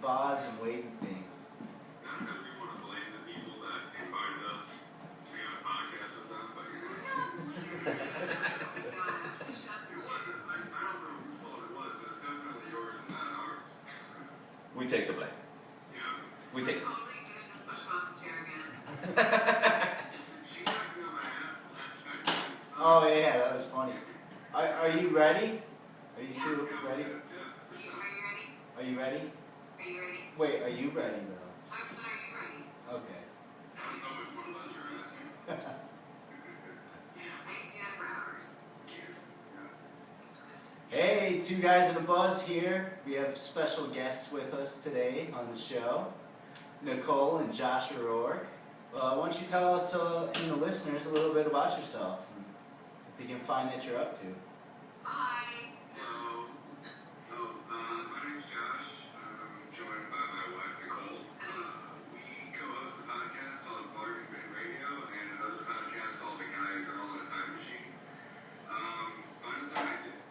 bars and waiting things. Not that we want to blame the people that invited us to be on a podcast with them, but it wasn't. I don't know whose fault it was, but it's definitely yours and not ours. We take the blame. Yeah. We take. Totally gonna just push him off the chair again. She knocked me on my ass last night. Oh yeah, that was funny. Are you ready? Are you two ready? Yeah. Are you ready? Are you ready? Are you ready? Wait, are you ready though? But are you ready? Okay. I don't know which one of us you're asking. I can do that for hours. Yeah. Hey, two guys in a buzz here. We have special guests with us today on the show, Nicole and Josh O'Rourke. Why don't you tell us and the listeners a little bit about yourself, and if they can find that you're up to. Hi. Hello. My name's Josh. I'm joined by my wife, Nicole. We co-host a podcast called Bargain Bin Radio and another podcast called A Guy and Girl in a Time Machine. Find us on iTunes.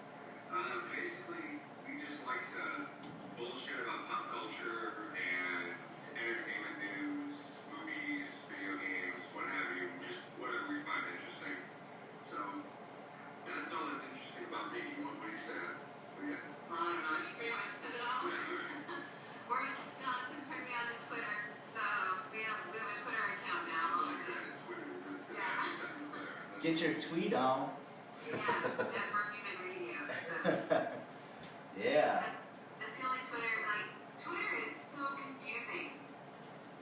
Basically, we just like to bullshit about pop culture and entertainment news, movies, video games, what have you, just whatever we find interesting. So, that's all that's interesting about me. What do you say? What do you got? I don't know, you pretty much said it all. Jonathan turned me on to Twitter, so we have a Twitter account now. Get your tweet on. Yeah, at Bargain Radio. So. Yeah. That's the only Twitter, Twitter is so confusing.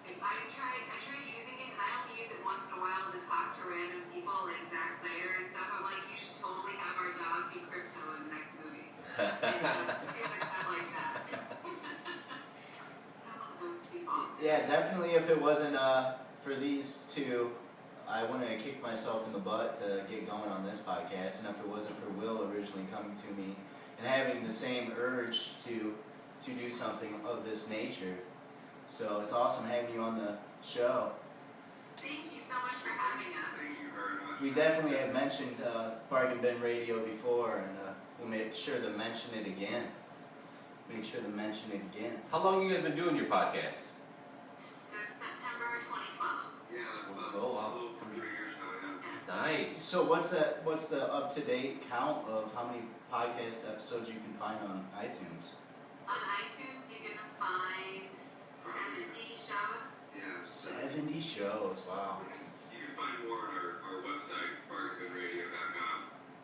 I tried using it, and I only use it once in a while to talk to random people, like Zack Snyder and stuff. I'm like, you should totally have our dog be Crypto in the next movie. And so it's like stuff like that. I'm one of those people. Yeah, definitely if it wasn't for these two, I wouldn't have kicked myself in the butt to get going on this podcast, and if it wasn't for Will originally coming to me and having the same urge to do something of this nature. So it's awesome having you on the show. Thank you so much for having us. Thank you very much. We definitely have mentioned Bargain Bin Radio before, and we'll make sure to mention it again. How long have you guys been doing your podcast? Since September 2012. Yeah, about Oh, wow. a little over 3 years now, yeah. Nice. So what's the up-to-date count of how many podcast episodes you can find on iTunes? On iTunes, you can find 70 shows. Yeah. 70 shows, wow. You can find more on our website, bargainbinradio.com.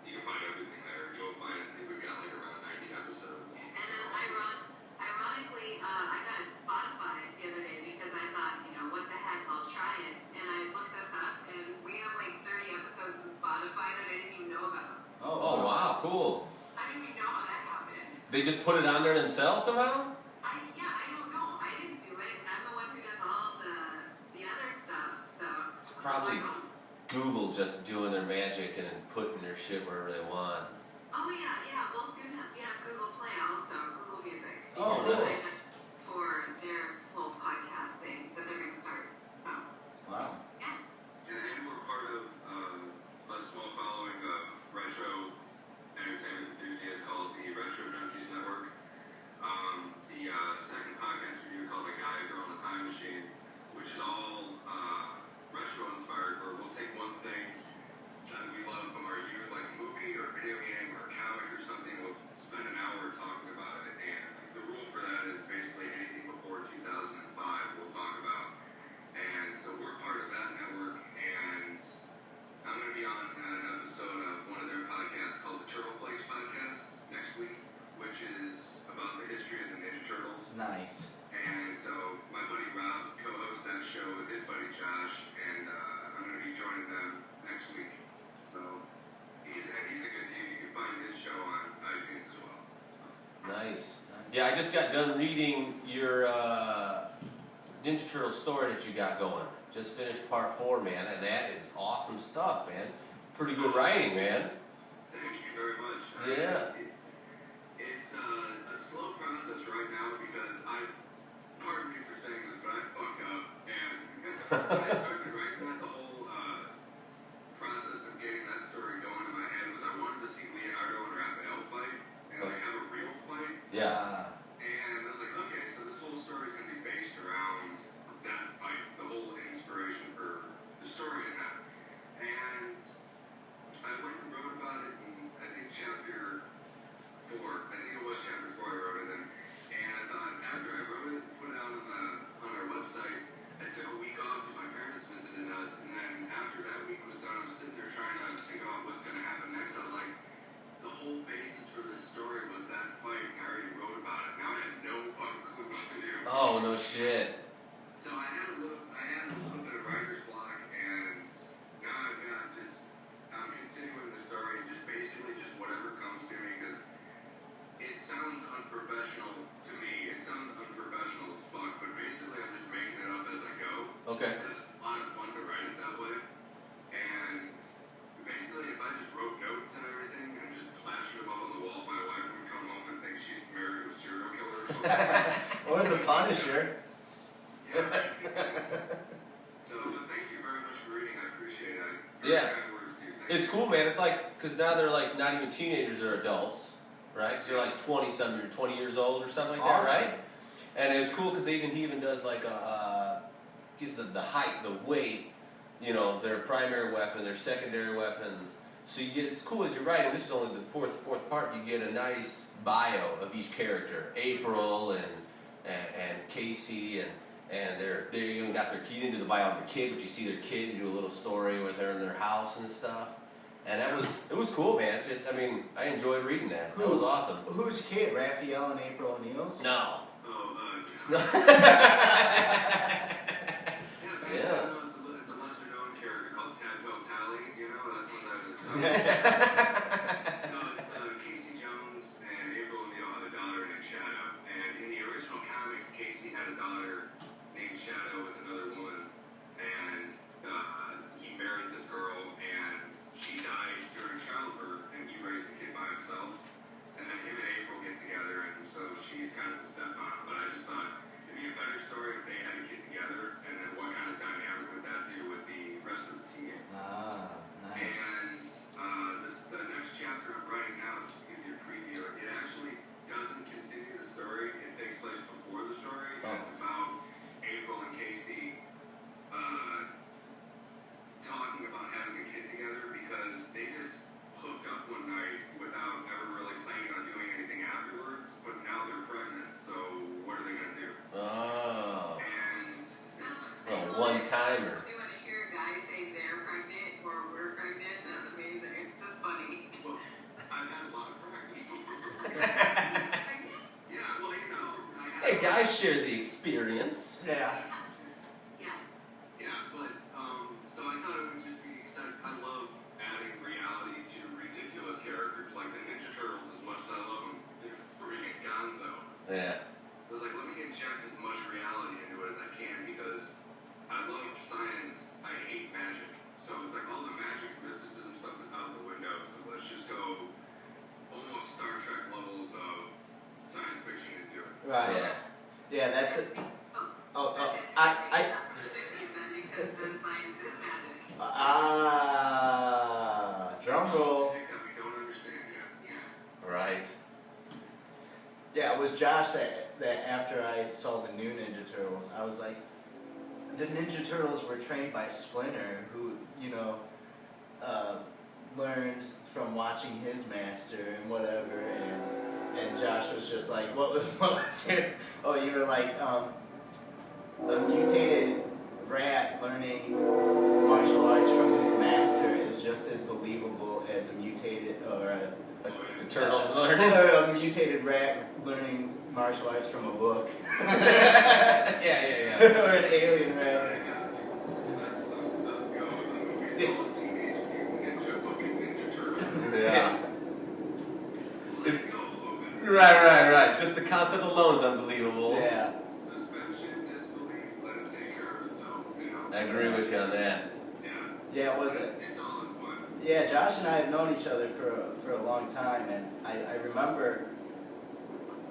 You can find everything there. You'll find, I think we've got like around 90 episodes. And then ironically, I got Spotify the other day because I thought, what the heck, I'll try it. And I looked us up, and we have like 30 episodes on Spotify that I didn't even know about. Oh wow, cool. I didn't even know how that happened. They just put it on there themselves somehow? I don't know. I didn't do it, and I'm the one who does all of the other stuff, so. It's probably I was like, Google just doing their magic and then putting their shit wherever they want. oh yeah, we'll soon have Google Play also, Google Music. Oh, Because we really? signed up for their whole podcast thing that they're going to start, so. Wow. Yeah. And we're part of a small following of retro entertainment enthusiasts called the Retro Junkies Network. The second podcast we do called A Guy, Girl in a Time Machine, which is all retro inspired, where we'll take one thing that we love from our youth, like a movie or a video game or a comic or something, we'll spend an hour talking about it, and the rule for that is basically anything before 2005 we'll talk about. And so we're part of that network, and I'm going to be on an episode of one of their podcasts called the Turtle Flakes Podcast next week, which is about the history of the Ninja Turtles. Nice. And so my buddy Rob co-hosts that show with his buddy Josh, and I'm going to be joining them next week. So he's a good dude. You can find his show on iTunes as well. Nice. Yeah, I just got done reading your Ninja Turtle story that you got going. Just finished part 4, man, and that is awesome stuff, man. Pretty good writing, man. Thank you very much. Yeah. It's a slow process right now because pardon me for saying this, but I fucked up, and when I started writing that, the whole process of getting that story going in my head was I wanted to see Leonardo and Raphael fight and have a real fight. Yeah. And I was like, okay, so this whole story Oh, no shit. So I had a little bit of writer's block, and now I'm continuing the story, just basically just whatever comes to me, because it sounds unprofessional to me. It sounds unprofessional as fuck, but basically I'm just making it up as I go. Okay. Because it's a lot of fun to write it that way. And basically, if I just wrote notes and everything and just plastered them up on the wall, my wife would come home and think she's married to a serial killer or something. Or the Punisher. Yeah. So, but thank you very much for reading. I appreciate it. Yeah. Kind words to you. Thank It's you. cool, man. It's like, because now they're like not even teenagers, they're adults, right? Because they're like 20-something or 20 years old or something like that, right? And it's cool because he even does like gives the height, the weight, you know, their primary weapon, their secondary weapons. So you get, it's cool as you're writing. This is only the fourth part. You get a nice bio of each character, April and Casey and they even got their kid into the bio of the kid, but you see their kid, you do a little story with her in their house and stuff. And it was cool, man. Just, I mean, I enjoyed reading that. That was awesome. Who's kid? Raphael and April O'Neil's? No. Yeah, Yeah. It's a lesser known character called Tadwell Tally, you know, that's what that is. No, it's Casey Jones and April O'Neil had a daughter named Shadow. And in the original comics, Casey had a daughter named Shadow with another woman. And he married this girl, and she died during childbirth, and he raised the kid by himself. And then him and April get together, and so she's kind of the stepmom. But I just thought it'd be a better story if they had a kid together, and then what kind of dynamic would that do with the rest of the team? Ah, nice. And the next chapter I'm writing now, just to give you a preview, it actually doesn't continue the story. It takes place before the story. And it's about April and Casey talking about having a kid together because they just hooked up one night without ever really planning on doing anything afterwards. But now they're pregnant, so what are they going to do? Oh. And One-timer. When you hear guys say they're pregnant or we're pregnant, that's amazing. It's just funny. well, I've had a lot of practice. Pregnant? Yeah, well, you know, Hey, guys share the experience. Yeah. Yes. Yeah, but so I thought it would just be exciting. I love adding reality to ridiculous characters like the Ninja Turtles. As much as I love them, they're freaking gonzo. Yeah. I was like, let me inject as much reality into it as I can because I love science. I hate magic. So it's like all the magic mysticism stuff is out the window. So let's just go almost Star Trek levels of science fiction into it. Right. Yeah. Yeah, that's it. Oh, I not from the 50s then, because then science is magic. drum roll. Magic that we don't understand yet. Yeah. Right. Yeah, it was Josh that after I saw the new Ninja Turtles, I was like, the Ninja Turtles were trained by Splinter, who, you know, learned from watching his master and whatever, and Josh was just like, what was it? Oh, you were like, a mutated rat learning martial arts from his master is just as believable as a mutated, or The turtles learning. or a mutated rat learning martial arts from a book. Yeah. Or an alien rat. I got to let some stuff go. The movie's called Teenage Mutant Ninja fucking Ninja Turtles. Yeah. Let it go a little bit. Right. Just the concept alone is unbelievable. Yeah. Suspension, disbelief, let it take care of itself, you know? I agree with you on that. Yeah. Yeah, it was it. It's all in fun. Yeah, Josh and I have known each other for a long time, and I remember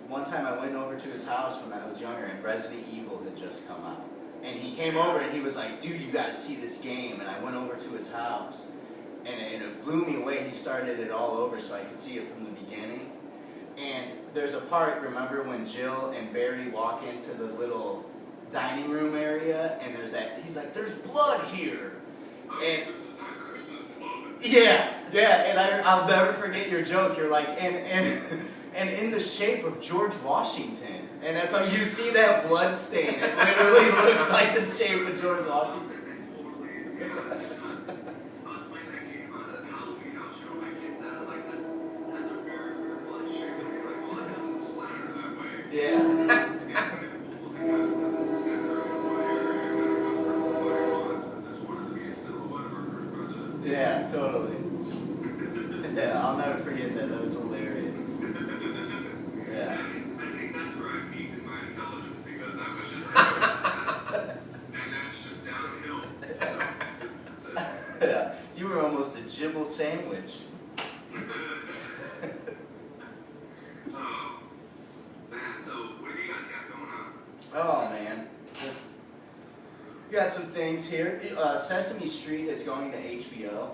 one time I went over to his house when I was younger, and Resident Evil had just come out. And he came over and he was like, dude, you gotta see this game. And I went over to his house, and it blew me away. He started it all over so I could see it from the beginning. And there's a part, remember when Jill and Barry walk into the little dining room area, and there's that, he's like, there's blood here. And This is not Chris's blood. yeah, and I'll never forget your joke. You're like, and in the shape of George Washington. And if you see that blood stain, it literally looks like the shape of George Washington. Totally, yeah. I was playing that game on Halloween. I was showing my kids that. I was like, that's a very weird blood shape. I mean, like, blood doesn't splatter that way. Yeah. And when it pools, it kind sandwich. Oh, man, so what have you guys got going on? Oh man, just we got some things here. Sesame Street is going to HBO.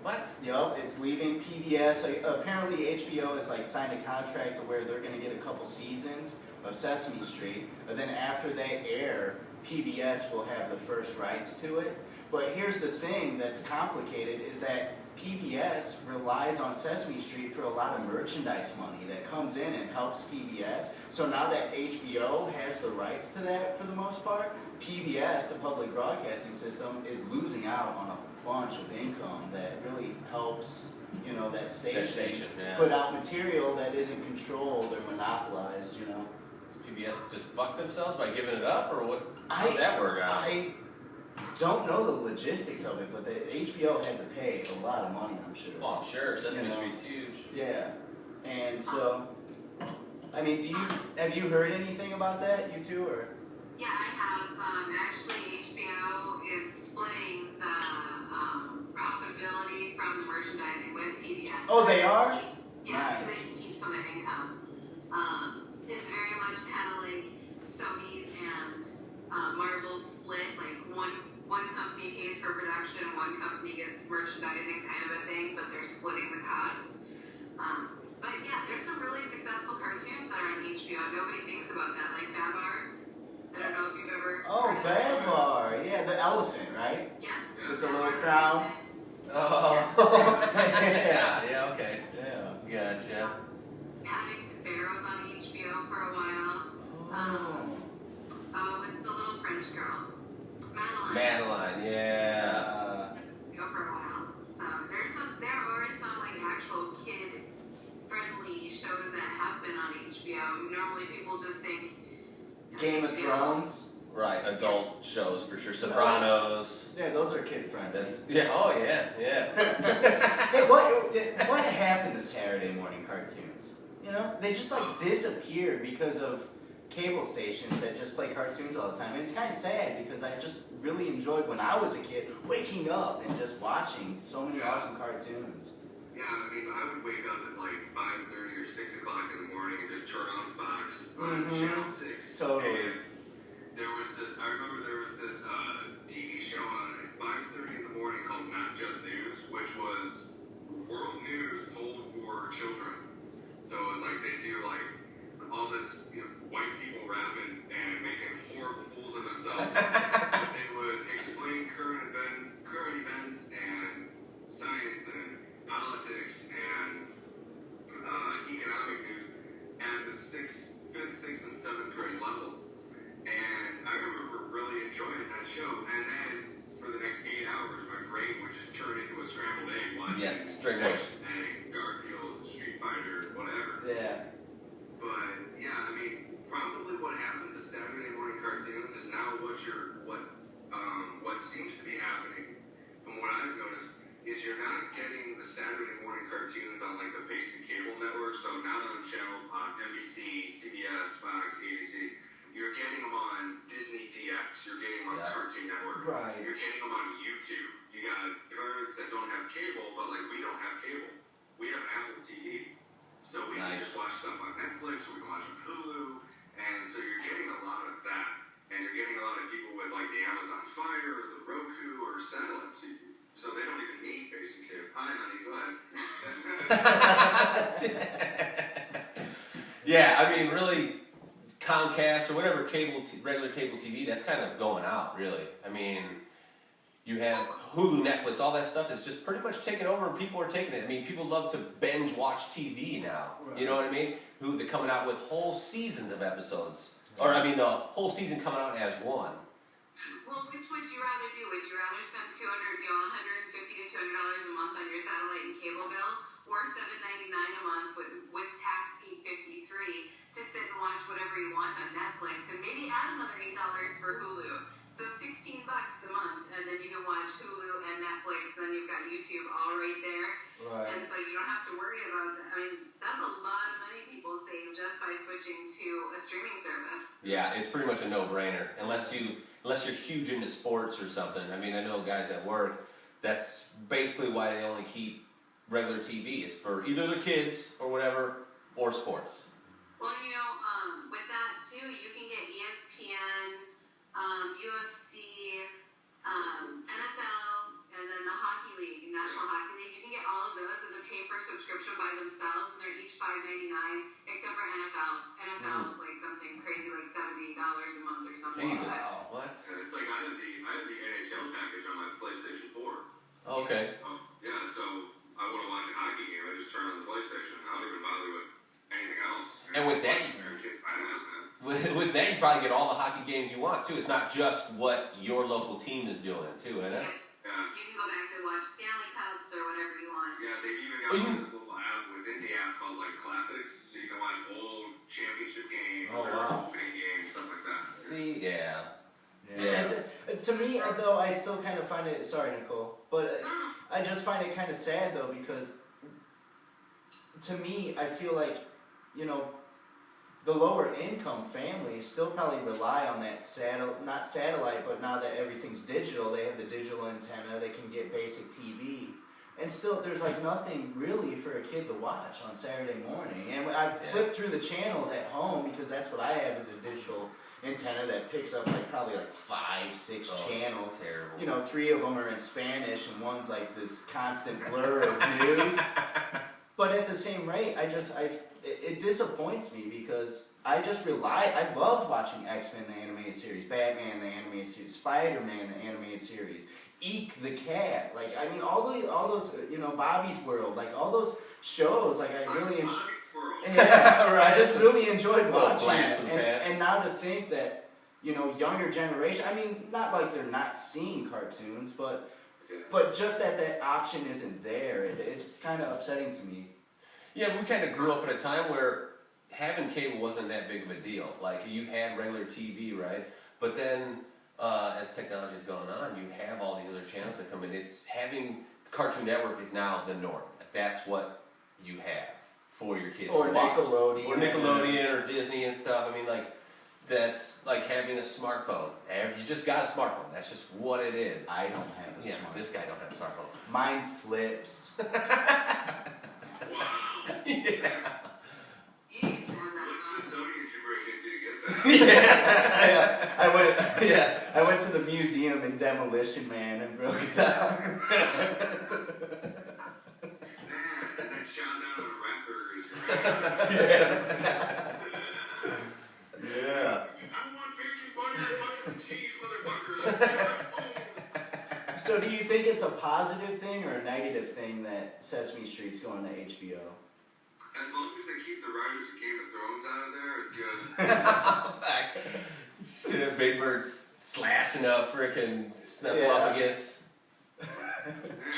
What? Yup, it's leaving PBS. Apparently HBO has like signed a contract to where they're going to get a couple seasons of Sesame Street, but then after they air, PBS will have the first rights to it. But here's the thing that's complicated is that PBS relies on Sesame Street for a lot of merchandise money that comes in and helps PBS. So now that HBO has the rights to that for the most part, PBS, the public broadcasting system, is losing out on a bunch of income that really helps, you know, that station, Yeah. put out material that isn't controlled or monopolized, you know. Does PBS just fuck themselves by giving it up, or what? How's that work out? I don't know the logistics of it, but the HBO had to pay a lot of money, I'm sure. Oh, I'm sure. Sesame You know. Street's huge. Yeah, and so, I mean, have you heard anything about that, you two, or? Yeah, I have. Actually, HBO is splitting the profitability from the merchandising with PBS. Oh, they are? Yeah, Nice. so they can keep some of their income. It's very much kind of like Sony's and Marvel's split. Like one company pays for production, one company gets merchandising, kind of a thing, but they're splitting the costs. But yeah, there's some really successful cartoons that are on HBO. Nobody thinks about that, like Babar. I don't know if you've ever. Oh, heard of that. Babar, yeah, the elephant, right? Yeah. With the little crown. Oh. yeah, okay. Yeah. Gotcha. Paddington Bear was on HBO for a while. Oh, it's the little French girl. Madeline, yeah. For a while. So there are some like actual kid-friendly shows that have been on HBO. Normally people just think Game of HBO. Thrones. Right, adult shows for sure. Sopranos. Yeah, those are kid friendly. Yeah. Oh yeah. Hey, what happened to Saturday morning cartoons? You know, they just like disappeared because of cable stations that just play cartoons all the time. And it's kind of sad because I just really enjoyed when I was a kid waking up and just watching so many awesome cartoons. Yeah, I mean, I would wake up at like 5:30 or 6 o'clock in the morning and just turn on Fox on Channel 6. Totally. And I remember there was this TV show on at 5:30 in the morning called Not Just News, which was world news told for children. So it was like they do like all this, you know, white people rapping and making horrible fools of themselves. But they would explain current events and science and politics and economic news at the 5th, 6th, and 7th grade level. And I remember really enjoying that show. And then for the next 8 hours, my brain would just turn into a scrambled egg watching straight up. X-Men, Garfield, Street Fighter, whatever. Yeah. But yeah, I mean, probably what happened to Saturday morning cartoons is now what seems to be happening, from what I've noticed, is you're not getting the Saturday morning cartoons on like the basic cable network. So not on channel NBC, CBS, Fox, ABC. You're getting them on Disney DX. You're getting them on Cartoon Network. Right. You're getting them on YouTube. You got parents that don't have cable, but like we don't have cable. We have Apple TV. So we can just watch stuff on Netflix, or we can watch on Hulu, and so you're getting a lot of that. And you're getting a lot of people with like the Amazon Fire, or the Roku, or satellite TV. So they don't even need basic cable. Hi, honey, go ahead. Yeah, I mean, really, Comcast or whatever regular cable TV, that's kind of going out, really. I mean, you have Hulu, Netflix, all that stuff is just pretty much taken over, and people are taking it. I mean, people love to binge watch TV now. Right. You know what I mean? They're coming out with whole seasons of episodes. Or, I mean, the whole season coming out as one. Well, which would you rather do? Would you rather spend $150 to $200 a month on your satellite and cable bill, or $7.99 a month with tax $8.53 to sit and watch whatever you want on Netflix, and maybe add another $8 for Hulu? So $16 a month, and then you can watch Hulu and Netflix. Then you've got YouTube all right there, and so you don't have to worry about that. I mean, that's a lot of money people save just by switching to a streaming service. Yeah, it's pretty much a no-brainer unless you're huge into sports or something. I mean, I know guys at work That's basically why they only keep regular TV, is for either their kids or whatever, or sports. Well, with that too, you can get ESPN, UFC, NFL, and then the Hockey League, National Hockey League. You can get all of those as a pay-for subscription by themselves, and they're each $5.99, except for NFL. NFL is like something crazy, like $70 a month or something. Jesus, like that. what? Yeah, it's like I have the NHL package on my PlayStation 4. Okay. So I want to watch a hockey game. I just turn on the PlayStation. I don't even bother with anything else. And with that, with that, you probably get all the hockey games you want too. It's not just what your local team is doing too, isn't it? Yeah. You can go back to watch Stanley Cups or whatever you want. Yeah, they've even got this little app within the app called like Classics, so you can watch old championship games or opening games, stuff like that. See, yeah. To me, though, I still kind of find it. Sorry, Nicole, but I just find it kind of sad though, because to me, I feel like, the lower income families still probably rely on that not satellite, but now that everything's digital, they have the digital antenna, they can get basic TV. And still, there's like nothing really for a kid to watch on Saturday morning. And I flip through the channels at home, because that's what I have, is a digital antenna that picks up like probably like 5-6 channels. Terrible. 3 of them are in Spanish, and one's like this constant blur of news. But at the same rate, it disappoints me, because I loved watching X-Men the animated series, Batman the animated series, Spider-Man the animated series, Eek the Cat, all those, Bobby's World, all those shows, I really I just really enjoyed watching it. And now to think that, younger generation, not like they're not seeing cartoons, but just that option isn't there, it's kind of upsetting to me. Yeah, we kind of grew up at a time where having cable wasn't that big of a deal. Like, you had regular TV, right? But then, as technology's gone on, you have all these other channels that come in. Having Cartoon Network is now the norm. That's what you have for your kids. Or Nickelodeon. Or Nickelodeon or Disney and stuff. That's like having a smartphone. You just got a smartphone. That's just what it is. I don't have a smartphone. This guy don't have a smartphone. Mine flips. Wow. Yeah. You used to have that. What Smithsonian did you break into to get that? I went to the museum in Demolition Man and broke it out. Man, and then shot down on a rapper is your Yeah. I want bacon, butter, and buckets of cheese, motherfucker. So do you think it's a positive thing or a negative thing that Sesame Street's going to HBO? As long as they keep the writers of Game of Thrones out of there, it's good. Should have Big Bird slashing up frickin' Snuffleupagus.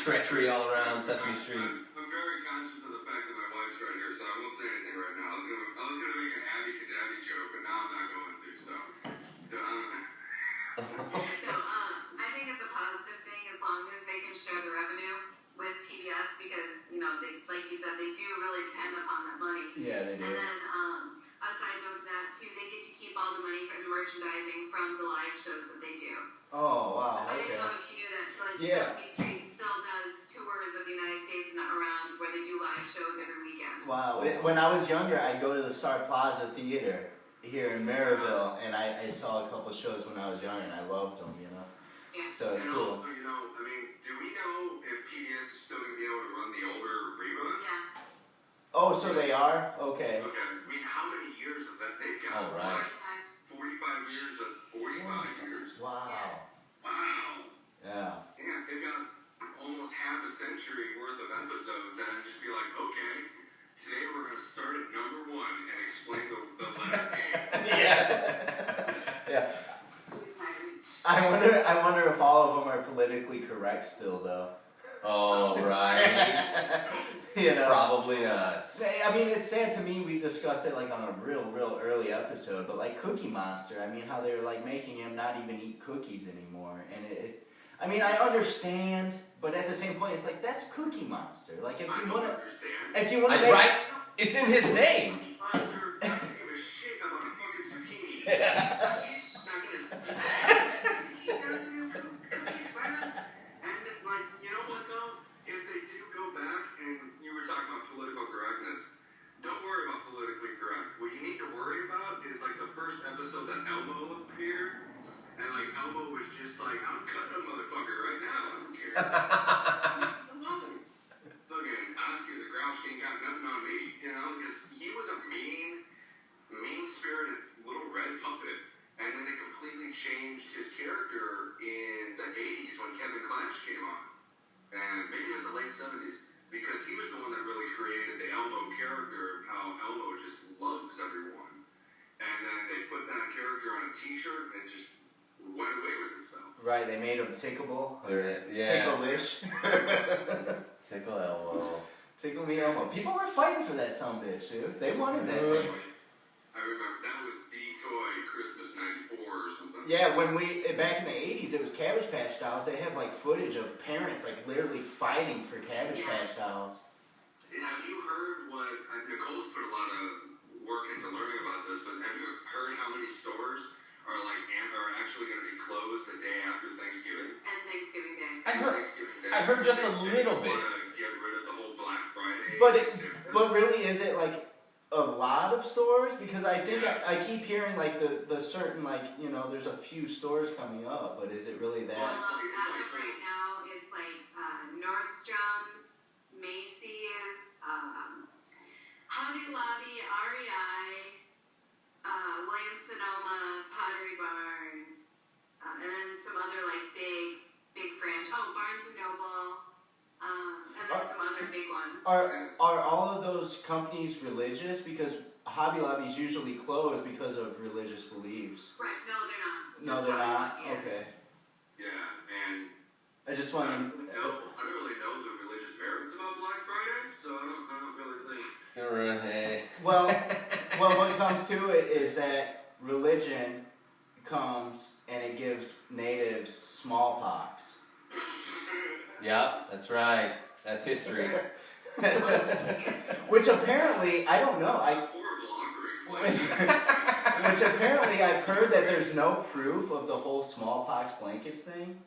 Treachery all around Sesame Street. I'm very conscious of the fact that my wife's right here, so I won't say anything right now. I was gonna make an Abby Cadabby joke, but now I'm not going to. So I think it's a positive thing as long as they can share the revenue with PBS, because they, like you said, they do really depend upon that money. Yeah, they do. And then a side note to that too, they get to keep all the money from the merchandising from the live shows that they do. Oh, wow, So I okay. didn't know if you knew that, Sesame Street still does tours of the United States and around where they do live shows every weekend. Wow. When I was younger, I'd go to the Star Plaza Theater here in Maryville, and I saw a couple shows when I was younger, and I loved them, Yeah. So it's and cool. also, do we know if PBS is still going to be able to run the older reruns? Yeah. Oh, so they are? Okay. Okay. How many years of that they've got? All right. 45 years of 45 years. Wow. Wow. Yeah. Yeah, they've got almost half a century worth of episodes, and I'd just be like, okay, today we're going to start at number 1 and explain the letter A. Yeah. Squeeze my reach. I wonder if all of them are politically correct still, though. Oh, right. Probably not. It's sad to me. We discussed it on a real early episode, but Cookie Monster. How they were making him not even eat cookies anymore, and I understand, but at the same point, it's that's Cookie Monster. If you want to, Right? It's in his name. Cookie Monster doesn't give a shit about a fucking zucchini. He's not gonna eat goddamn cookies, man. And Elmo was just like, I'm cutting a motherfucker right now. I don't care. Leave him alone. Fucking Oscar the Grouch ain't got nothing on me, you know, because he was a mean-spirited little red puppet, and then they completely changed his character in the 80s when Kevin Clash came on, and maybe it was the late 70s, because he was the one that really created the Elmo character, how Elmo just loves everyone, and then they put that character on a t-shirt and just went away with itself. Right, they made him tickable. Yeah. Tickle-ish. Tickle Elmo. Tickle me Elmo. People were fighting for that sumbitch, dude. They wanted that thing. I remember that was the toy Christmas '94 or something. Yeah, when back in the 80s, it was Cabbage Patch Dolls. They have like footage of parents like literally fighting for Cabbage Patch Dolls. Have you heard what Nicole's put a lot of work into learning about this? But have you heard how many stores are actually going to be closed the day after Thanksgiving? And Thanksgiving Day. I heard just a little bit. Want to get rid of the whole Black Friday. But really, is it like a lot of stores? Because I think I keep hearing like the certain like, you know, there's a few stores coming up, but is it really that? Well, as of right now, it's like Nordstrom's, Macy's, Hobby Lobby, REI, Williams-Sonoma, Pottery Barn, and then some other like big franchise. Oh, Barnes and Noble, and then some other big ones. Are all of those companies religious? Because Hobby Lobby's usually closed because of religious beliefs. Right? No, they're not. No, Just they're Hobby not. Lobby, yes. Okay. Yeah, and I just want I to. don't really know the religious merits about Black Friday, so I don't really think. Well, what comes to it is that religion comes and it gives natives smallpox. Yeah, that's right. That's history. Which apparently, I don't know. Horrible offering. Which apparently I've heard that there's no proof of the whole smallpox blankets thing.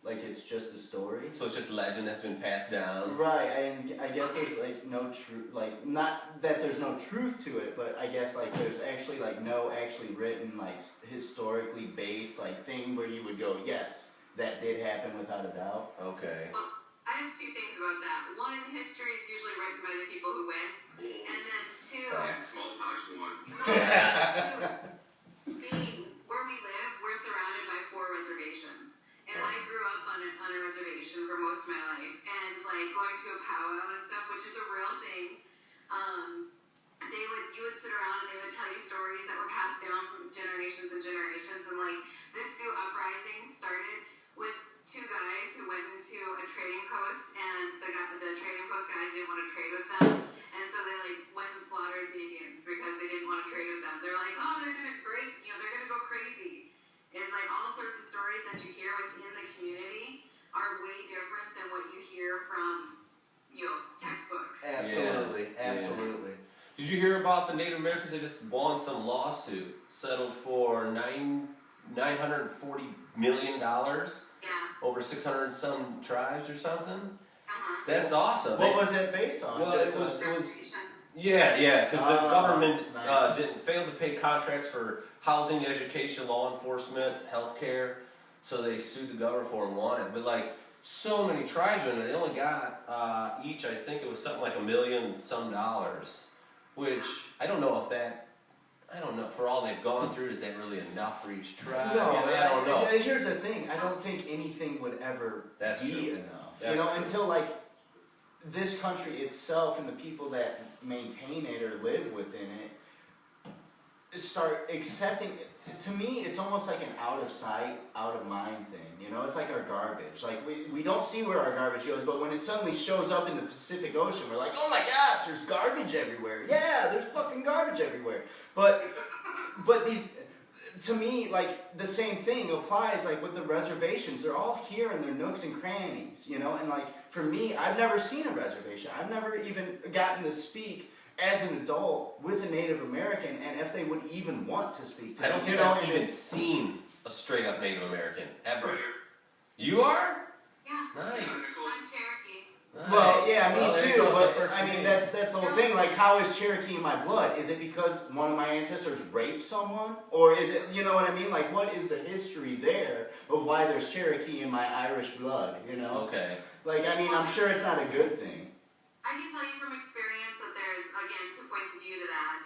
Like it's just a story. So it's just legend that's been passed down. Right, and I guess there's like no truth, like not that there's no truth to it, but I guess like there's actually like no actually written like historically based like thing where you would go, yes, that did happen without a doubt. Okay. Well, I have two things about that. One, history is usually written by the people who win, and then two. And smallpox one. Yes. Where we live, we're surrounded by 4 reservations. And I grew up on a reservation for most of my life, and like going to a powwow and stuff, which is a real thing. You would sit around and they would tell you stories that were passed down from generations and generations. And like this Sioux uprising started with 2 guys who went into a trading post, and the trading post guys didn't want to trade with them, and so they like went and slaughtered the Indians because they didn't want to trade with them. They're like, oh, they're gonna break, they're gonna go crazy. It's like all sorts of stories that you hear within the community are way different than what you hear from, textbooks. Absolutely, Yeah. absolutely. Did you hear about the Native Americans? They just won some lawsuit, settled for $940 million. Yeah. Over 600 and some tribes or something. Uh-huh. That's awesome. What was it based on? Well, Just it was. Reservations. Yeah, because the government nice. didn't fail to pay contracts for housing, education, law enforcement, healthcare, so they sued the government for and won it. But like so many tribes in it, they only got each. I think it was something like $1 million some dollars, which I don't know if that. I don't know. For all they've gone through, is that really enough for each tribe? No, I don't know. Here's the thing. I don't think anything would ever That's be true. enough. That's true. Until like this country itself and the people that maintain it or live within it start accepting it. To me, it's almost like an out of sight, out of mind thing. It's like our garbage. Like we don't see where our garbage goes, but when it suddenly shows up in the Pacific Ocean, we're like, oh my gosh, there's garbage everywhere. Yeah, there's fucking garbage everywhere. But these, to me, like the same thing applies like with the reservations. They're all here in their nooks and crannies, and like for me, I've never seen a reservation. I've never even gotten to speak as an adult with a Native American, and if they would even want to speak to I don't me, think I've even seen a straight up Native American ever. Right. You are? Yeah. Nice. I'm Cherokee. Well, yeah, me Well, there too. goes the But first I mean, name. that's the whole thing. Like, how is Cherokee in my blood? Is it because one of my ancestors raped someone, or is it? You know what I mean? Like, what is the history there of why there's Cherokee in my Irish blood? You know? Okay. Like, I mean, I'm sure it's not a good thing. I can tell you from experience that there's, again, two points of view to that.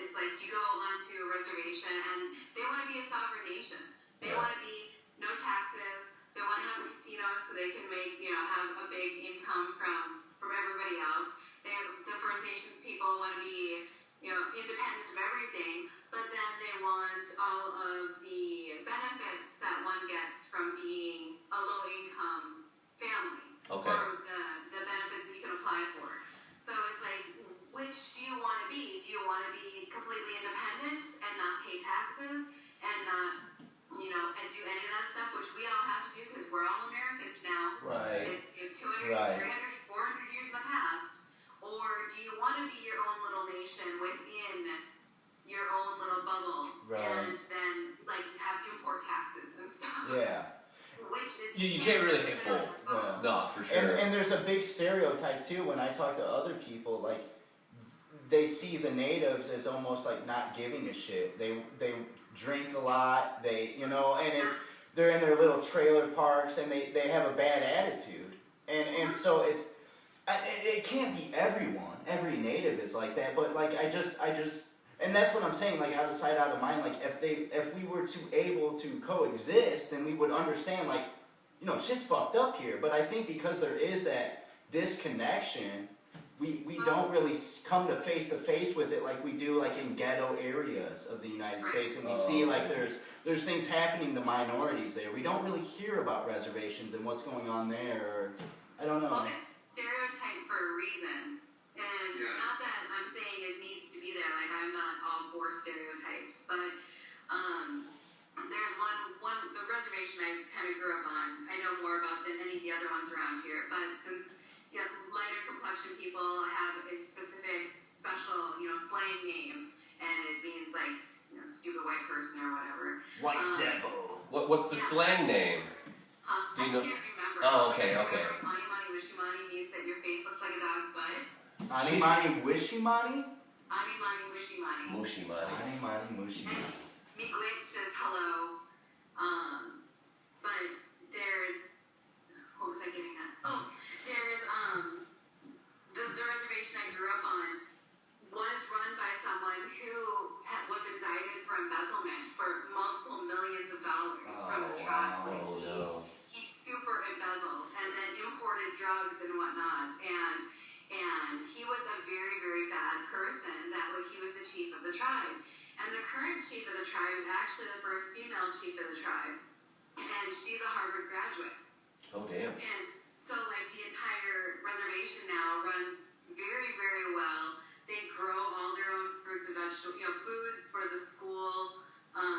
It's like you go onto a reservation and they want to be a sovereign nation. They want to be no taxes. They want to have casinos so they can make, have a big income from everybody else. The First Nations people want to be, independent of everything, but then they want all of the benefits that one gets from being a low-income family. Okay. Or the benefits that you can apply for. So it's like, which do you want to be? Do you want to be completely independent and not pay taxes and not, and do any of that stuff, which we all have to do because we're all Americans now. Right. It's 200, 300, 400 years in the past. Or do you want to be your own little nation within your own little bubble and then have import taxes and stuff? Yeah. Which is You can't really hit both. Yeah. No, for sure. And there's a big stereotype too when I talk to other people, like they see the natives as almost like not giving a shit. They drink a lot, and they're in their little trailer parks and they have a bad attitude. And so it can't be everyone. Every native is like that, but like I just and that's what I'm saying, like out of sight, out of mind. Like if we were able to coexist, then we would understand, like, shit's fucked up here. But I think because there is that disconnection, we don't really come to face with it like we do like in ghetto areas of the United States, and we see like there's things happening to minorities there. We don't really hear about reservations and what's going on there, or I don't know. Well, it's a stereotype for a reason. And not that I'm saying it needs to be there, like I'm not all for stereotypes, but there's the reservation I kind of grew up on, I know more about than any of the other ones around here, but since lighter complexion people have a specific, special, slang name, and it means like, stupid white person or whatever. White devil. What's the slang name? I Do you know? can't remember. Oh, okay. Mani Mani Wishy Mani means that your face looks like a dog's butt. Ani mani wishy mani? Ani Mani Wishy Mani. Mushy money. Ani mani mushy And mani. miigwech is hello. But there's, what was I getting at? Oh, there's, the reservation I grew up on was run by someone who was indicted for embezzlement for multiple millions of dollars from the tribe. Wow. He super embezzled and then imported drugs and whatnot, and he was a very, very bad person. He was the chief of the tribe. And the current chief of the tribe is actually the first female chief of the tribe. And she's a Harvard graduate. Oh, damn. And so, like, the entire reservation now runs very, very well. They grow all their own fruits and vegetables, foods for the school.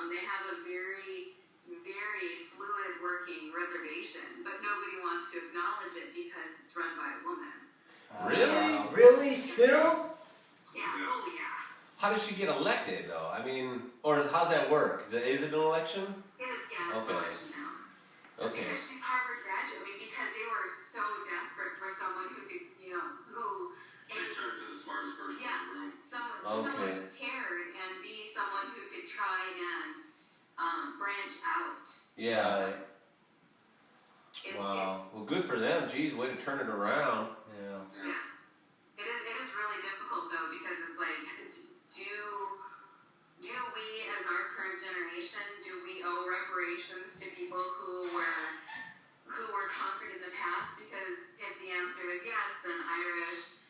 They have a very, very fluid working reservation, but nobody wants to acknowledge it because it's run by a woman. Really? Really? Still? Yeah, oh yeah. How does she get elected, though? I mean, or how's that work? Is it an election? It is, yeah, it's Okay. an election now. So Okay. because she's Harvard graduate, because they were so desperate for someone who could, who They turned to the smartest person in the room. someone who cared, and be someone who could try and branch out. Yeah. It's, Wow. Well, good for them. Geez, way to turn it around. Yeah. Yeah. It is really difficult though, because it's like, do we as our current generation, do we owe reparations to people who were conquered in the past? Because if the answer is yes, then Irish,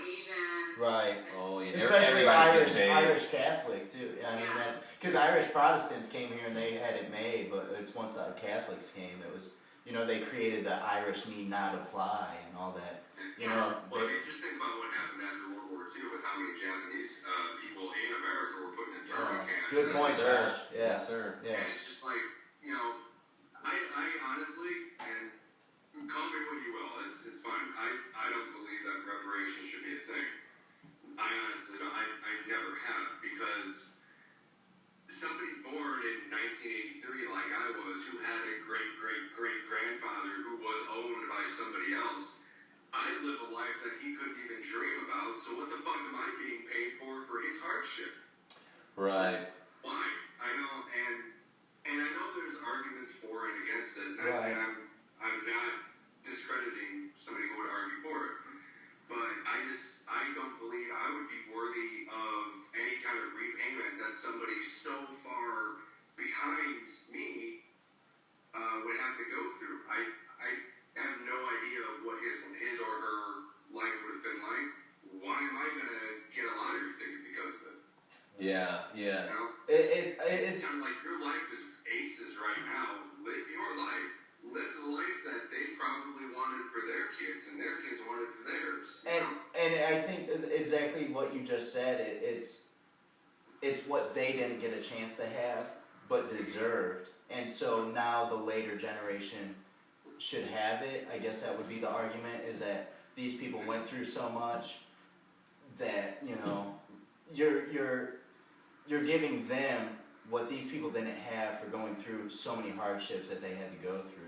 Asian. Right. Oh, yeah. Especially Everybody's getting paid. Irish Catholic too. I mean, that's because Irish Protestants came here and they had it made, but it's once the Catholics came, it was, they created the Irish need not apply and all that. Well, I mean, just think about what happened after World War II with how many Japanese people in America were put in internment camps. Good point, sir. Josh. Yeah. Yes, sir. Yeah. And it's just like, I honestly, and call me what you will, it's fine. I don't believe that reparations should be a thing. I honestly don't. I never have, because somebody born in 1983 like I was, who had a great-great-great-grandfather who was owned by somebody else, I live a life that he couldn't even dream about, so what the fuck am I being paid for his hardship? Right. Why? I know, and I know there's arguments for and against it, Right. and I'm not discrediting somebody who would argue for it, but I don't believe I would be worthy of any kind of repayment that somebody so far behind me would have to go through. I have no idea what his or her life would have been like. Why am I gonna get a lottery ticket because of it? Yeah. You know? It's kind of like your life is aces right now. Live your life. Live the life that they probably wanted for their kids, and their kids wanted for theirs. and I think exactly what you just said. It's what they didn't get a chance to have, but deserved, and so now the later generation should have it. I guess that would be the argument, is that these people went through so much that, you know, you're giving them what these people didn't have for going through so many hardships that they had to go through.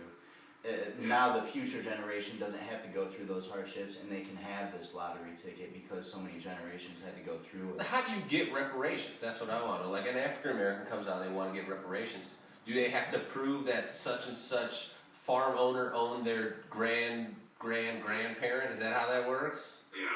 Now the future generation doesn't have to go through those hardships, and they can have this lottery ticket because so many generations had to go through it. How do you get reparations? That's what I want to know. Like an African American comes out and they want to get reparations. Do they have to prove that such and such farm owner owned their grandparent? Is that how that works? Yeah.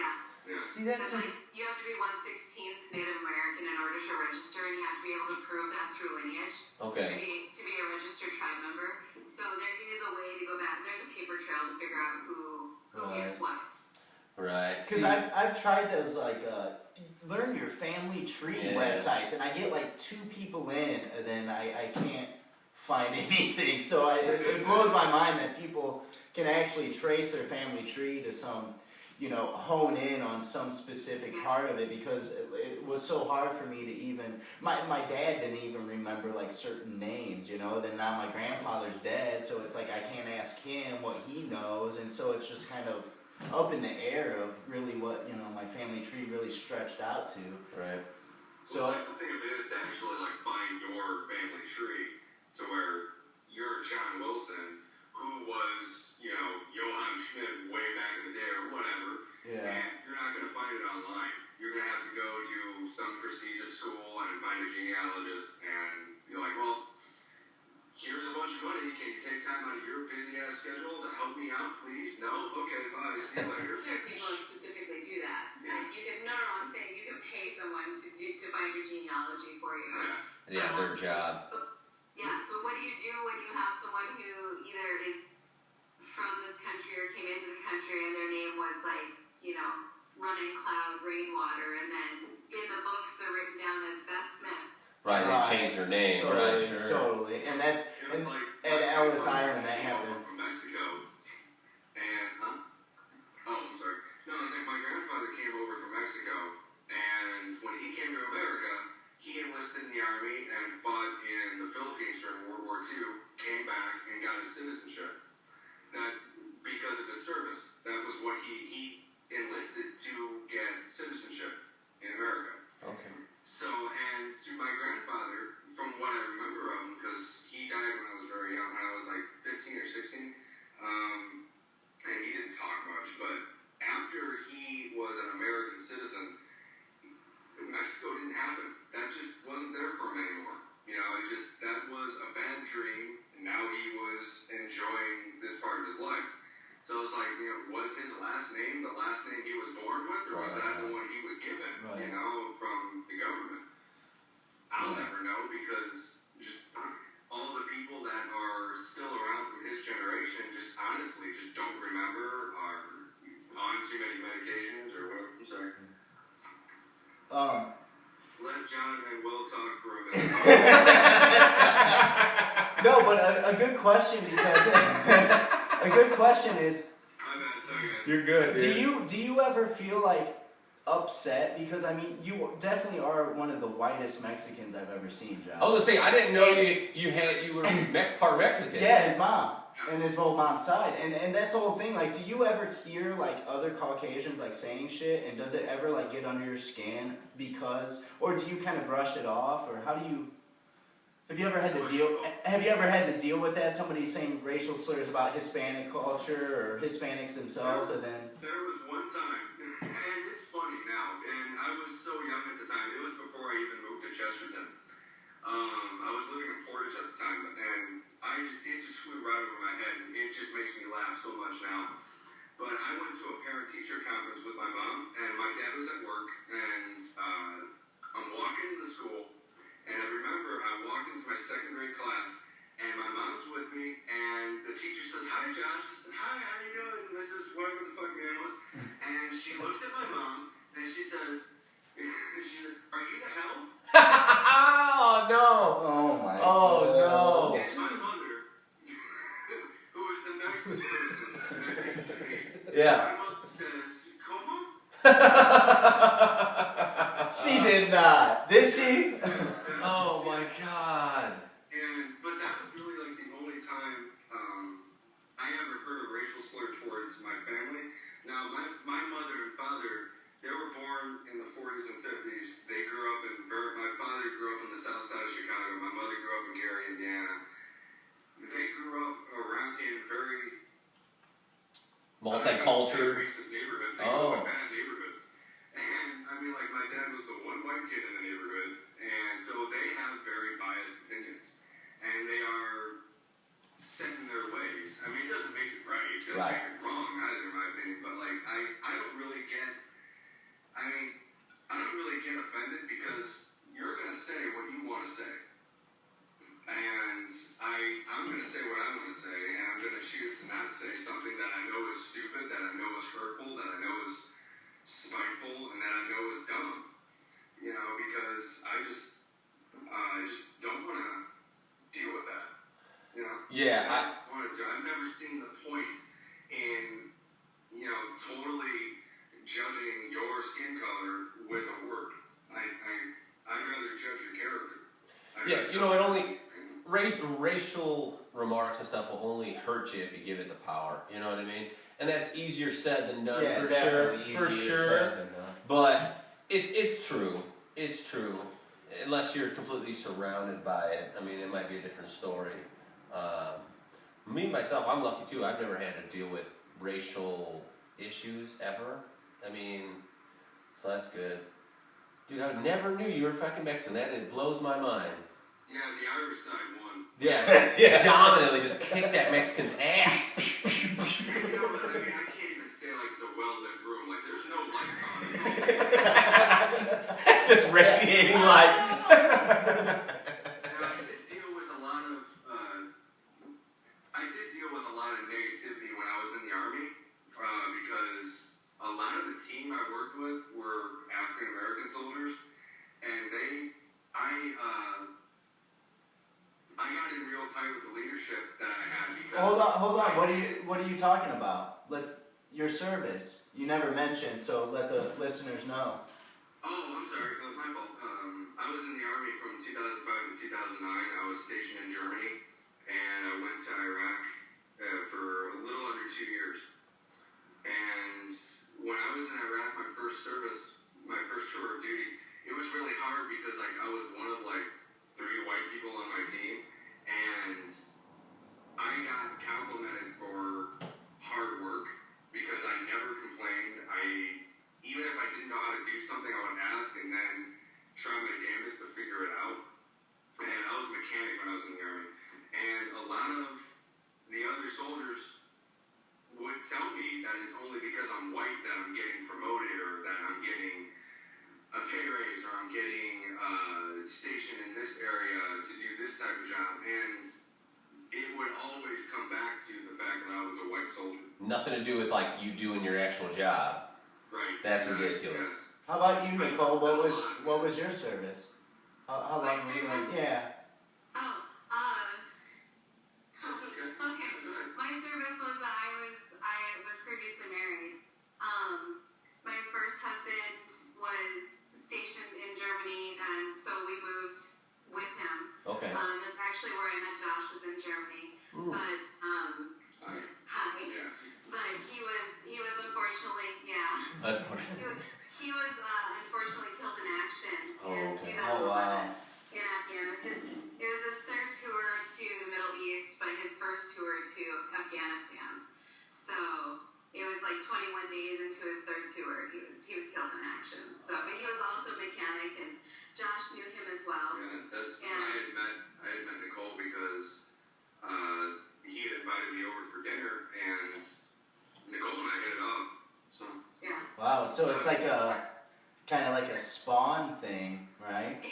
See, that's Like, just... you have to be 1/16 Native American in order to register, and you have to be able to prove that through lineage Okay. to be a registered tribe member. So there is a way to go back. There's a paper trail to figure out who gets what. Right. Because I've tried those, like, learn your family tree websites, and I get like 2 people in, and then I can't find anything. So it blows my mind that people can actually trace their family tree to some, you know, hone in on some specific part of it, because it was so hard for me to even, my dad didn't even remember like certain names, you know, then now my grandfather's dead, so it's like I can't ask him what he knows, and so it's just kind of up in the air of really what, you know, my family tree really stretched out to. Right. So Well, like, the thing of it is to actually like find your family tree to where you're John Wilson, who was, you know, Johann Schmidt way back in the day or whatever, and you're not going to find it online. You're going to have to go to some prestigious school and find a genealogist, and you're like, well, here's a bunch of money. Can you take time out of your busy-ass schedule to help me out, please? No? Okay, bye. See you later. There are people that specifically do that. Like, you can, no, I'm saying you can pay someone to find your genealogy for you. Yeah, their job. But what do you do when you have someone who either is from this country or came into the country and their name was like, you know, Running Cloud, Rainwater, and then in the books they're written down as Beth Smith. Right, they changed their name. Totally, right, sure. totally. And that's, and at Ellis Island that happened. From Mexico, and, oh, I'm sorry. No, it's like my grandfather came over from Mexico, and when he came to America, he enlisted in the army and fought in the Philippines during World War II, came back and got his citizenship. That, because of his service, that was what he enlisted to get citizenship in America. Okay. So, and to my grandfather, from what I remember of him, because he died when I was very young, when I was like 15 or 16, and he didn't talk much, but after he was an American citizen, Mexico didn't happen. That just wasn't there for him anymore. You know, that was a bad dream, and now he was enjoying this part of his life. So it's like, you know, was his last name the last name he was born with, or was that the one he was given, you know, from the government? I'll never know, because just all the people that are still around from his generation just honestly just don't remember, are on too many medications or whatever. I'm sorry. Let John and Will talk for a minute. No, but a good question, because a good question is, You're good, dude. do you ever feel like upset? Because I mean, you definitely are one of the whitest Mexicans I've ever seen, John. I was gonna say, I didn't know you were part Mexican. Yeah, his mom and his whole mom's side, and that's the whole thing. Like, do you ever hear like other Caucasians like saying shit, and does it ever like get under your skin because, or do you kind of brush it off, or how do you Have you ever had to deal with that? Somebody saying racial slurs about Hispanic culture or Hispanics themselves, and then there was one time, and it's funny now, and I was so young at the time. It was before I even moved to Chesterton. I was living in Portage at the time, and it just flew right over my head, and it just makes me laugh so much now. But I went to a parent-teacher conference with my mom, and my dad was at work, and I'm walking into the school. And I remember I walked into my second grade class, and my mom's with me, and the teacher says, "Hi, Josh." I said, "Hi, how you doing, Mrs. whatever the fuck your name was?" And she looks at my mom, and she says, "Are you the hell?" Oh, no. oh my Oh, no. And my mother, who was the nicest person next to me, Yeah. my mother says, "Como?" She did not. Did she? Oh, my God. But that was really like the only time I ever heard a racial slur towards my family. Now, my mother and father, they were born in the 40s and 50s. They grew up my father grew up in the south side of Chicago. My mother grew up in Gary, Indiana. They grew up around in very Multicultural. racist neighborhoods. They grew up in bad neighborhoods. And I mean, like, my dad was the one white kid in the neighborhood. And so they have very biased opinions. And they are set in their ways. I mean, it doesn't make it right. It doesn't make it wrong either, in my opinion. But, like, I don't really get offended because you're going to say what you want to say. And I'm going to say what I want to say. And I'm going to choose to not say something that I know is stupid, that I know is hurtful, that I know is spiteful, and that I know is dumb. You know, because I just don't want to deal with that. You know? Yeah, I've never seen the point in, totally judging your skin color with a word. I'd rather judge your character. Racial remarks and stuff will only hurt you if you give it the power. You know what I mean? And that's easier said than done, for sure. But it's true. It's true. Unless you're completely surrounded by it. I mean, it might be a different story. Me, myself, I'm lucky too. I've never had to deal with racial issues ever. I mean, so that's good. Dude, I never knew you were fucking Mexican. It blows my mind. Yeah, the Irish side won. Yeah, dominantly just kicked that Mexican's ass. And you know what? I mean, I can't even say like it's a well-lit room. Like, there's no lights on. Just radiating light. Now, I did deal with a lot of negativity when I was in the Army, because a lot of the team I worked with were African American soldiers, and I got in real tight with the leadership that I had. Because Hold on. What are you talking about? Your service. You never mentioned, so let the listeners know. Oh, I'm sorry. My fault. I was in the Army from 2005 to 2009. I was stationed in Germany, and I went to Iraq for a little under 2 years. And when I was in Iraq, my first tour of duty, it was really hard because I was one of 3 white people on my team, and I got complimented for hard work because I never complained. Even if I didn't know how to do something, I would ask and then try my damnedest to figure it out. And I was a mechanic when I was in the Army, and a lot of the other soldiers would tell me that it's only because I'm white that I'm getting promoted, or that I'm getting a pay raise, or I'm getting stationed in this area to do this type of job. And it would always come back to the fact that I was a white soldier. Nothing to do with you doing your actual job. Right. That's ridiculous. Yeah. How about you, Nicole? What was your service? How long were you in? Yeah. That's okay. Okay. Go ahead. My service was that I was previously married. My first husband was stationed in Germany, and so we moved with him. Okay. That's actually where I met Josh, was in Germany. Ooh. But Hi. hi. But he was unfortunately, he was unfortunately killed in action in 2011 in Afghanistan. It was his to the Middle East, but his first tour to Afghanistan. So it was like 21 days into his third tour. He was killed in action. So, but he was also a mechanic, and Josh knew him as well. Yeah, I had met Nicole because he had invited me over for dinner, and Nicole and I hit it off. So yeah. Wow, so it's like a kind of like a Spawn thing, right?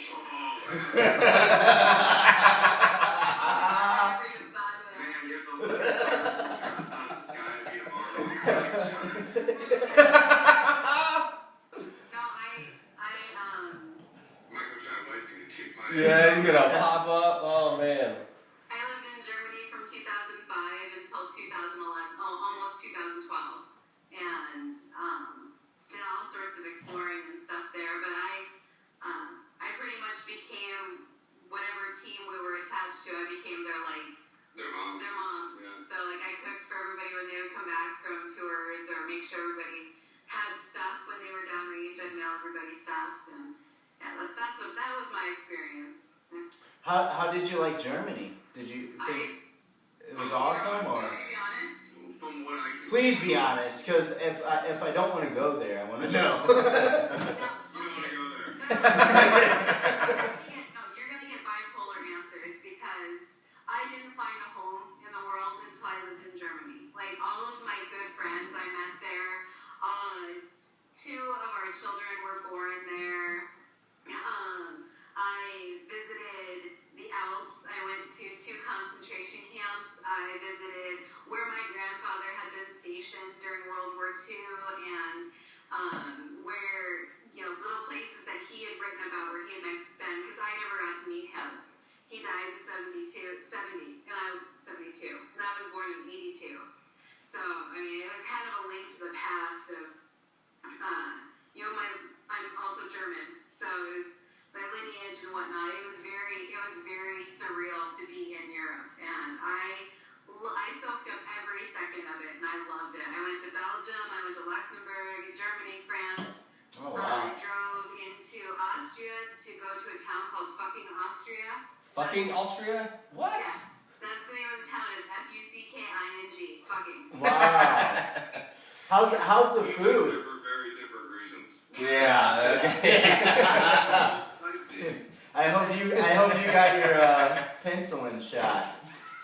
Yeah, he's gonna pop up. Oh man. I lived in Germany from 2005 until 2011, almost 2012, and did all sorts of exploring and stuff there. But I pretty much became whatever team we were attached to. I became their mom. Yeah. So like I cooked for everybody when they would come back from tours, or make sure everybody had stuff when they were downrange. I'd mail everybody stuff, and yeah, that was my experience. How did you like Germany? Did you think it was awesome, or? To be honest. From what I can. Please be honest, because if I don't want to go there, I want to know. You don't want to go there. No, you're gonna get bipolar answers, because I didn't find a home in the world until I lived in Germany. Like all of my good friends I met there. 2 of our children were born there. I visited the Alps. I went to 2 concentration camps. I visited where my grandfather had been stationed during World War II, and where, little places that he had written about where he had been, because I never got to meet him. He died in 72, and I was born in 82. So, I mean, it was kind of a link to the past of, I'm also German, so it was my lineage and whatnot. It was very surreal to be in Europe, and I soaked up every second of it, and I loved it. I went to Belgium, I went to Luxembourg, Germany, France. Oh, wow. I drove into Austria to go to a town called fucking Austria. Fucking Austria? What? Yeah, that's the name of the town. Is Fucking fucking. Wow. How's the food? For very different reasons. Yeah. I hope you got your penicillin shot.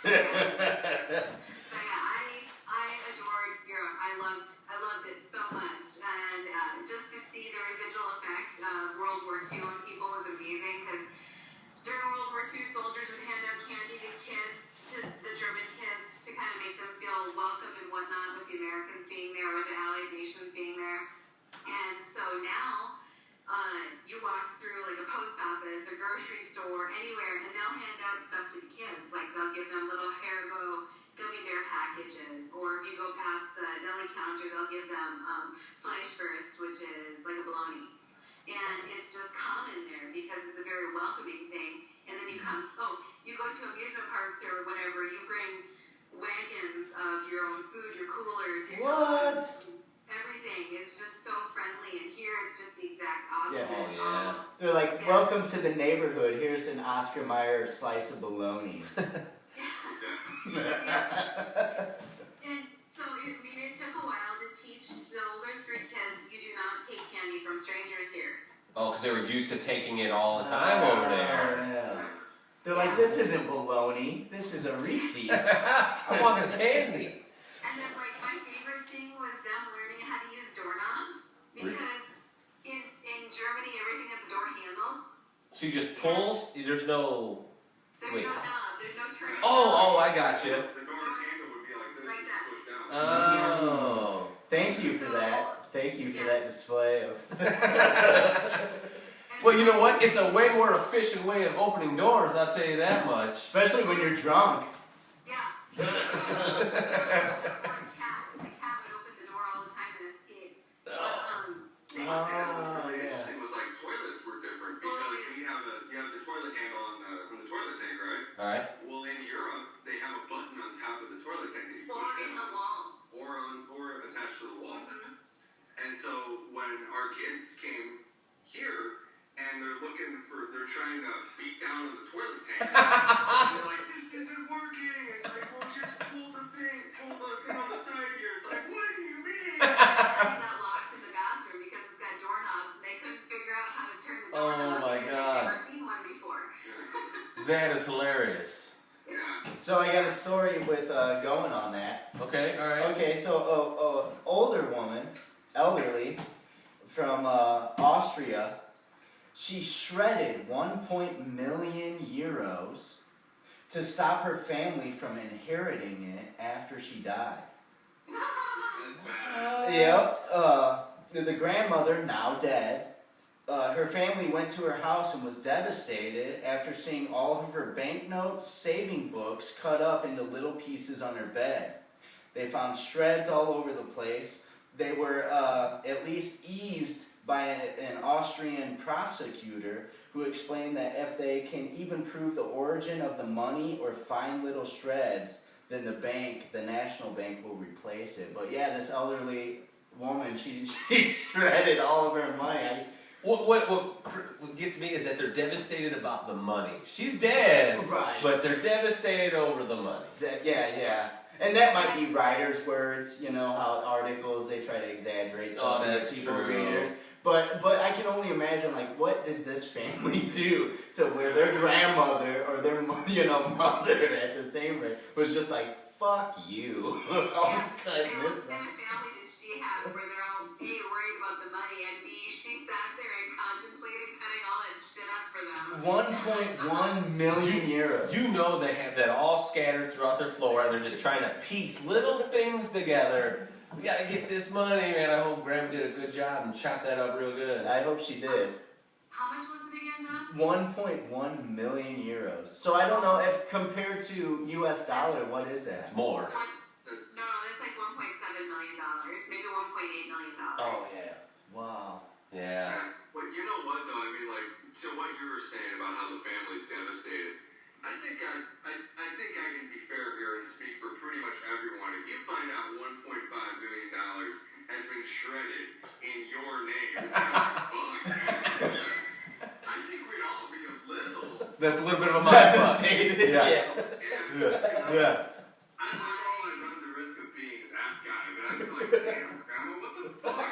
But yeah, I adored Europe. I loved it so much, and just to see the residual effect of World War II on people was amazing, because during World War II, soldiers would hand out candy to kids, to the German kids, to kind of make them feel welcome and whatnot, with the Americans being there or the Allied nations being there. And so now, you walk through like a post office, a grocery store, anywhere, and they'll hand out stuff to the kids. Like they'll give them little Haribo gummy bear packages, or if you go past the deli counter, they'll give them Fleischwurst, which is like a bologna. And it's just common there because it's a very welcoming thing. And then you go to amusement parks or whatever, you bring wagons of your own food, your coolers, your toys, everything. It's just so friendly, and here it's just the exact opposite. Yeah. It's all, They're like, welcome to the neighborhood. Here's an Oscar Mayer slice of bologna. And so, it took a while to teach the older 3 kids, you do not take candy from strangers here. Oh, because they were used to taking it all the time over there. Yeah. They're like, this isn't bologna. This is a Reese's. I want the candy. And then, like, my favorite thing was them learning how to use doorknobs, because in Germany, everything has a door handle. So you just pulls? There's no... There's no knob. There's no turning. Oh, I got you. The door handle would be like this, Like that. push down. Oh. Thank you for that. Thank you for that display of... Well, you know what? It's a way more efficient way of opening doors, I'll tell you that much. Especially when you're drunk. Yeah. Or a cat. A cat would open the door all the time and escape. But, What was really interesting was like toilets were different, because you have the toilet handle on the toilet tank, right? Alright. Well, in Europe, they have a button on top of the toilet tank that you push or in the wall. or attached to the wall. Mm-hmm. And so when our kids came here and they're trying to beat down on the toilet tank, they're like, this isn't That is hilarious. Yeah. So I got a story with going on that. Okay, all right. Okay, so older woman, elderly, from Austria, she shredded 1 million euros to stop her family from inheriting it after she died. That's badass. Yep. The grandmother, now dead, her family went to her house and was devastated after seeing all of her banknotes, saving books cut up into little pieces on her bed. They found shreds all over the place. They were at least eased by an Austrian prosecutor who explained that if they can even prove the origin of the money or find little shreds, then the National Bank will replace it. But yeah, this elderly woman, she shredded all of her money. What gets me is that they're devastated about the money. She's dead, Right. but they're devastated over the money. Yeah. And that might be writers' words, you know, how articles, they try to exaggerate stuff to that's get people true. readers. But I can only imagine, like, what did this family do to where their grandmother or their mother at the same rate was just like, fuck you. I'm cutting And what this kind out. of family did she have where they're all A, worried about the money, and B, she sat there and contemplated cutting all that shit up for them? 1.1 million euros. You know they have that all scattered throughout their floor, and they're just trying to piece little things together. We gotta get this money, man. I hope Grandma did a good job and chopped that up real good. I hope she did. How much was it again, Don? 1.1 million euros. So I don't know if compared to US dollar, what is that? It's more. No, that's like $1.7 million, maybe $1.8 million. Oh yeah. Wow. Yeah. Well, you know what though? I mean, like, to what you were saying about how the family's devastated. I think I can be fair here and speak for pretty much everyone. If you find out $1.5 million has been shredded in your name, it's kind of like, fuck. I think we'd all be a little That's a little bit of a mind fuck. Devastated. Yeah. Yeah. I don't know I run the risk of being that guy, but I'd be like, damn, Grandma, what the fuck?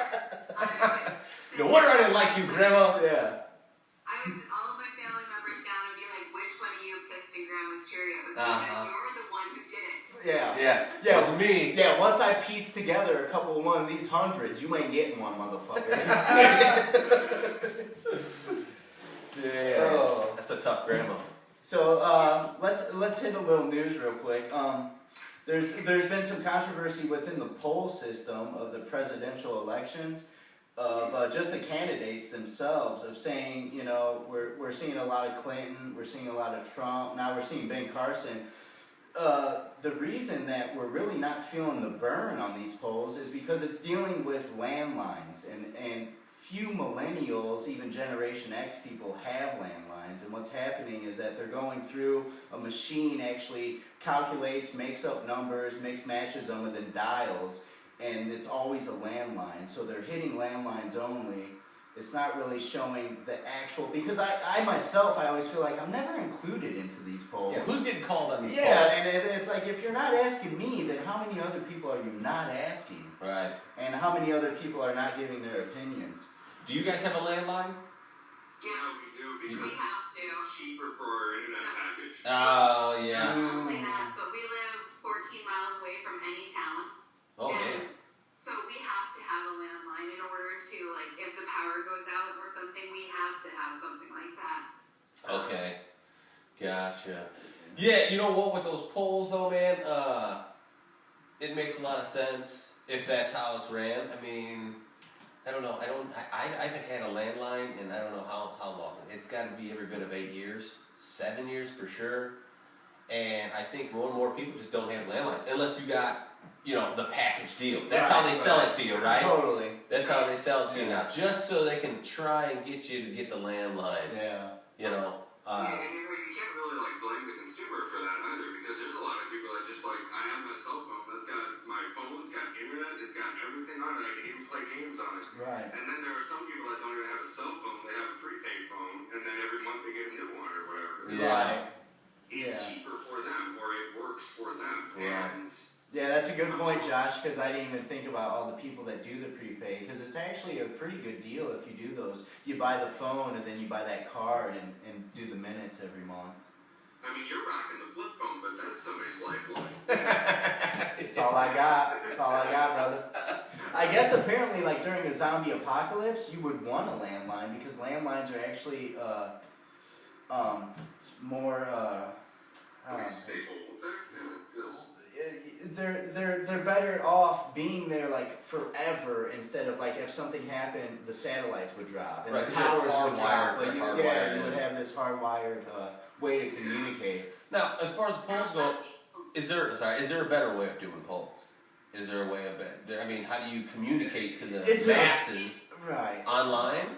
No wonder I didn't like you, Grandma. Yeah. I would sit all of my family members down and be like, which one of you pissed in Grandma's Cheerios? Uh-huh. Because you're the one who did it. Yeah. Yeah. It was me. Yeah, once I piece together a couple of one of these hundreds, you ain't getting one, motherfucker. Yeah. Oh. That's a tough grandma. So let's hit a little news real quick. There's been some controversy within the poll system of the presidential elections of just the candidates themselves of saying, you know, we're seeing a lot of Clinton, we're seeing a lot of Trump, now we're seeing Ben Carson. The reason that we're really not feeling the burn on these polls is because it's dealing with landlines, and few millennials, even Generation X people, have landlines. And what's happening is that they're going through a machine, actually calculates, makes up numbers, matches them, and then dials, and it's always a landline. So they're hitting landlines only. It's not really showing the actual, because I myself, I always feel like I'm never included into these polls. Yeah, who's getting called on these polls? Yeah, and it's like, if you're not asking me, then how many other people are you not asking? Right. And how many other people are not giving their opinions? Do you guys have a landline? Yeah, we do because We have to. it's cheaper for our internet package. Oh, yeah. Not only that, but we live 14 miles away from any town. Oh, and yeah. so we have to have a landline in order to, like, if the power goes out or something, we have to have something like that. So, Okay. Gotcha. Yeah, you know what, with those polls though, man, it makes a lot of sense if that's how it's ran. I mean, I don't know. I haven't had a landline in I don't know how long. It's got to be every bit of 8 years, 7 years for sure. And I think more and more people just don't have landlines unless you got, you know, the package deal. That's how they sell it to you, right? Totally. That's how they sell it to you now, just so they can try and get you to get the landline. Yeah. You know. Yeah, and you can't really like blame the consumer for that either, because there's a lot of people that just like, I have my cell phone, that's got my phone, it's got internet, it's got everything on it, I can even play games on it. Right. And then there are some people that don't even have a cell phone, they have a prepaid phone, and then every month they get a new one or whatever. Right. It's Yeah. cheaper for them, or it works for them. Right. And Yeah, that's a good point, Josh, because I didn't even think about all the people that do the prepaid, because it's actually a pretty good deal if you do those. You buy the phone and then you buy that card and do the minutes every month. I mean, you're rocking the flip phone, but that's somebody's lifeline. That's all I got. That's all I got, brother. I guess apparently, like during a zombie apocalypse, you would want a landline because landlines are actually more Pretty stable with that, yeah. 'Cause they're better off being there like forever instead of like if something happened, the satellites would drop and Right, the towers would drop, hardwired, but you hardwired. would have this hardwired way to communicate. Now, as far as polls go, is there a better way of doing polls? Is there a way of it? I mean, how do you communicate to the masses Right. online?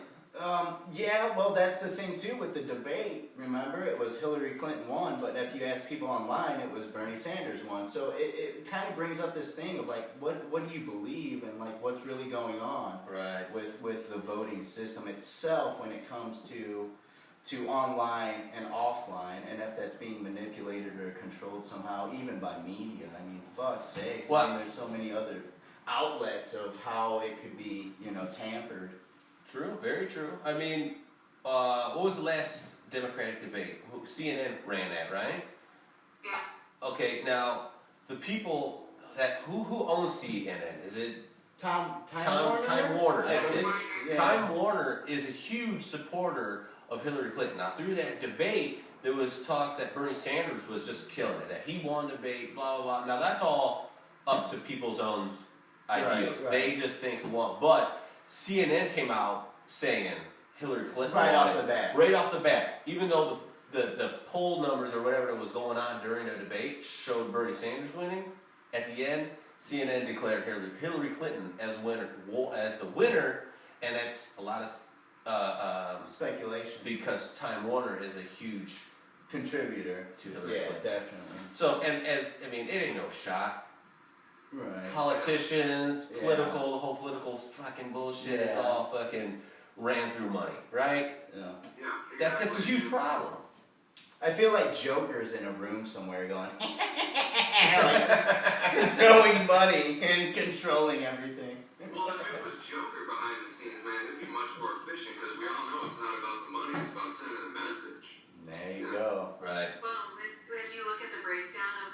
Yeah, well, that's the thing too with the debate. Remember, it was Hillary Clinton won, but if you ask people online, it was Bernie Sanders won. So it kind of brings up this thing of like, what do you believe and like what's really going on Right. with the voting system itself when it comes to online and offline, and if that's being manipulated or controlled somehow, even by media. I mean, fuck's sakes. Well, I mean, there's so many other outlets of how it could be, tampered. True, very true. I mean, what was the last Democratic debate? CNN ran that, right? Yes. Okay, now the people who owns CNN? Is it Time Time Warner? That's it. Yeah. Time Warner is a huge supporter of Hillary Clinton. Now, through that debate, there was talks that Bernie Sanders was just killing it, that he won the debate, blah, blah, blah. Now, that's all up to people's own ideas. Right. They just think he won. But CNN came out saying Hillary Clinton Right won off it. the bat. Right off the bat. Even though the poll numbers or whatever that was going on during the debate showed Bernie Sanders winning, at the end, CNN declared Hillary Clinton as the winner, and that's a lot of Speculation. because Time Warner is a huge Contributor. to Hillary Yeah, Clinton. definitely. So, it ain't no shock. Right. Politicians, Yeah. political, the whole political fucking bullshit is Yeah. all fucking ran through money, right? Yeah. yeah, That's a exactly. huge problem. I feel like Joker's in a room somewhere going, like just throwing money and controlling everything. Well, if it was Joker behind the scenes, man, it'd be much more efficient because we all know it's not about the money, it's about sending a message. There you go. Right. Well, if you look at the breakdown of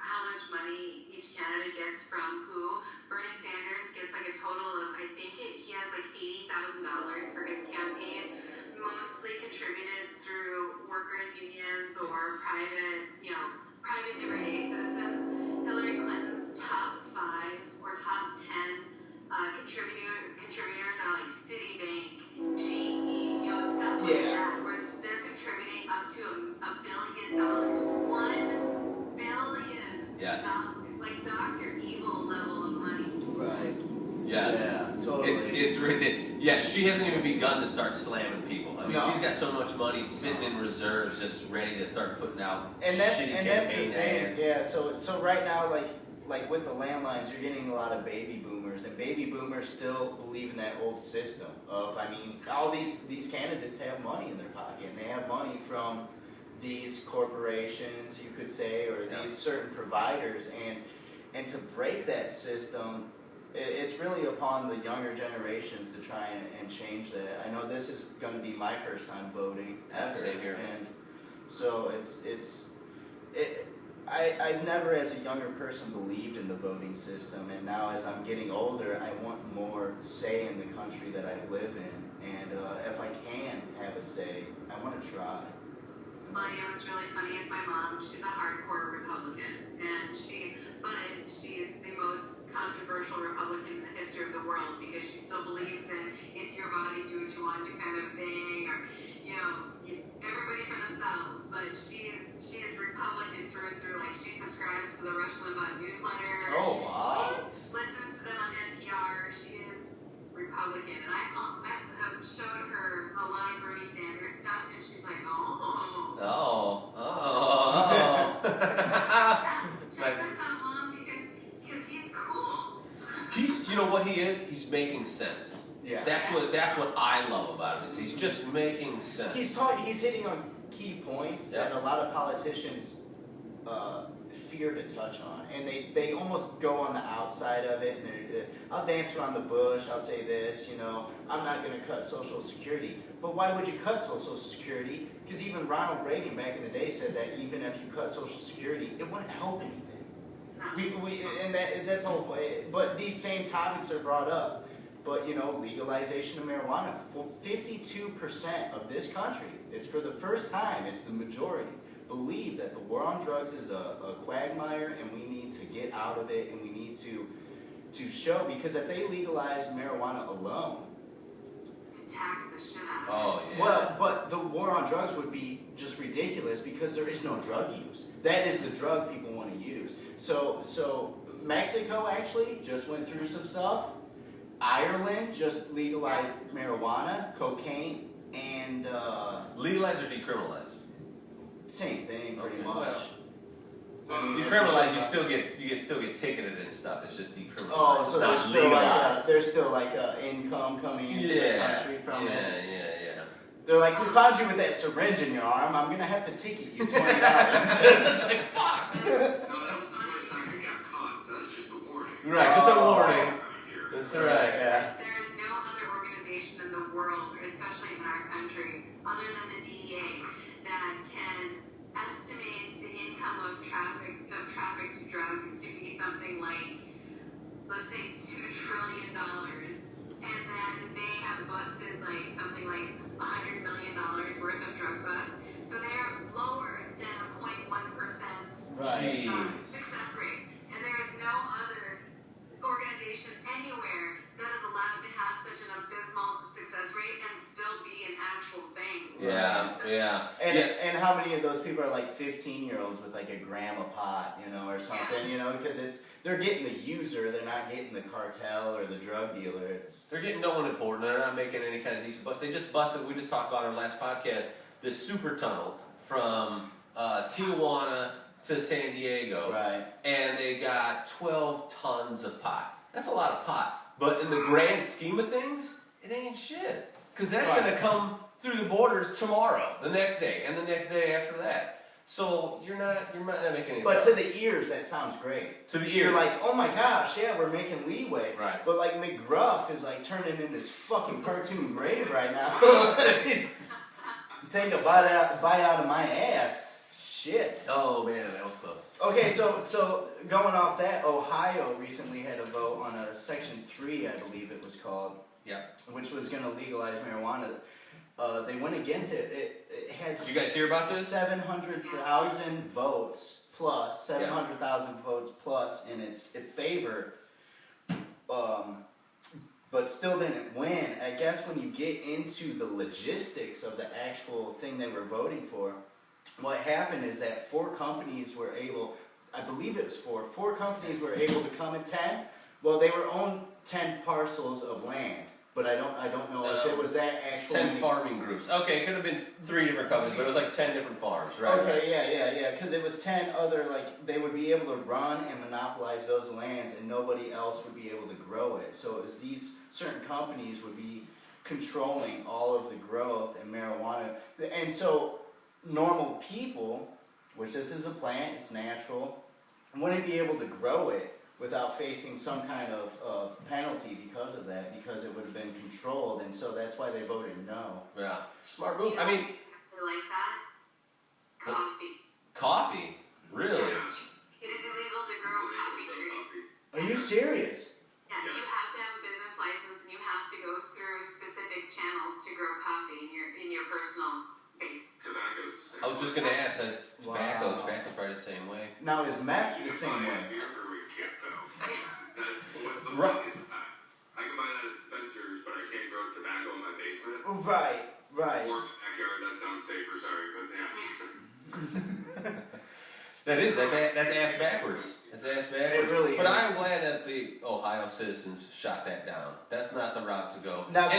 how much money each candidate gets from who, Bernie Sanders gets like a total of, I think he has like $80,000 for his campaign, mostly contributed through workers' unions or private everyday citizens. Hillary Clinton's top 5 or top 10 contributors are like Citibank, GE, stuff like that, where they're contributing up to $1 billion. $1 billion. Yes. Like Dr. Evil level of money. Right. Yes. Yeah, totally. It's ridiculous. Yeah, she hasn't even begun to start slamming people. I mean, No. she's got so much money sitting in reserves, just ready to start putting out and that's shitty the campaign thing. ads. Yeah. So right now, like with the landlines, you're getting a lot of baby boomers, and baby boomers still believe in that old system of, I mean, all these candidates have money in their pocket, and they have money from these corporations, you could say, or these certain providers, and to break that system, it's really upon the younger generations to try and change that. I know this is going to be my first time voting ever, Same here. and so I've never, as a younger person, believed in the voting system, and now as I'm getting older, I want more say in the country that I live in, and if I can have a say, I want to try. Well, what's really funny is my mom, she's a hardcore Republican, and she's the most controversial Republican in the history of the world because she still believes in it's your body, do what you want to kind of thing, or, everybody for themselves, but she's Republican through and through. Like, she subscribes to the Rush Limbaugh newsletter. Oh, wow. She listens to them on NPR. She is Republican, and I have showed her a lot of Bernie Sanders stuff, and she's like, check this out, Mom, because he's cool. You know what he is? He's making sense. Yeah. That's what I love about him. Is he's just making sense. He's hitting on key points that a lot of politicians fear to touch on, and they almost go on the outside of it, and I'll dance around the bush, I'll say this, you know, I'm not going to cut Social Security. But why would you cut Social Security? Because even Ronald Reagan back in the day said that even if you cut Social Security, it wouldn't help anything. That's the whole point. But these same topics are brought up. But, you know, legalization of marijuana, 52% of this country, it's for the first time, it's the majority, believe that the war on drugs is a quagmire, and we need to get out of it, and we need to show, because if they legalized marijuana alone, tax the shit out of it. Oh, yeah. well, but the war on drugs would be just ridiculous because there is no drug use. That is the drug people want to use. So Mexico actually just went through some stuff. Ireland just legalized marijuana, cocaine, and Legalize or decriminalize? same thing pretty Okay, much. Decriminalize, you still get ticketed and stuff. It's just decriminalized. Oh, so It's not there's still like income coming into the country from it. Yeah. They're like, we found you with that syringe in your arm. I'm gonna have to ticket you $20. It's like, fuck. No, that was the first time we got caught, so that's just a warning. Right, just a Oh. warning. That's right. Yeah. There is no other organization in the world, especially in our country, other than the DEA, that can estimate the income of trafficked drugs to be something like, let's say, $2 trillion, and then they have busted like something like $100 million worth of drug busts. So they are lower than a 0.1% Right. success rate, and there is no other organization anywhere that is allowed to have such an abysmal success rate and still be an actual thing. Yeah. And how many of those people are like 15-year-olds with like a gram of pot, you know, or something, you know, because they're getting the user, they're not getting the cartel or the drug dealer. They're getting no one important. They're not making any kind of decent bust. They just busted. We just talked about our last podcast. This super tunnel from Tijuana to San Diego, Right. and they got 12 tons of pot. That's a lot of pot, but in the grand scheme of things, it ain't shit. Because that's Right. going to come through the borders tomorrow, the next day, and the next day after that. So you're not making any. But to the ears, that sounds great. To the ears, You're like, oh my gosh, yeah, we're making leeway. Right. But like McGruff is like turning in this fucking cartoon grave right now. Take a bite out of my ass. Shit. Oh man, that was close. Okay, so going off that, Ohio recently had a vote on a Section 3, I believe it was called. Yeah. Which was going to legalize marijuana. They went against it. It had. You guys hear about this? 700,000 votes plus 700,000 votes plus in its favor. But still didn't win. I guess when you get into the logistics of the actual thing they were voting for, what happened is that four companies were able to come in 10. Well, they were owned 10 parcels of land, but I don't know if it was that actual 10 farming groups. Okay, it could have been 3 different companies, but it was like 10 different farms, right? Okay, yeah, because it was 10 other, like, they would be able to run and monopolize those lands, and nobody else would be able to grow it. So it was these certain companies would be controlling all of the growth and marijuana, and so normal people, which this is a plant, it's natural, wouldn't be able to grow it without facing some kind of penalty because of that, because it would have been controlled, and so that's why they voted no. Yeah. Smart move. You I know mean, what like that? Coffee. coffee? Really? It is illegal to grow coffee trees. Are you serious? Yeah, you have to have a business license and you have to go through specific channels to grow coffee in your personal space. Tobacco's the same. I was just going to ask, that's tobacco. Wow. Tobacco's probably the same way. Now is meth the You can same buy way? a beer where you can't go. That's what the Right. fuck is that? I can buy that at Spencer's, but I can't grow tobacco in my basement. Right. Or in my backyard. That sounds safer, sorry, but yeah. That's ass backwards. That's ass backwards. It really but is. I'm glad that the Ohio citizens shot that down. That's not the route to go. Now,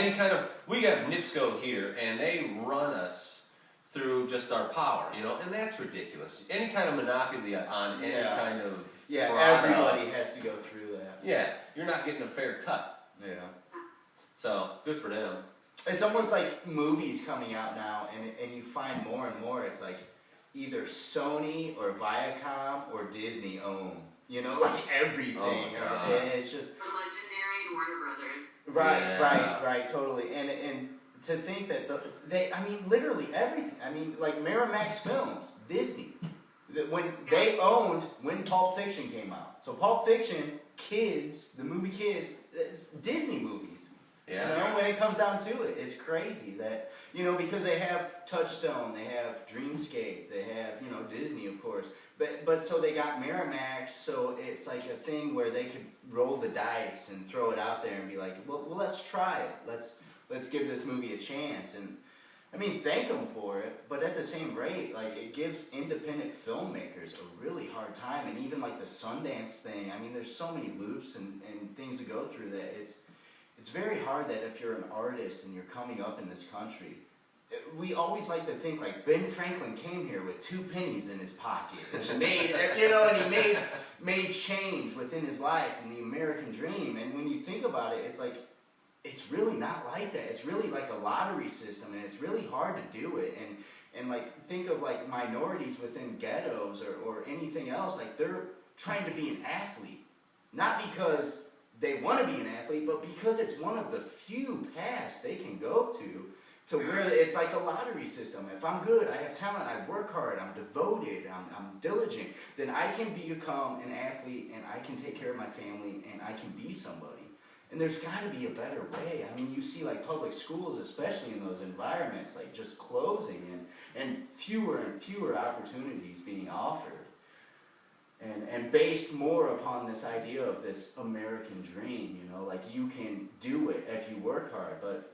We have NIPSCO here, and they run us through just our power, you know, and that's ridiculous. Any kind of monopoly on any Yeah. kind of Yeah, product. everybody has to go through that. Yeah, you're not getting a fair cut. Yeah. So good for them. It's almost like movies coming out now, and you find more and more. It's like either Sony or Viacom or Disney own. You know, like everything. Oh, and it's just Or Legendary and Warner Brothers. Right, totally. And to think that literally everything. I mean, like Miramax Films, Disney. When Pulp Fiction came out. So Pulp Fiction, the movie Kids, it's Disney movies. Yeah. You know, when it comes down to it, it's crazy that, you know, because they have Touchstone, they have Dreamscape, they have, you know, Disney, of course. But so they got Miramax, so it's like a thing where they could roll the dice and throw it out there and be like, well let's try it. Let's give this movie a chance. And I mean, thank them for it, but at the same rate, like, it gives independent filmmakers a really hard time. And even like the Sundance thing, I mean, there's so many loops and things to go through that it's very hard that if you're an artist and you're coming up in this country, we always like to think like Ben Franklin came here with 2 pennies in his pocket and he made, you know, and he made change within his life and the American dream. And when you think about it, it's like, it's really not like that. It's really like a lottery system, and it's really hard to do it. And like, think of like minorities within ghettos or anything else. Like, they're trying to be an athlete, not because they want to be an athlete, but because it's one of the few paths they can go to where it's like a lottery system. If I'm good, I have talent, I work hard, I'm devoted, I'm diligent, then I can become an athlete and I can take care of my family and I can be somebody. And there's got to be a better way. I mean, you see like public schools, especially in those environments, like just closing and fewer opportunities being offered. And based more upon this idea of this American dream, you know, like you can do it if you work hard. But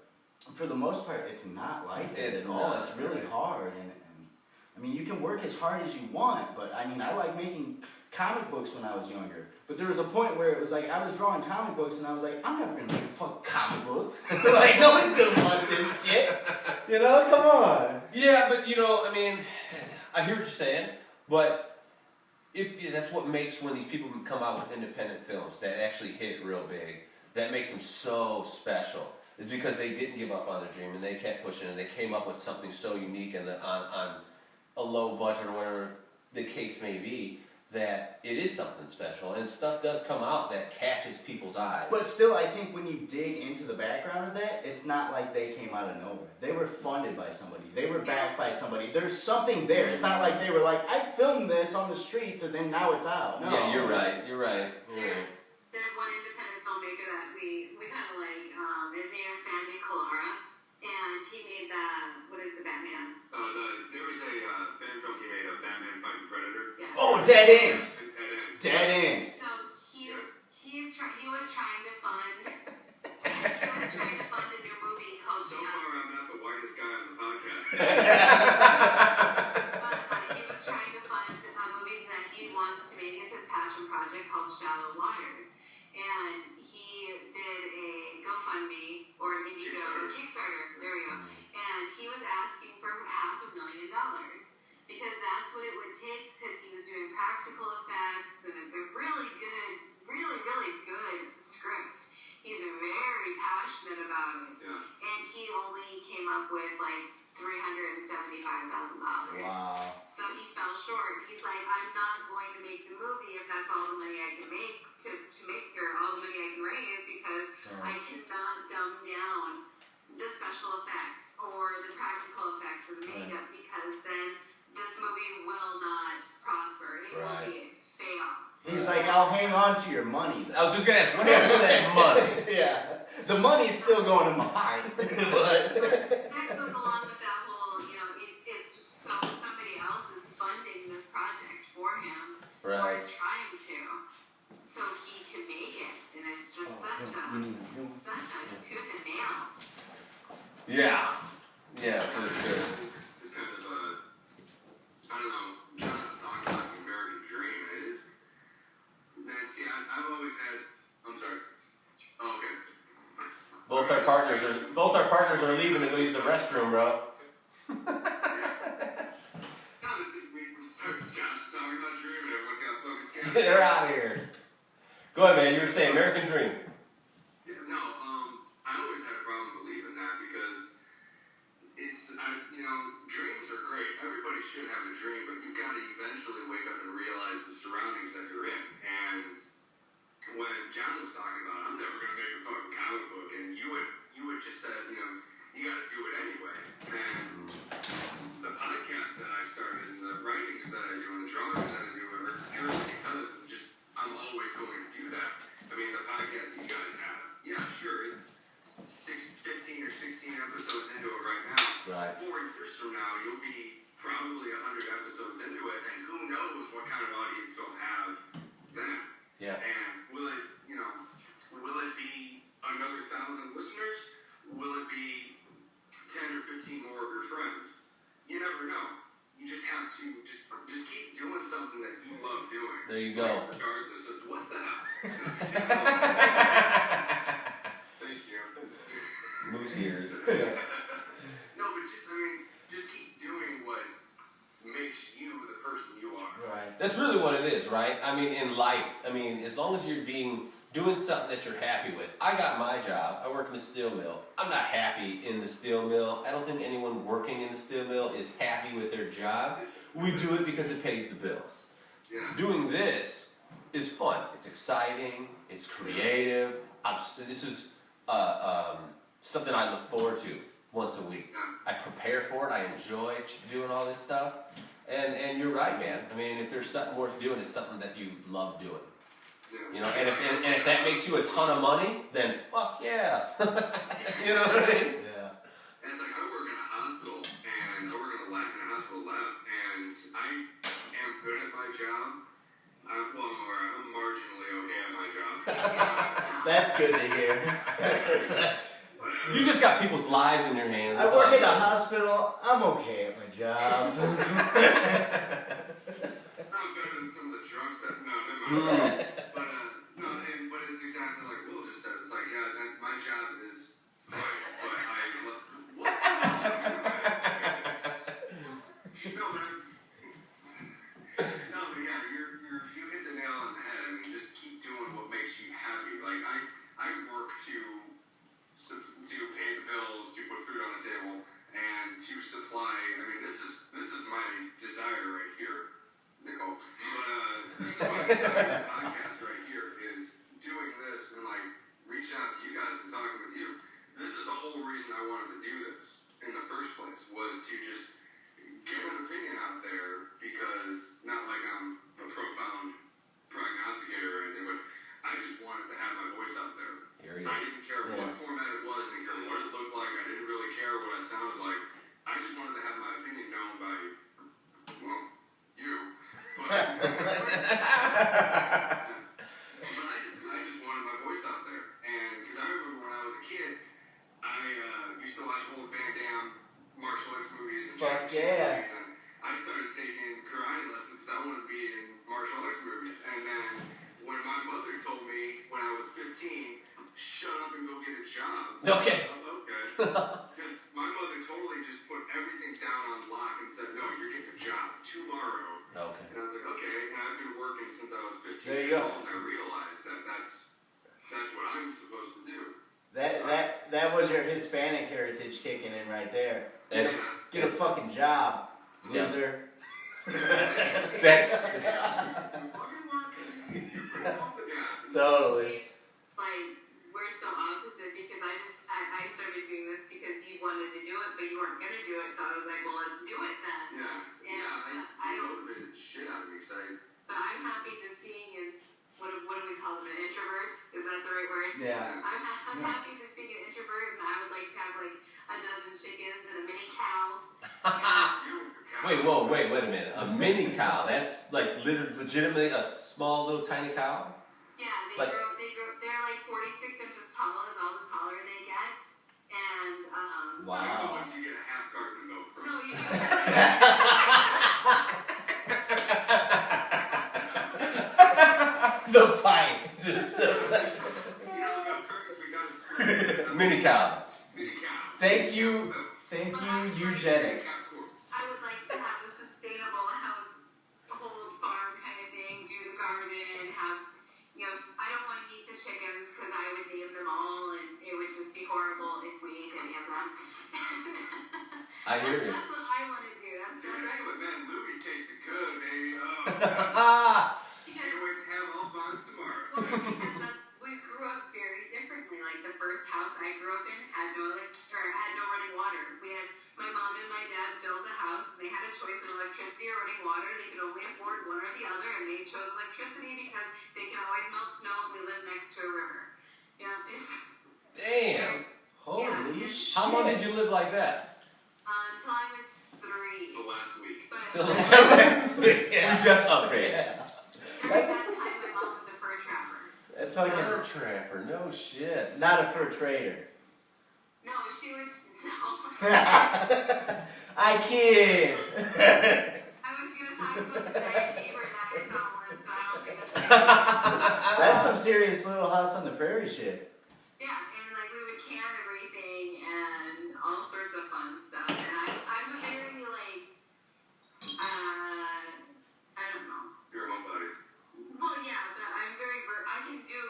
for the most part, it's not like that at all. It's really hard. And I mean, you can work as hard as you want, but I mean, I like making comic books when I was younger. But there was a point where it was like, I was drawing comic books and I was like, I'm never going to make a fucking comic book. Like, nobody's going to want this shit. You know, come on. Yeah, but you know, I mean, I hear what you're saying, but that's what makes when these people come out with independent films that actually hit real big, that makes them so special. It's because they didn't give up on their dream and they kept pushing and they came up with something so unique and on a low budget or whatever the case may be, that it is something special, and stuff does come out that catches people's eyes. But still, I think when you dig into the background of that, it's not like they came out of nowhere. They were funded by somebody. They were backed by somebody. There's something there. It's not like they were like, I filmed this on the streets and then now it's out. No. Yeah, you're right. There's one independent filmmaker that we kind of like. His name is Sandy Colora, and he made what is the Batman? There was a fan film he made of Batman fighting Predator. Yeah. Oh, Dead End. Dead End. So he was trying to fund a new movie called. So far, I'm not the whitest guy on the podcast. He was trying to fund a movie that he wants to make. It's his passion project called Shallow Waters, and he did a GoFundMe or an Indiegogo Kickstarter. There we go. And he was asking for $500,000 because that's what it would take, because he was doing practical effects and it's a really good script. He's very passionate about it. Yeah. And he only came up with like $375,000. Wow. So he fell short. He's like, I'm not going to make the movie if that's all the money I can make to make all the money I can raise, because I cannot dumb down the special effects or the practical effects or the makeup, because then this movie will not prosper. It will be a fail. He's like, I'll hang on to your money, though. I was just going to ask, what happened to that money? Yeah. The money's still going in my pocket. But that goes along with that whole, you know, it's just so somebody else is funding this project for him, or is trying to, so he can make it. And it's just such a tooth and nail. Yeah. Yeah, for sure. It's kind of I don't know, John was talking about the American dream, and it is, man, see, I've always had, I'm sorry. Oh, okay. Both our partners are leaving to go use the restroom, bro. We start Josh talking about dream, and everyone's got fucking scanned. They're out of here. Go ahead, man, you were saying American dream. Yeah, no, I always had a problem believing that, because it's, you know, dreams are great. Everybody should have a dream, but you got to eventually wake up and realize the surroundings that you're in. And when John was talking about, I'm never going to make a fucking comic book, and you had just said, you know, you got to do it anyway. And the podcast that I started, and the writings that I do, and the drawings that I do are purely because I'm always going to do that. I mean, the podcast you guys have, yeah, sure, it's 15 or 16 episodes into it right now. Right. 4 years from now, you'll be probably 100 episodes into it, and who knows what kind of audience you'll have then. Yeah. And will it be another 1,000 listeners? Will it be 10 or 15 more of your friends? You never know. You just have to just keep doing something that you love doing. There you go. Regardless of what the hell. Thank you. Moose ears. No, but just keep doing what makes you the person you are. Right. That's really what it is, right? I mean, in life, as long as you're doing something that you're happy with. I got my job. I work in the steel mill. I'm not happy in the steel mill. I don't think anyone working in the steel mill is happy with their job. We do it because it pays the bills. Yeah. Doing this is fun. It's exciting. It's creative. This is something I look forward to once a week. I prepare for it. I enjoy doing all this stuff. And you're right, man. If there's something worth doing, it's something that you love doing. You know, and if that makes you a ton of money, then fuck yeah. You know what I mean? Yeah. And it's like I work in a hospital, and I work in a hospital lab, and I am good at my job. I'm marginally okay at my job. That's good to hear. You just got people's lives in your hands. I work in a hospital. I'm okay at my job. I'm better than some of the drugs that never mind. But it's exactly like Will just said. It's like, yeah, my job is fine, but I love what? But yeah, you hit the nail on the head. Just keep doing what makes you happy. Like I work to pay the bills, to put food on the table, and to supply. This is my desire right here, Nicole. But this is my desire podcast right here is doing this and reaching out to you guys and talking with you. This is the whole reason I wanted to do this in the first place, was to just get an opinion out there, because not like I'm a profound prognosticator or anything, but I just wanted to have my voice out there. I didn't care what format it was, I didn't care what it looked like, I didn't really care what I sounded like. I just wanted to have my opinion known by, you. But I just wanted my voice out there. And because I remember when I was a kid, I used to watch old Van Damme martial arts movies and movies, and I started taking karate lessons because I wanted to be in martial arts movies. And then when my mother told me when I was 15, shut up and go get a job. Okay. Okay. Because my mother totally just put everything down on lock and said, no, you're getting a job tomorrow. Okay. And I was like, okay. And I've been working since I was 15 There you years go. old, and I realized that that's what I'm supposed to do. That was your Hispanic heritage kicking in right there. Get a fucking job, loser. Totally. We're so opposite, because I started doing this because you wanted to do it, but you weren't going to do it, so I was like, well, let's do it then. I motivated the shit out of me, but I'm happy just being in, what do we call them, an introvert? Is that the right word? Yeah. I'm happy just being an introvert, and I would like to have a dozen chickens and a mini cow. Wait a minute. A mini cow, that's legitimately a small little tiny cow? Yeah, they grow, they're 46 inches tall is all the taller they get. And, So you're the ones you get a half garden milk from. No, you The pipe. Just You know the milk curtains we got in school? Mini cows. Mini cow. Thank you, eugenics. I would like to have a sustainable house, a whole farm kind of thing, do the garden, have, I don't want to eat the chickens because I would name them all and it would just be horrible if we ate any of them. I hear you. That's what I want to do. That's Dude, anyway, man, movie tasted good, baby. Oh, man. Can't wait to have all funds tomorrow. Well, because we grew up very differently. Like the first house I grew up in had no running water. My mom and my dad built a house. And they had a choice of electricity or running water. They could only afford one or the other, and they chose electricity because they can always melt snow, and we live next to a river. Yeah, Damn. Holy shit. How long did you live like that? Until I was 3. Until last week. Till last week. Yeah. We just upgraded. Yeah. During that time, my mom was a fur trapper. That's how Fur trapper, no shit. Not a fur trader. No, she would. No. I kid. I was gonna talk about the giant beaver that I saw once, but I don't think that's. That's some serious Little House on the Prairie shit. Yeah, and we would can everything and all sorts of fun stuff. And I'm a very I don't know. You're a homebody. Well, yeah, but I'm very I can do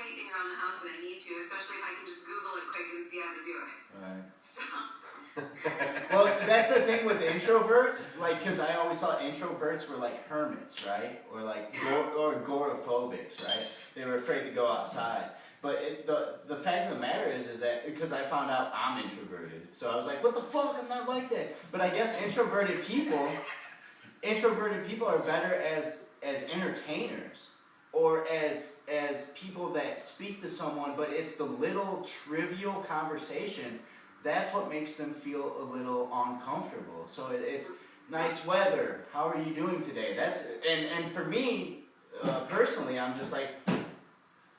anything around the house that I need to, especially if I can just Google it quick and see how to do it. Right. So. Well, that's the thing with introverts, because I always thought introverts were like hermits, right? Or agoraphobics, right? They were afraid to go outside. But the fact of the matter is that because I found out I'm introverted, so I was like, what the fuck? I'm not like that. But I guess introverted people are better as entertainers or as people that speak to someone, but it's the little trivial conversations. That's what makes them feel a little uncomfortable. So it's nice weather. How are you doing today? And for me, personally, I'm just like,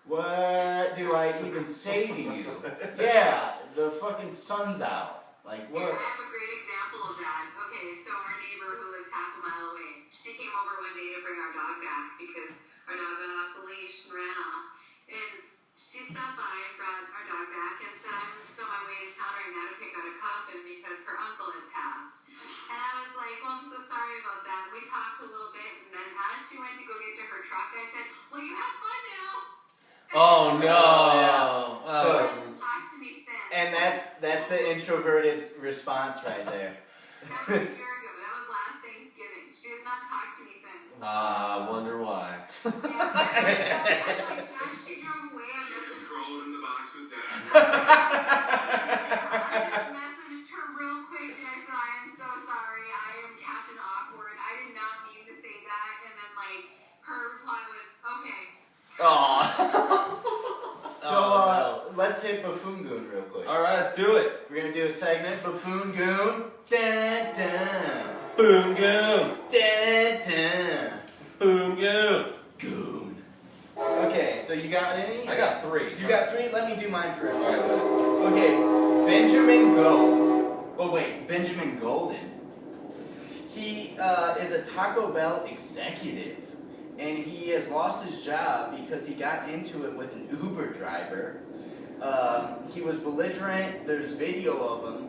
what do I even say to you? Yeah, the fucking sun's out. Like, what? Here, I have a great example of that. Okay, so our neighbor who lives half a mile away, she came over one day to bring our dog back because our dog got off the leash and ran off. And she stopped by and brought our dog back and said, I'm just on my way to town right now to pick out a coffin because her uncle had passed. And I was like, well, I'm so sorry about that. We talked a little bit, and then as she went to go get to her truck, I said, well, you have fun now. Oh no! Yeah. She hasn't talked to me since. And that's the introverted response right there. That was a year ago. That was last Thanksgiving. She has not talked to me since. I wonder why. Yeah, as she drove away, I messaged Rolled in the box with Dad. I just messaged her real quick and I said, I am so sorry. I am Captain Awkward. I did not mean to say that. And then her reply was, okay. So let's hit Buffoon Goon real quick. All right, let's do it. We're gonna do a segment, Buffoon Goon. Dun, dun. Boom goon. Dun, dun. Boom goon. Goon. Okay, so you got any? I got 3. You got 3? Let me do mine first. Okay, Benjamin Golden. He is a Taco Bell executive, and he has lost his job because he got into it with an Uber driver. He was belligerent. There's video of him.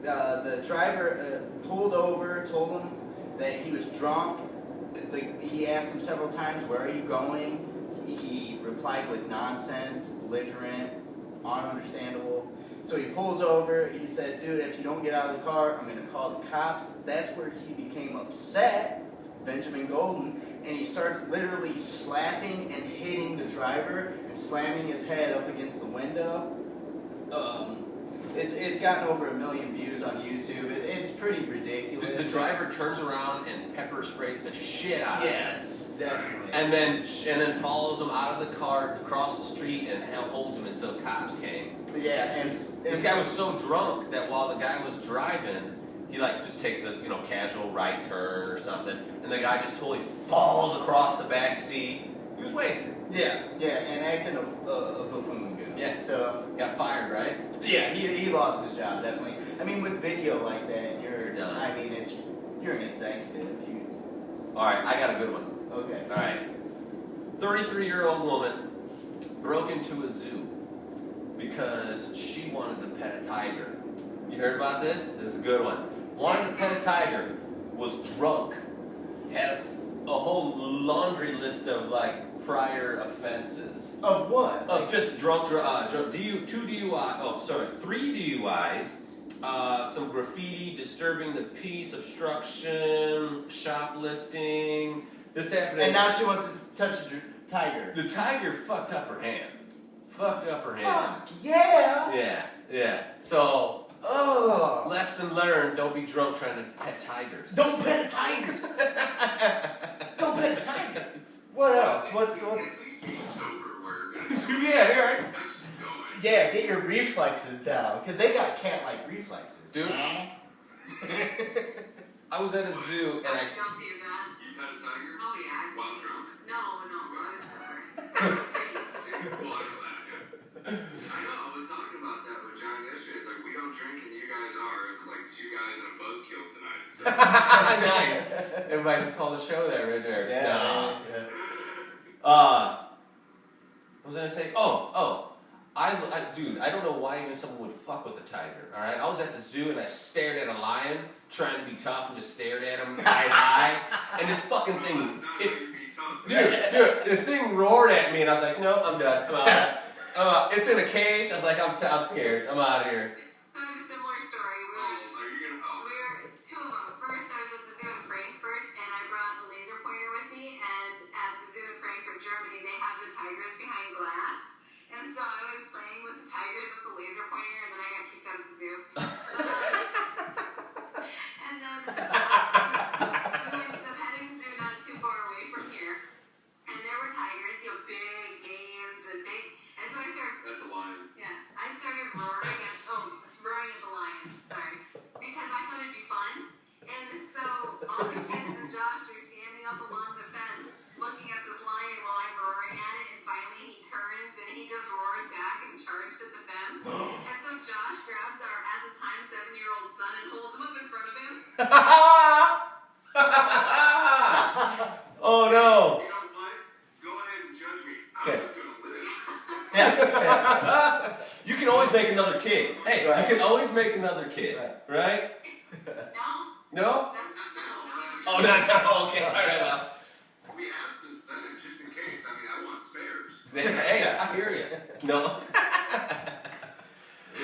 The driver pulled over, told him that he was drunk. He asked him several times, where are you going? He replied with nonsense, belligerent, ununderstandable. So he pulls over. He said, dude, if you don't get out of the car, I'm going to call the cops. That's where he became upset, Benjamin Golden, and he starts literally slapping and hitting the driver and slamming his head up against the window. It's gotten over 1 million views on YouTube. It's pretty ridiculous. The driver turns around and pepper sprays the shit out of him. Yes, definitely. And then follows him out of the car across the street and holds him until cops came. Yeah, and This guy was so drunk that while the guy was driving, he just takes a casual right turn or something, and the guy just totally falls across the back seat. He was wasted. Yeah, and acting a buffoon goon. Yeah. So Got fired, right? yeah, he lost his job definitely. I mean, with video like that, you're done. I mean, you're an executive. All right, I got a good one. Okay. All right. 33-year-old woman broke into a zoo because she wanted to pet a tiger. You heard about this? This is a good one. Wanted to pet a tiger, was drunk, has a whole laundry list of prior offenses. Of what? Of just drunk, 3 DUIs, some graffiti, disturbing the peace, obstruction, shoplifting. This happened. And now she wants to touch the tiger. The tiger fucked up her hand. Fuck yeah. Yeah. So, oh, lesson learned: don't be drunk trying to pet tigers. Don't pet a tiger. Don't pet a tiger. What else? What's At least be sober where Yeah, right. that's going. Yeah, get your reflexes down, because they got cat-like reflexes. Dude. I was at a zoo and I I. was guilty of that. You pet a tiger? Oh yeah. While drunk? No, I was sober. See, well, I know that. I know, I was talking about that with John yesterday. It's like, we don't drink and you guys are. It's like two guys and a buzzkill tonight. So. Nice. Everybody just called the show that right there. Yeah. Nah. Yeah. What was I gonna say? Dude, I don't know why even someone would fuck with a tiger. All right, I was at the zoo and I stared at a lion, trying to be tough, and just stared at him eye to eye, and this fucking thing, the thing roared at me, and I was like, no, I'm done. I'm out. It's in a cage. I was like, I'm scared. I'm out of here. So I have a similar story. We were two of them. First, I was at the zoo in Frankfurt, and I brought a laser pointer with me. And at the zoo in Frankfurt, Germany, they have the tigers behind glass. And so I was playing with the tigers with the laser pointer, and then I got kicked out of the zoo. And then we went to the petting zoo not too far away from here, and there were tigers, big manes and big. And so I started. That's a lion. Yeah, I started roaring at the lion. Sorry, because I thought it'd be fun. And so all the kids and Josh are standing up along the fence, looking at this lion while I'm roaring at it. And finally, he turns and he just roars back and charged at the fence. And so Josh grabs our at the time 7-year-old son and holds him up in front of him. Oh no. You know what? Go ahead and judge me. I Okay. was gonna live. Yeah. You can always make another kid. Hey, Right. you can always make another kid, right? No, No? that's Oh, no. Okay, all right, well. We have since then, just in case. I mean, I want spares. Hey, I hear you. No.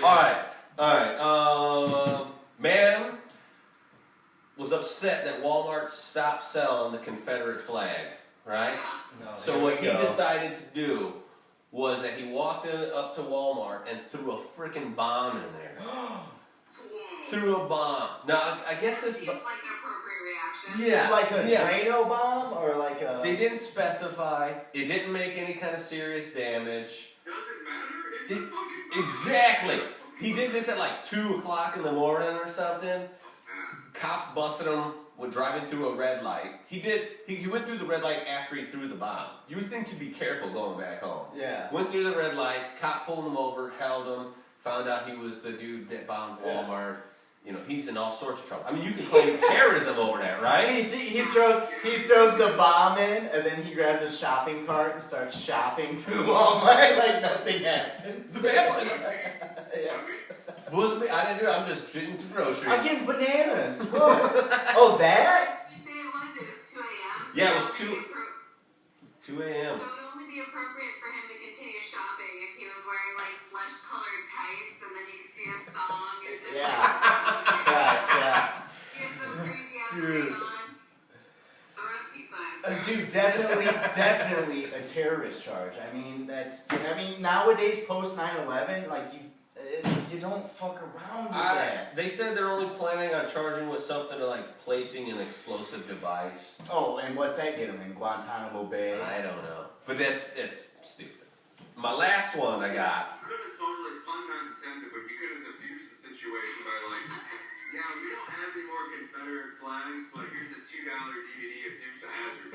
All right. Man was upset that Walmart stopped selling the Confederate flag, right? No, So here what we he go. decided to do was that he walked up to Walmart and threw a freaking bomb in there. Threw a bomb. Now, I guess this... seemed like an appropriate reaction. Yeah. Like a Drano bomb or like a... They didn't specify. It didn't make any kind of serious damage. Doesn't matter. It's a fucking bomb. Exactly. He did this at like 2 o'clock in the morning or something. Cops busted him when driving through a red light. He went through the red light after he threw the bomb. You would think you'd be careful going back home. Yeah. Went through the red light. Cop pulled him over, held him, found out he was the dude that bombed Walmart. You know, he's in all sorts of trouble. I mean, you can claim terrorism over that, right? He throws the bomb in, and then he grabs a shopping cart and starts shopping through Walmart like nothing happened. It's a bad one. Yeah. Wasn't me. I didn't do it. I'm just getting some groceries. I'm getting bananas. Whoa. Oh, that? What did you say it was? It was 2 a.m.? Yeah, it was So 2 a.m. So it would only be appropriate for him to continue shopping if he was wearing like flesh-colored tights and then you could see his thong and Yeah. He had some crazy ass Dude. ring on. Throw a peace sign. Dude, definitely a terrorist charge. I mean, nowadays, post 9/11, like, you don't fuck around with that. They said they're only planning on charging with something like placing an explosive device. Oh, and what's that get him in Guantanamo Bay? I don't know. But that's stupid. My last one I got. You could have totally, pun not intended, but you could have diffused the situation by like, yeah, we don't have any more Confederate flags, but here's a $2 DVD of Dukes of Hazzard.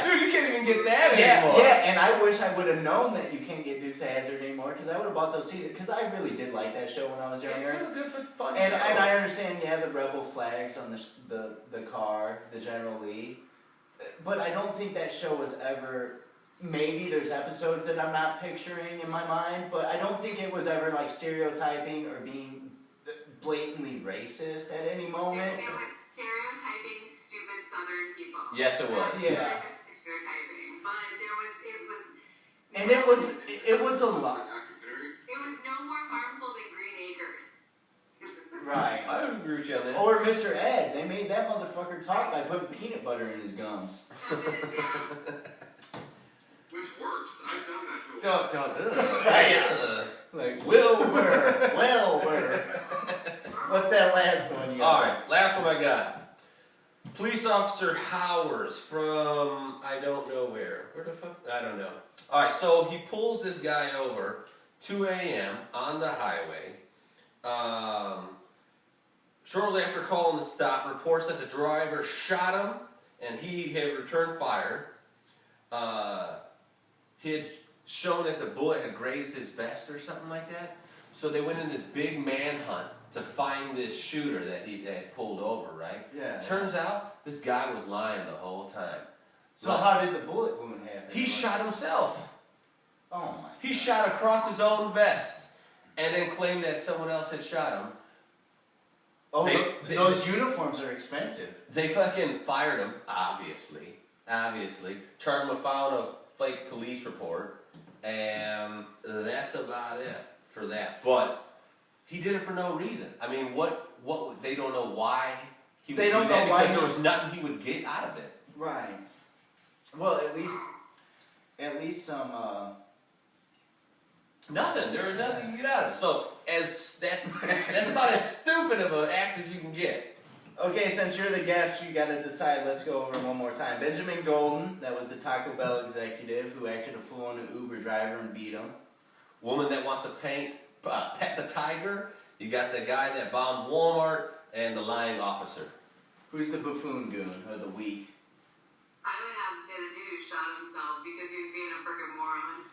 Dude, you can't even get that anymore. Yeah, and I wish I would have known that you can't get Dukes of Hazzard anymore, because I would have bought those CDs, because I really did like that show when I was It's younger. so good for fun And show. I understand, the rebel flags on the car, the General Lee, but I don't think that show was ever. Maybe there's episodes that I'm not picturing in my mind, but I don't think it was ever like stereotyping or being blatantly racist at any moment. It was stereotyping stupid Southern people. Yes, it was. Yeah. It was stereotyping, but And it was a lot. Documentary. It was no more harmful than Green Acres. you on that. Or Mr. Ed. They made that motherfucker talk by putting peanut butter in his gums. Which works. I've done that to a Don't. Like, Wilbur. What's that last one you got? Alright, last one I got. Police Officer Howers from I don't know where. Where the fuck? I don't know. Alright, so he pulls this guy over, 2 a.m. on the highway. Shortly after calling the stop, reports that the driver shot him and he had returned fire. He had shown that the bullet had grazed his vest or something like that. So they went in this big manhunt to find this shooter that had pulled over, right? Yeah. Turns out this guy was lying the whole time. So how did the bullet wound happen? He shot himself. Oh my. He shot across his own vest and then claimed that someone else had shot him. Oh, those uniforms are expensive. They fucking fired him, obviously. Charged him with filing a fake police report. And that's about it for that. But he did it for no reason. I mean, what they don't know why he would do that because there was nothing he would get out of it. Right. Well, at least some Nothing. There was nothing to get out of it. So that's about as stupid of an act as you can get. Okay, since you're the guest, you gotta decide. Let's go over it one more time. Benjamin Golden, that was the Taco Bell executive who acted a fool on an Uber driver and beat him. Woman that wants to pet the tiger. You got the guy that bombed Walmart and the lying officer. Who's the buffoon goon of the week? I would have to say the dude who shot himself because he was being a freaking moron.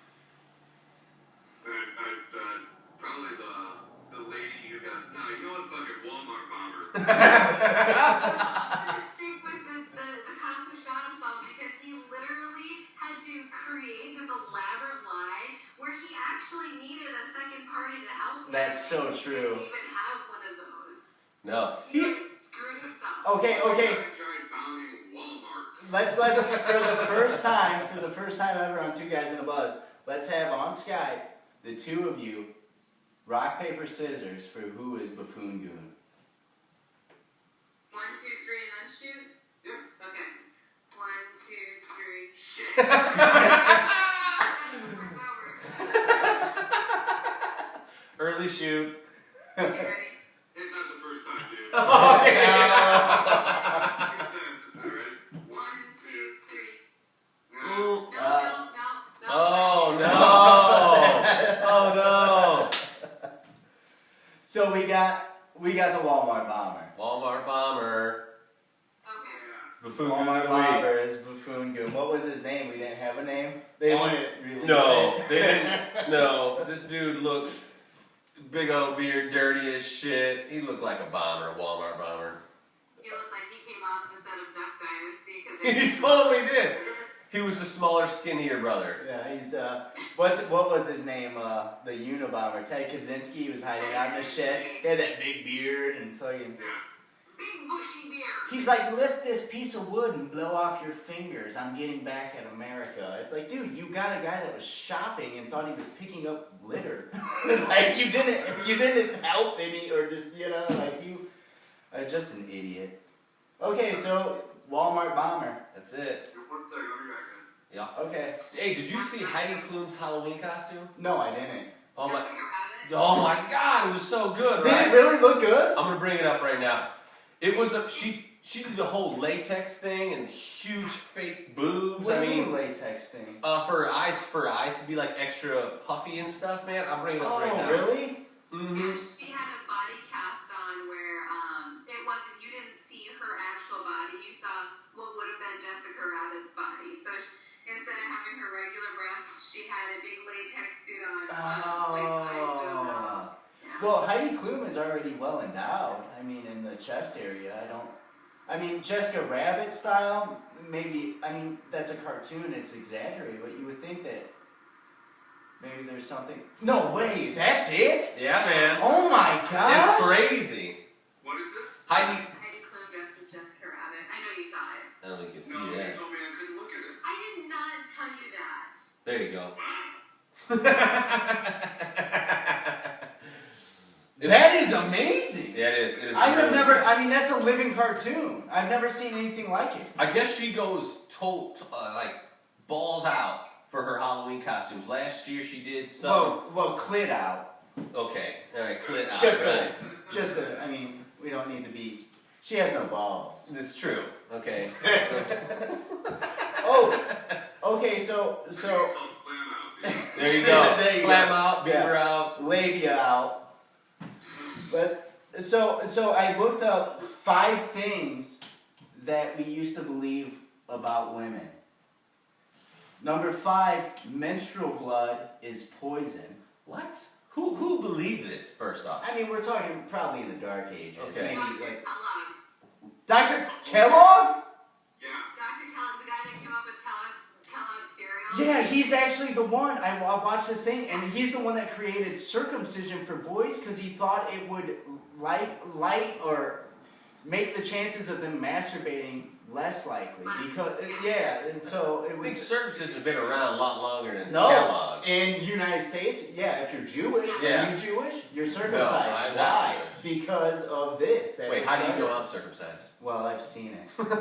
Probably the lady who got. No, you know what? Fucking Walmart bomber. I'm gonna stick with the cop who shot himself because he literally had to create this elaborate lie where he actually needed a second party to help him. That's so He true. didn't even have one of those. No. He like, screwed himself. Okay. I tried bombing Walmart. Let's for the first time ever on Two Guys in a Buzz, let's have on Skype the two of you rock, paper, scissors for who is buffoon goon. 1, 2, 3, and then shoot? Yeah. Okay. 1, 2, 3. Shit. We're sober. Early shoot. You ready? It's not the first time, dude. Oh, yeah. All right. 1, 2, 3. No. No. Oh no! Oh no! So we got the Walmart bomber. Walmart bomber. Okay. Buffoon Walmart goon of the week. bomber is buffoon goon. What was his name? We didn't have a name. They wouldn't release No, it. they didn't. No, this dude looked big old beard, dirty as shit. He looked like a bomber, a Walmart bomber. He looked like he came off the set of Duck Dynasty because He totally did. He was the smaller, skinnier brother. Yeah, he's what was his name? The Unabomber, Ted Kaczynski. He was hiding out in the shed. He had that big beard and fucking. big bushy beard. He's like, lift this piece of wood and blow off your fingers. I'm getting back at America. It's like, dude, you got a guy that was shopping and thought he was picking up litter. Like you didn't help any, or just like you are just an idiot. Okay, so Walmart bomber. That's it. 1 second, I'll be back, guys. Yeah. Okay. Hey, did you see Heidi Klum's Halloween costume? No, I didn't. Oh my! Jessica Rabbit. Oh my God! It was so good, Did right? it really look good? I'm gonna bring it up right now. It was she did the whole latex thing and huge fake boobs. What I do you mean, mean latex thing? for her eyes to be like extra puffy and stuff, man. I'm bringing it up right now. Oh, really? Mm-hmm. Yeah, she had a body cast on where it wasn't, you didn't see her actual body, you saw what would have been Jessica Rabbit's body. So instead of having her regular breasts, she had a big latex suit on, like side boob and all. Yeah. Well, Heidi Klum is already well endowed. I mean, in the chest area, Jessica Rabbit style, maybe, that's a cartoon, it's exaggerated, but you would think that maybe there's something. No way, that's it? Yeah, man. Oh my gosh! It's crazy. What is this? Heidi. Heidi Klum dressed as Jessica Rabbit. I know you saw it. I don't think you can see No, you that. told me I couldn't look at it. I did not tell you that. There you go. That is amazing! Yeah, it is. It is. I have really never. good. I mean, that's a living cartoon. I've never seen anything like it. I guess she goes like balls out for her Halloween costumes. Last year she did some. Well, clit out. Okay, all right, clit out. Just a. I mean, we don't need to be. She has no balls. It's true. Okay. Oh. Okay. So. There you go. There you Clam go. out, beaver out, labia out. But so I looked up 5 things that we used to believe about women. Number 5, menstrual blood is poison. What? Who believed this? First off. I mean, we're talking probably in the dark ages. Okay. Maybe Dr. like Kellogg. Dr. Kellogg? Yeah. Dr. Kellogg, the guy that came up with Kellogg's cereal. Yeah, he's actually the one. I watched this thing, and he's the one that created circumcision for boys because he thought it would light or make the chances of them masturbating less likely. Because and so it I think was. circumcision has been around a lot longer than No, Kellogg's. in United States, yeah. If you're Jewish, Yeah. are you Jewish? You're circumcised. No, I'm not Why? Jewish. Because of this. That Wait, was how do you started. know I'm circumcised? Well, I've seen it. That when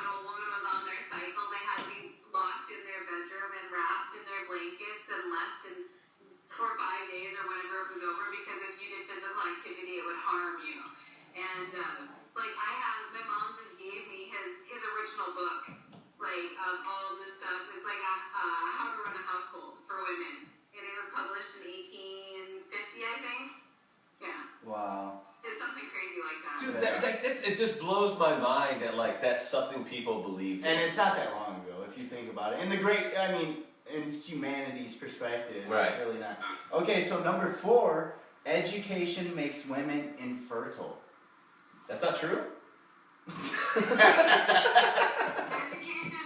a woman was on their cycle, they had to be locked in their bedroom and wrapped in their blankets and left for 5 days or whenever it was over because if you did physical activity, it would harm you. And my mom just gave me his original book, of all of this stuff. It's like How to Run a Household for Women, and it was published in 1850, I think. Yeah. Wow. It's something crazy like that. Dude, it just blows my mind that that's something people believe in. And it's not that long ago, if you think about it. In in humanity's perspective, Right. It's really not. Okay, so number 4, education makes women infertile. That's not true? Education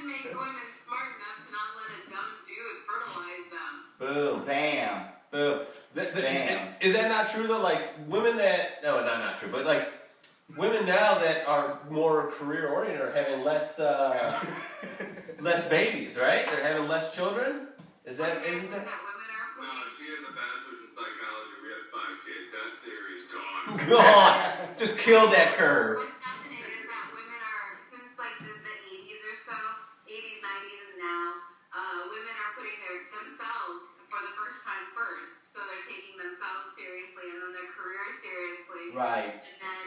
makes women smart enough to not let a dumb dude fertilize them. Boom. Bam. Boom. Damn. Is that not true though? Women that not true, but women now that are more career oriented are having less less babies, right? They're having less children. Isn't that? Women are No, she has a bachelor's in psychology. We have 5 kids. That theory's gone. God, just kill that curve. What's happening is that women are, since the 80s or so, 80s, 90s, and now, women are putting themselves for the first time first. So they're taking themselves seriously and then their career seriously. Right. And then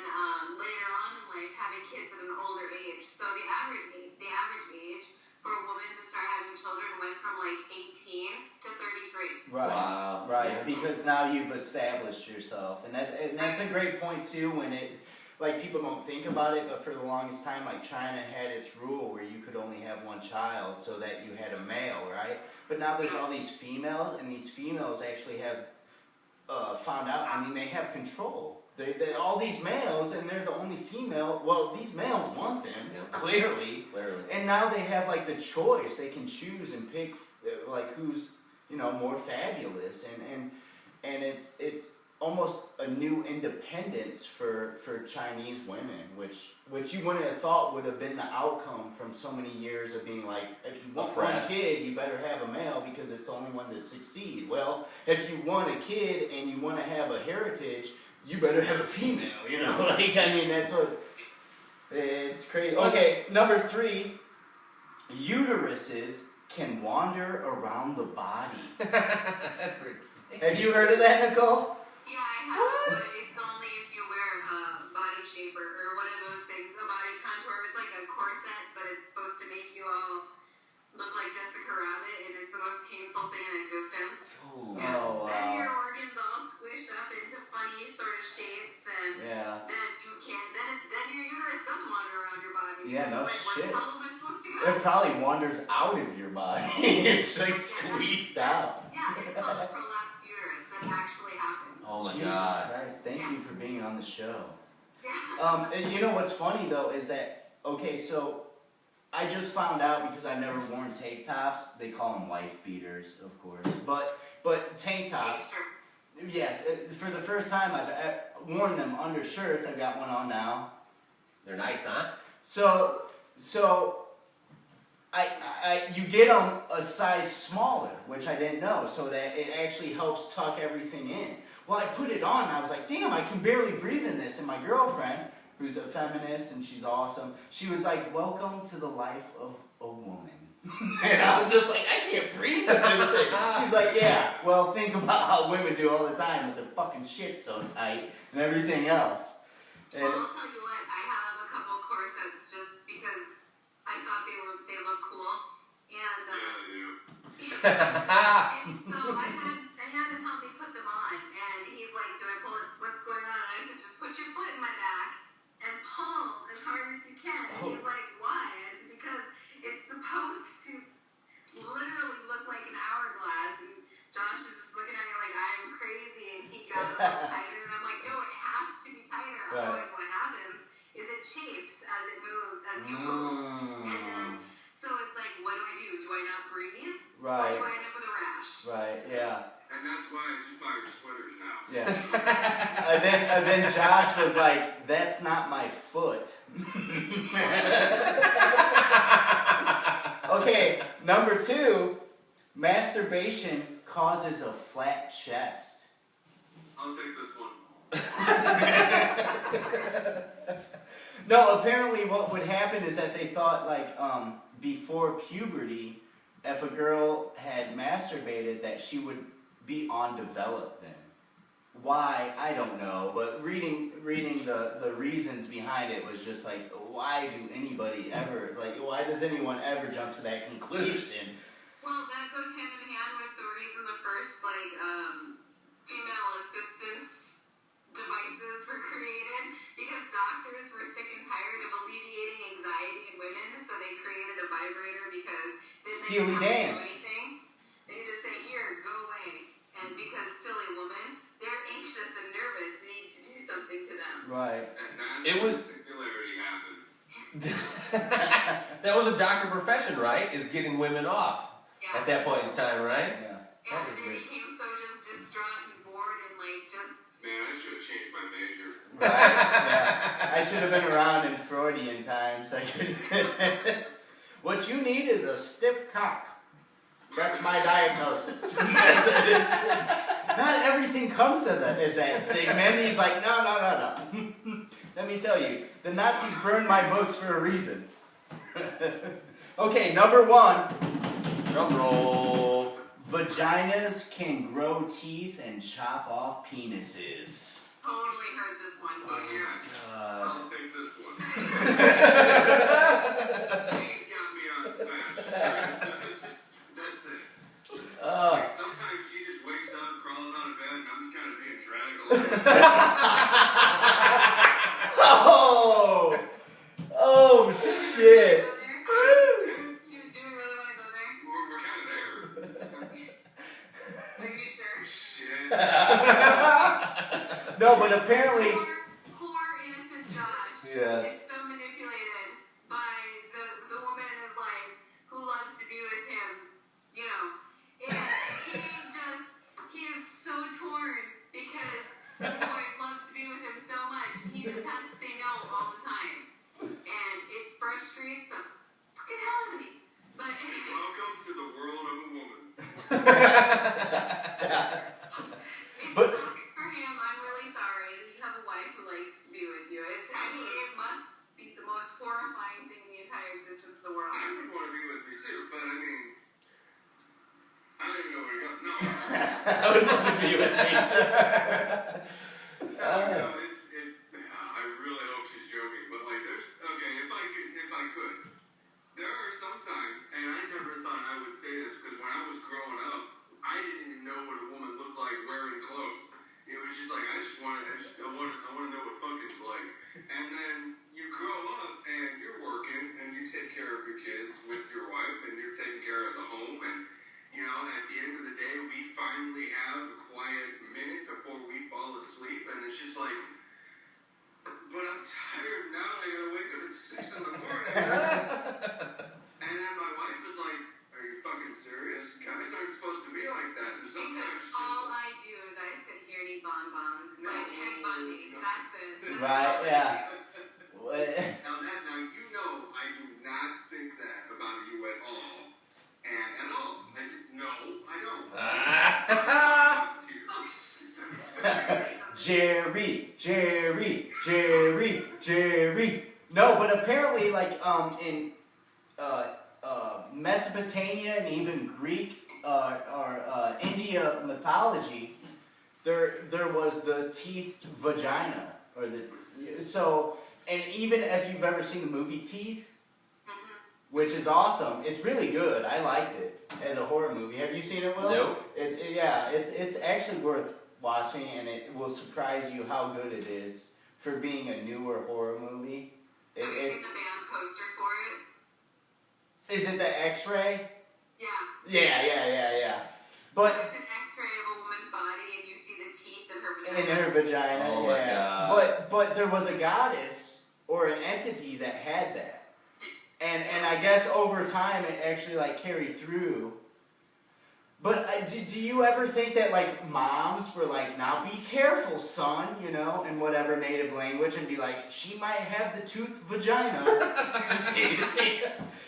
later on in life, having kids at an older age. So the average age for a woman to start having children went from 18 to 33. Right. Wow. Right. Yeah. Because now you've established yourself, and that's a great point too. When people don't think about it, but for the longest time, China had its rule where you could only have one child, so that you had a male, right? But now there's all these females, and these females actually have found out. I mean, they have control. They all these males, and they're the only female. Well, these males want them, clearly. And now they have the choice. They can choose and pick who's more fabulous, and it's almost a new independence for Chinese women, which you wouldn't have thought would have been the outcome from so many years of being if you want one kid, you better have a male because it's the only one to succeed. Well, if you want a kid and you want to have a heritage, you better have a female, that's what, it's crazy. Okay, number 3, uteruses can wander around the body. That's ridiculous. Have you heard of that, Nicole? Yeah, I have, but it's only if you wear a body shaper or one of those things, a body contour. It's like a corset, but it's supposed to make you all look like Jessica Rabbit, and it's the most painful thing in existence. Ooh. Yeah. Oh, wow. Then your organs all squish up into funny sort of shapes, and then you can't. Then your uterus does wander around your body. Yeah, no it's shit. What the hell am I supposed to do? It probably wanders out of your body. It's squeezed out. Yeah, it's called a prolapsed uterus. That actually happens. Oh my Jesus God. Christ, thank you for being on the show. Yeah. And you know what's funny though is that, okay, so I just found out because I've never worn tank tops. They call them wife beaters, of course. But tank tops, yes, for the first time I've worn them under shirts. I've got one on now. They're nice, huh? So you get them a size smaller, which I didn't know, so that it actually helps tuck everything in. Well, I put it on, and I was like, damn, I can barely breathe in this. And my girlfriend, who's a feminist, and she's awesome, she was like, welcome to the life of a woman. And I was just like, I can't breathe in this thing. She's like, yeah, well, think about how women do all the time with their fucking shit so tight and everything else. And well, I'll tell you what, I have a couple corsets just because I thought they look cool. And, and so I had him help me put them on, and he's like, do I pull it? What's going on? And I said, just put your foot in my back and pull as hard as you can. And he's like, why? I said, because it's supposed to literally look like an hourglass. And Josh is just looking at me like I'm crazy, and he got a little tighter. And I'm like, no, it has to be tighter. Right. Otherwise what happens is it chafes as it moves, as you move. And then, so it's like, what do I do? Do I not breathe? Right. Or do I end up with a rash? Right, yeah. And that's why I just buy your sweaters now. Yeah. and then Josh was like, that's not my foot. Okay, number 2, masturbation causes a flat chest. I'll take this one. No, apparently what would happen is that they thought like before puberty, if a girl had masturbated, that she would be undeveloped then. Why, I don't know, but reading the reasons behind it was just like, why do anybody ever, like, why does anyone ever jump to that conclusion? Well, that goes hand in hand with the reason the first, like, female assistance devices were created, because doctors were sick and tired of alleviating anxiety in women, so they created a vibrator because then they didn't have to do anything. They could just say, here, go away. And because silly woman, they're anxious and nervous, we need to do something to them. Right. And that's It was- when singularity happened. That was a doctor profession, right? Is getting women off Yeah. at that point in time, right? Yeah. Yeah, and they became so just distraught and bored and like just. Man, I should have changed my major. Right. Yeah. I should have been around in Freudian times. I could. What you need is a stiff cock. That's my diagnosis. Not everything comes to that segment. He's like, no. Let me tell you, the Nazis burned my books for a reason. Okay, number 1. Drum roll. Vaginas can grow teeth and chop off penises. Totally heard this one. Oh, yeah. God. I'll take this one. She's got me on smash. That's it. Like, sometimes she just wakes up, crawls out of bed, and I'm just kind of being dragged along. Oh shit. Do we really want to go there? We're kind of there. Are you sure? Shit. No, but apparently. Poor innocent Josh Yes. is so manipulated by the woman in his life who loves to be with him. You know, and he is so torn because his wife loves to be with him so much. He just has to say no all the time, and it frustrates the fucking hell out of me. But Welcome to the world of a woman. it sucks for him. I'm really sorry that you have a wife who likes to be with you. It must be the most horrifying thing in the entire existence of the world. I would want to be with me too, but I mean, I don't even know where to go. No. I would want to be with me. I really hope she's joking, but like, if I could, there are some times, and I never thought I would say this, because when I was growing up, I didn't even know what a woman looked like wearing clothes. It was just like, I want to know what fucking's like. And then you grow up, and you're working, and you take care of your kids with your wife, and you're taking care of the home, and you know, at the end of the day, we finally have a quiet minute before we fall asleep, and it's just like, but I'm tired now, I gotta wake up at 6 in the morning. And then my wife was like, are you fucking serious? Guys aren't supposed to be like that. And sometimes Because it's just all like, I do is I sit here and eat bonbons and No, like Peg Bundy. no. That's it. That's Right, all I yeah. do. now you know I do not think that about you at all. And at all. No, I don't. Oh, shit. Jerry, Jerry, Jerry, Jerry. No, but apparently, like in Mesopotamia and even Greek or India mythology, there was the teethed vagina, or and even if you've ever seen the movie Teeth, which is awesome, it's really good. I liked it as a horror movie. Have you seen it, Will? Nope. It's actually worth watching, and it will surprise you how good it is for being a newer horror movie. Have you seen the band poster for it? Is it the X-ray? Yeah. Yeah. But So it's an X-ray of a woman's body, and you see the teeth in her vagina. in her vagina, Oh my God. But there was a goddess or an entity that had that. And I guess over time it actually like carried through. But do you ever think that like moms were like, now be careful, son, you know, in whatever native language, and be like, she might have the toothed vagina.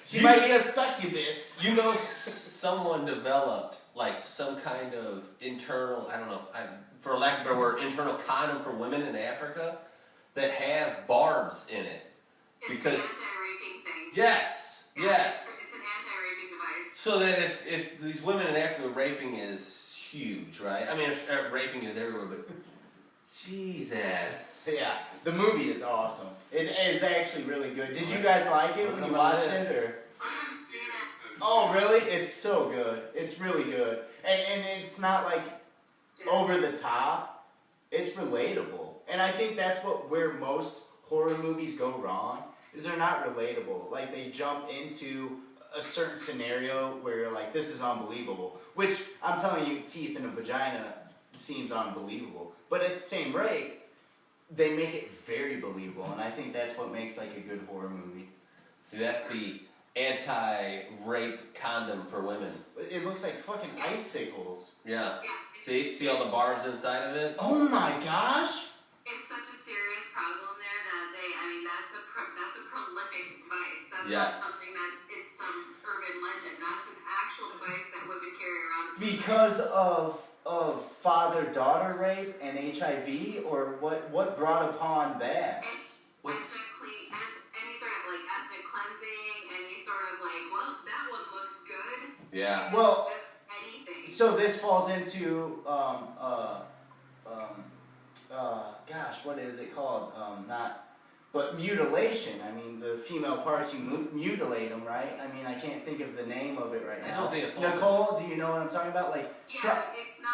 She might be a succubus. You know, someone developed like some kind of internal, I don't know, for lack of a better word, internal condom for women in Africa that have barbs in it. It's Because the anti-raping thing. yes. It's an anti-raping device. So that if these women in Africa, raping is huge, right? I mean, raping is everywhere, but Jesus. Yeah, the movie is awesome. It is actually really good. Did you guys like it when you watched it, or? I haven't seen it. Oh, really? It's so good. It's really good. And it's not like over the top. It's relatable. And I think that's where most horror movies go wrong, is they're not relatable. Like, they jump into a certain scenario where you're like, this is unbelievable. Which, I'm telling you, teeth in a vagina seems unbelievable. But at the same rate, they make it very believable. And I think that's what makes, like, a good horror movie. See, that's the anti-rape condom for women. It looks like fucking icicles. Yeah. Yeah. See all the barbs inside of it? Oh my gosh! It's such a serious problem there that that's a prolific device. That's Yes. not something that it's some urban legend. That's an actual device that women carry around. Because of father-daughter rape and HIV, or what brought upon that? Any sort of like ethnic cleansing, any sort of like, well, that one looks good. Yeah. Well, Just anything. so this falls into gosh, what is it called? But mutilation. I mean, the female parts, you mutilate them, right? I mean, I can't think of the name of it right now. I don't think it falls Nicole, do you know what I'm talking about? Like, Yeah, it's not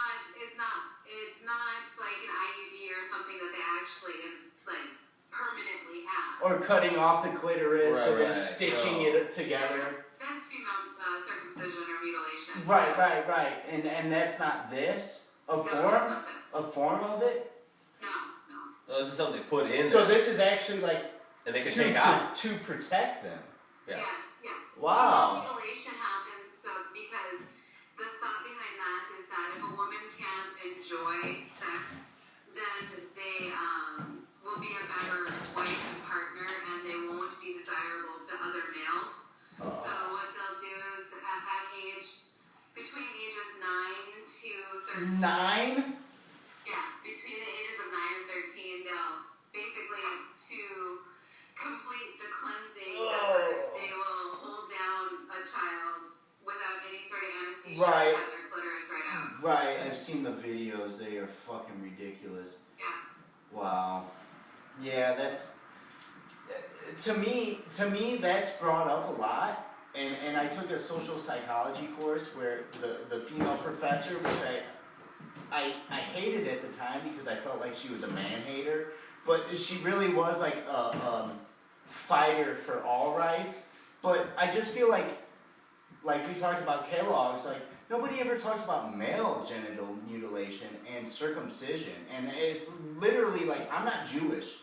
like an IUD or something that they actually like permanently have. or cutting off the clitoris and then Right. stitching it together. That's female circumcision or mutilation. Right. And that's not this? A No, that's form? not this. A form of it? No. Oh, this is something they put in So there, this is actually like and they can take out. to protect them. Yeah. Yes, yeah. Wow. So mutilation happens because the thought behind that is that if a woman can't enjoy sex, then they will be a better wife and partner, and they won't be desirable to other males. So what they'll do is that between ages 9 to 13. 9? Yeah, between the ages of 9 and 13, they'll basically, to complete the cleansing effort, they will hold down a child without any sort of anesthesia Right. and cut their clitoris right out. Right, I've seen the videos. They are fucking ridiculous. Yeah. Wow. Yeah, that's to me that's brought up a lot. And I took a social psychology course where the female professor, which I hated at the time because I felt like she was a man-hater, but she really was like a fighter for all rights. But I just feel like we talked about Kellogg's, like nobody ever talks about male genital mutilation and circumcision, and it's literally like, I'm not Jewish.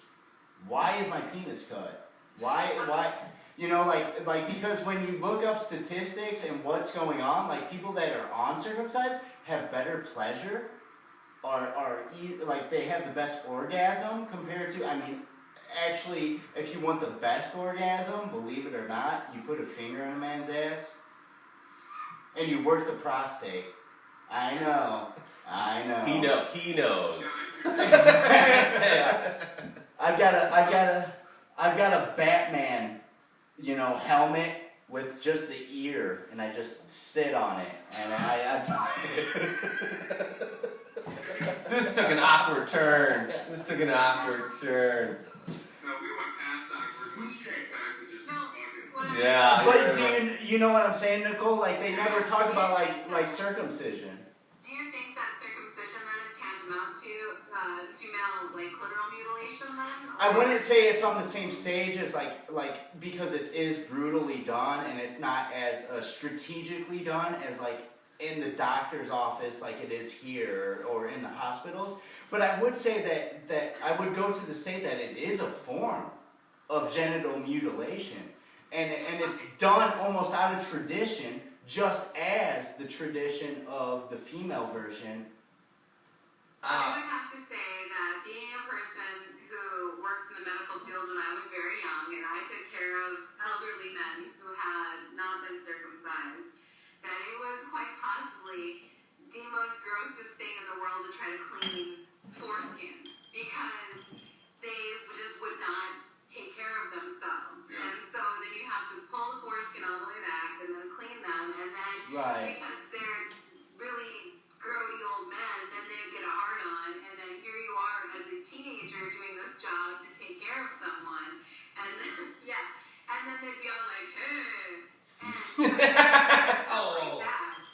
Why is my penis cut? Why? You know, like because when you look up statistics and what's going on, like people that are uncircumcised have better pleasure, like they have the best orgasm compared to, I mean, actually, if you want the best orgasm, believe it or not, you put a finger in a man's ass and you work the prostate. I know. He knows. Yeah, Yeah. I've got a Batman, helmet with just the ear, and I just sit on it, and This took an awkward turn. No, we went past awkward, went straight back to just fucking. Yeah. But do you know what I'm saying, Nicole? Like, they never talk about like circumcision. Do you think that circumcision then is tantamount to female clitoral mutilation then? I wouldn't say it's on the same stage as because it is brutally done, and it's not as strategically done as in the doctor's office like it is here or in the hospitals. But I would say that I would go to the state that it is a form of genital mutilation, and it's done almost out of tradition, just as the tradition of the female version. I would have to say that being a person who worked in the medical field when I was very young, and I took care of elderly men who had not been circumcised, that it was quite possibly the most grossest thing in the world to try to clean foreskin, because they just would not take care of themselves. Yeah. And so then you have to pull the foreskin all the way back and then clean them, and then because they're really grody old men, then they would get a hard on, and then here you are as a teenager doing this job to take care of someone, and then and then they'd be all like, hey, and stuff like that.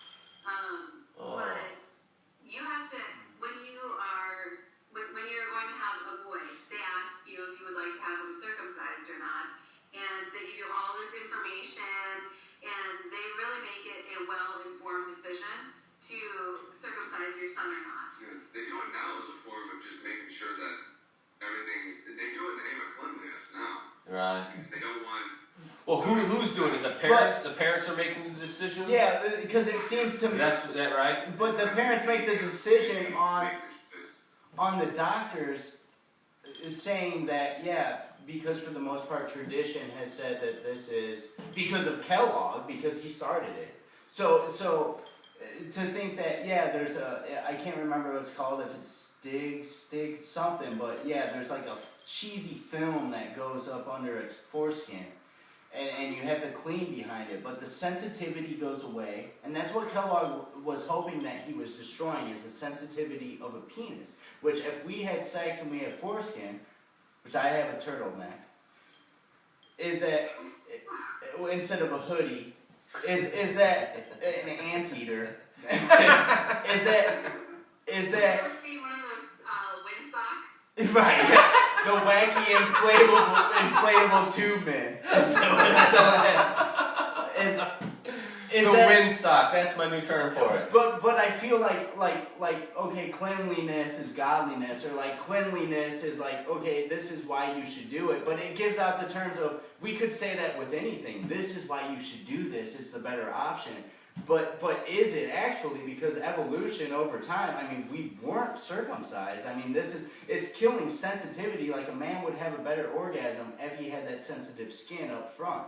But you have to, when you're going to have a boy, they ask you if you would like to have them circumcised or not, and they give you all this information, and they really make it a well-informed decision to circumcise your son or not. Yeah, they do it now as a form of just making sure that they do it in the name of cleanliness now. Right. Because they don't want. Well, who's doing it? The parents. The parents are making the decision. Yeah, because it seems to me. That's that right. But the parents make the decision on the doctors, is saying that because for the most part tradition has said that this is because of Kellogg, because he started it. So to think that there's I can't remember what it's called, if it's Stig something, but there's like a cheesy film that goes up under its foreskin, and you have to clean behind it, but the sensitivity goes away, and that's what Kellogg was hoping that he was destroying, is the sensitivity of a penis, which if we had sex and we had foreskin, which I have a turtleneck, is that instead of a hoodie, is that an anteater? Is that That would be one of those wind socks. right? The wacky inflatable tube man. Is the that, wind sock. That's my new term for it. But I feel like okay, cleanliness is godliness, or cleanliness is okay, this is why you should do it. But it gives out the terms of, we could say that with anything. This is why you should do this. It's the better option. But is it actually? Because evolution over time, I mean, we weren't circumcised. I mean, it's killing sensitivity. Like, a man would have a better orgasm if he had that sensitive skin up front,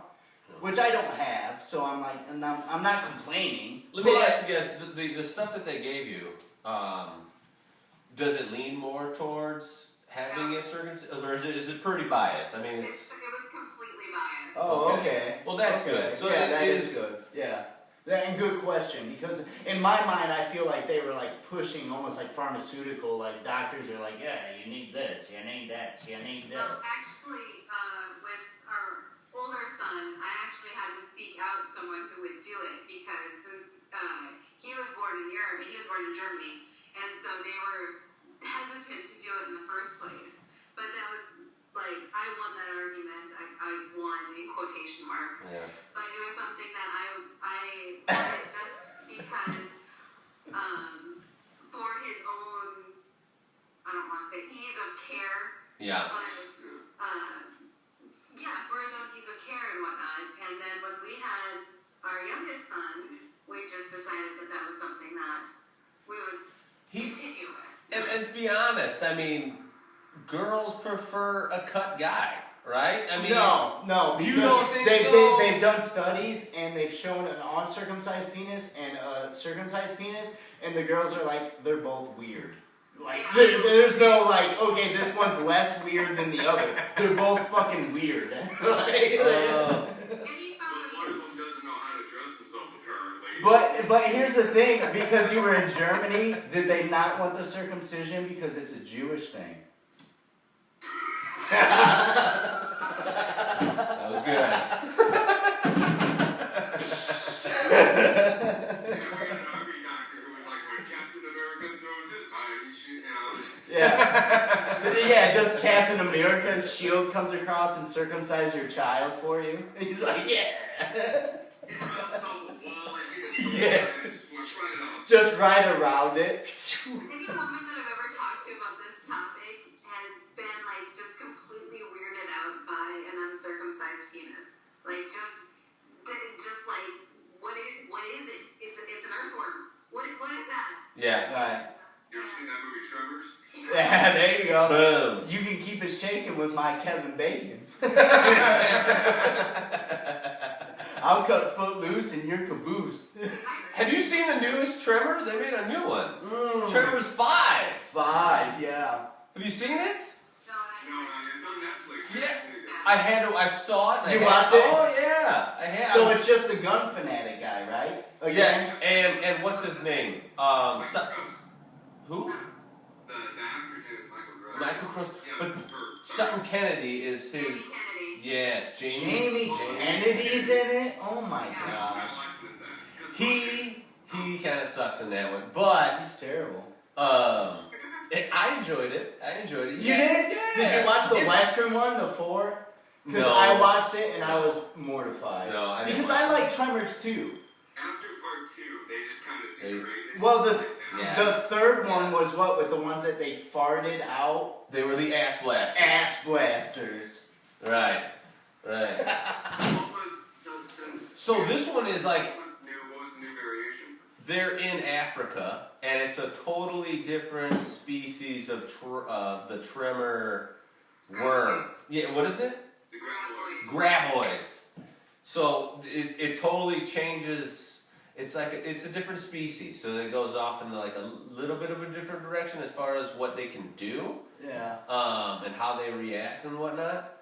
which I don't have. So I'm not complaining. Let me ask you guys, the stuff that they gave you, does it lean more towards having it circumcised, or is it pretty biased? I mean, It was completely biased. Oh, okay. Well, that's good. So that is good. Yeah. And good question, because in my mind I feel like they were pushing almost like pharmaceutical, doctors are you need this, you need that, you need Well, this. actually, with our older son, I actually had to seek out someone who would do it, because since he was born in Europe, he was born in Germany, and so they were hesitant to do it in the first place. But that was I won that argument. I won in quotation marks. Yeah. But it was something that I wanted just because for his own, I don't want to say ease of care. Yeah. But for his own ease of care and whatnot. And then when we had our youngest son, we just decided that was something that we would continue with. And to be honest, I mean, girls prefer a cut guy, right? I mean, no. You don't think so? They've done studies, and they've shown an uncircumcised penis and a circumcised penis, and the girls are they're both weird. Like, there's no, like, okay, this one's less weird than the other. They're both fucking weird. One of them doesn't know how to dress himself apparently. But here's the thing, because you were in Germany, did they not want the circumcision because it's a Jewish thing? That was good. Yeah, just Captain America's shield comes across and circumcises your child for you. He's like, yeah. Yeah. Just right around it. Any woman that I've ever talked to about this topic has been like just completely weirded out by an uncircumcised penis. Like just like what is it? It's an earthworm. What is that? Yeah. Right. You ever seen that movie Tremors? Yeah, there you go. Boom. You can keep it shaking with my Kevin Bacon. I'll cut Footloose in your caboose. Have you seen the newest Tremors? They made a new one. Tremors 5. 5, yeah. Have you seen it? No, it's on Netflix. Yeah. I saw it. You watched it? Oh yeah, I have. So it's just the gun fanatic guy, right? Yes, and what's his name? Michael Gross. Who? The actor's name is Michael Gross. Michael Gross. Yeah, But something Kennedy is his. Jamie Kennedy. Yes, Jamie Kennedy's in it? Oh my gosh. He kind of sucks in that one, but That's terrible. I enjoyed it. You did? Yeah. Did you watch the It's- Western one, the 4? Because No. I watched it and I was mortified. No, I didn't Because watch I it. like Tremors too. After part 2, they just kind of degraded. Well, Yeah. the third one was what, with the ones that they farted out? They were the ass blasters. Ass blasters. Right. So this one is like What was the new variation? they're in Africa, and it's a totally different species of the tremor worm. Yeah, what is it? The Graboids. Graboids. So it totally changes. It's like it's a different species, so it goes off in like a little bit of a different direction as far as what they can do, Yeah. and how they react and whatnot.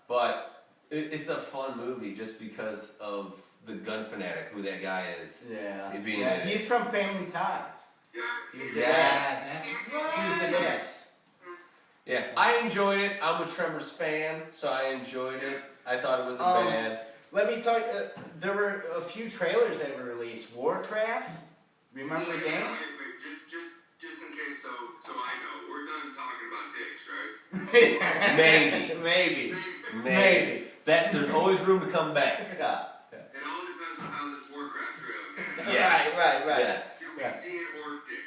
But it's a fun movie just because of the gun fanatic, who that guy is. Yeah. He'd be in Yeah, it. he's from Family Ties. Yeah. He was the dad. He was the dad. Yeah, I enjoyed it. I'm a Tremors fan, so I enjoyed it. I thought it wasn't bad. Let me tell you, there were a few trailers that were released. Warcraft, remember the game? Wait, just in case, so I know, we're done talking about dicks, right? Maybe. That there's always room to come back. Yeah. It all depends on how this Warcraft trailer goes. Yes. Right. Yes. Do we see an orc dick?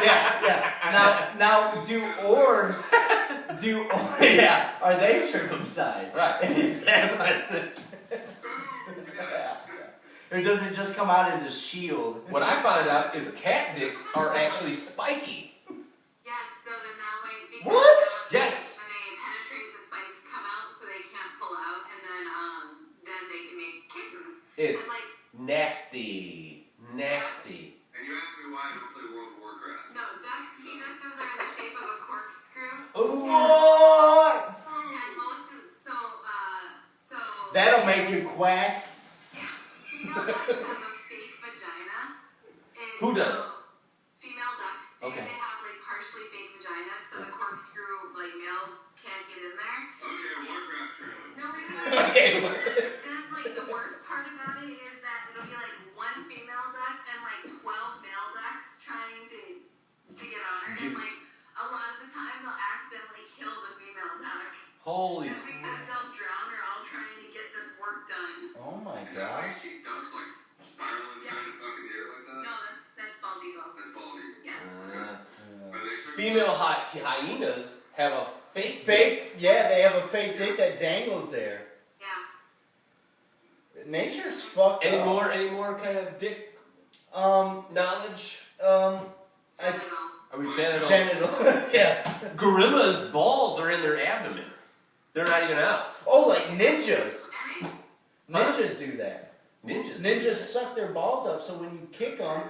Yeah. Now, are they circumcised? Right. Is that Boom! Yes. or does it just come out as a shield? What I found out is cat dicks are actually spiky. Yes, so then that way because What? Yes. when they penetrate, the spikes come out so they can't pull out, and then they can make kittens. It's like nasty. And you ask me why I don't play World of Warcraft. no, ducks' penises are in the shape of a corkscrew, What? and most of so That'll make you quack. female ducks have a fake vagina. And Who does? Female ducks do. Okay. They have like partially fake vagina, so the corkscrew like male can't get in there. Okay, Warcraft trailer. No, wait, Okay. then like the worst part about it is that it'll be like one female duck and like 12 male ducks trying to get on her, and like a lot of the time they'll accidentally kill the female duck Holy. just because they'll drown her all trying to get this work done. Oh my Is that why you gosh. see ducks like spiraling trying to fuck in the air like that? No, that's bald eagles. That's bald eagle. Yes. Are they circumcised? Female hyenas have a fake. Fake? Yeah, they have a fake dick that dangles there. Yeah. Nature's fucked Any up. more kind of dick knowledge? Genitals. Are we genitals? Genital. Yes. Gorillas' balls are in their abdomen. They're not even out. Oh, like ninjas. Any? Ninjas do that. Ninjas suck their balls up, so when you kick them,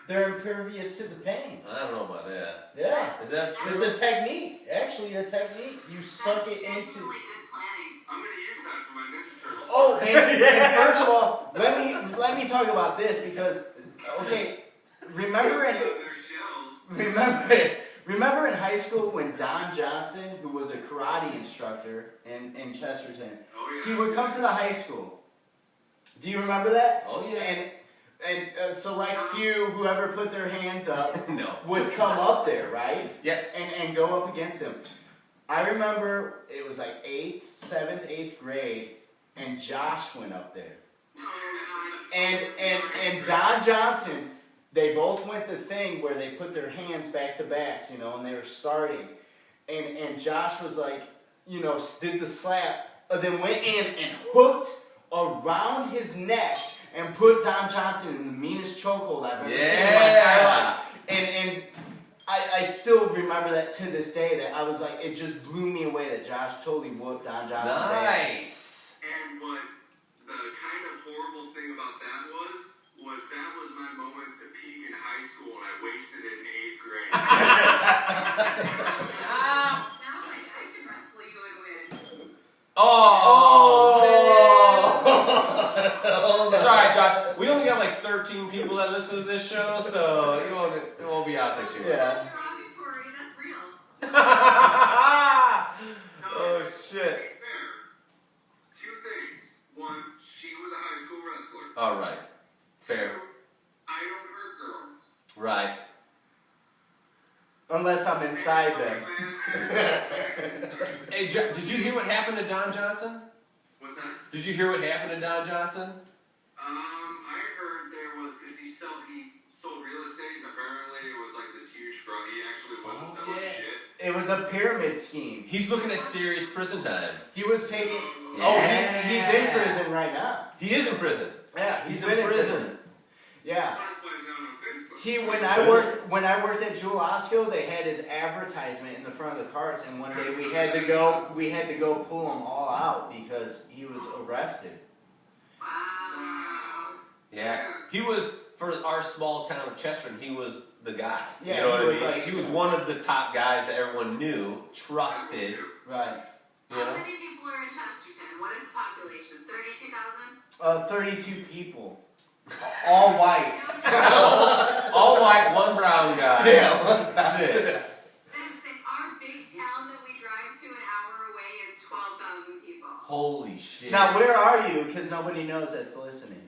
they're impervious to the pain. I don't know about that. Yeah. Is that true? It's a technique. Actually, a technique. You suck it into. Genuinely good planning. I'm gonna use that for my Ninja Turtles. Oh, and first of all, let me talk about this because okay, remember in high school when Don Johnson, who was a karate instructor in Chesterton, he would come to the high school. Do you remember that? Oh yeah. And a select few, whoever put their hands up, No. would come up there, right? Yes. And go up against him. I remember it was like 7th, 8th grade, and Josh went up there. And Don Johnson, they both went the thing where they put their hands back to back, you know, and they were starting. And Josh was like, you know, did the slap, then went in and hooked around his neck and put Don Johnson in the meanest chokehold I've ever seen in my entire life. And I still remember that to this day, that I was like, it just blew me away that Josh totally whooped Don Johnson's ass. Nice. And what the kind of horrible thing about that was that was my moment to peak in high school, and I wasted it in 8th grade. Now I can wrestle you and win. Sorry, Josh. We only got like 13 people that listen to this show, so it won't be out there too much. Yeah. Derogatory, that's real. Oh shit. To be fair, 2 things. 1, she was a high school wrestler. All right. 2, Fair. I don't hurt girls. Right. Unless I'm inside them. Hey, did you hear what happened to Don Johnson? What's that? Did you hear what happened to Don Johnson? I heard there was, because he sold real estate, and apparently it was like this huge fraud. He actually wasn't selling shit. It was a pyramid scheme. He's looking at serious prison time. He was taking. Yeah. He's in prison right now. He is in prison. Yeah, He's been in prison. Yeah. That's why he's on Facebook. When I worked at Jewel Osco, they had his advertisement in the front of the carts, and one day we had to go pull him all out because he was arrested. Wow. Yeah. He was, for our small town of Chesterton, he was the guy. Yeah, you know he what was I mean? like- He was one of the top guys that everyone knew, trusted. Right. You How know? many people are in Chesterton? What is the population? 32,000? 32 people, all white. All white, one brown guy. Yeah. That's it. Listen, our big town that we drive to an hour away is 12,000 people. Holy shit. Now, where are you? Because nobody knows that's listening.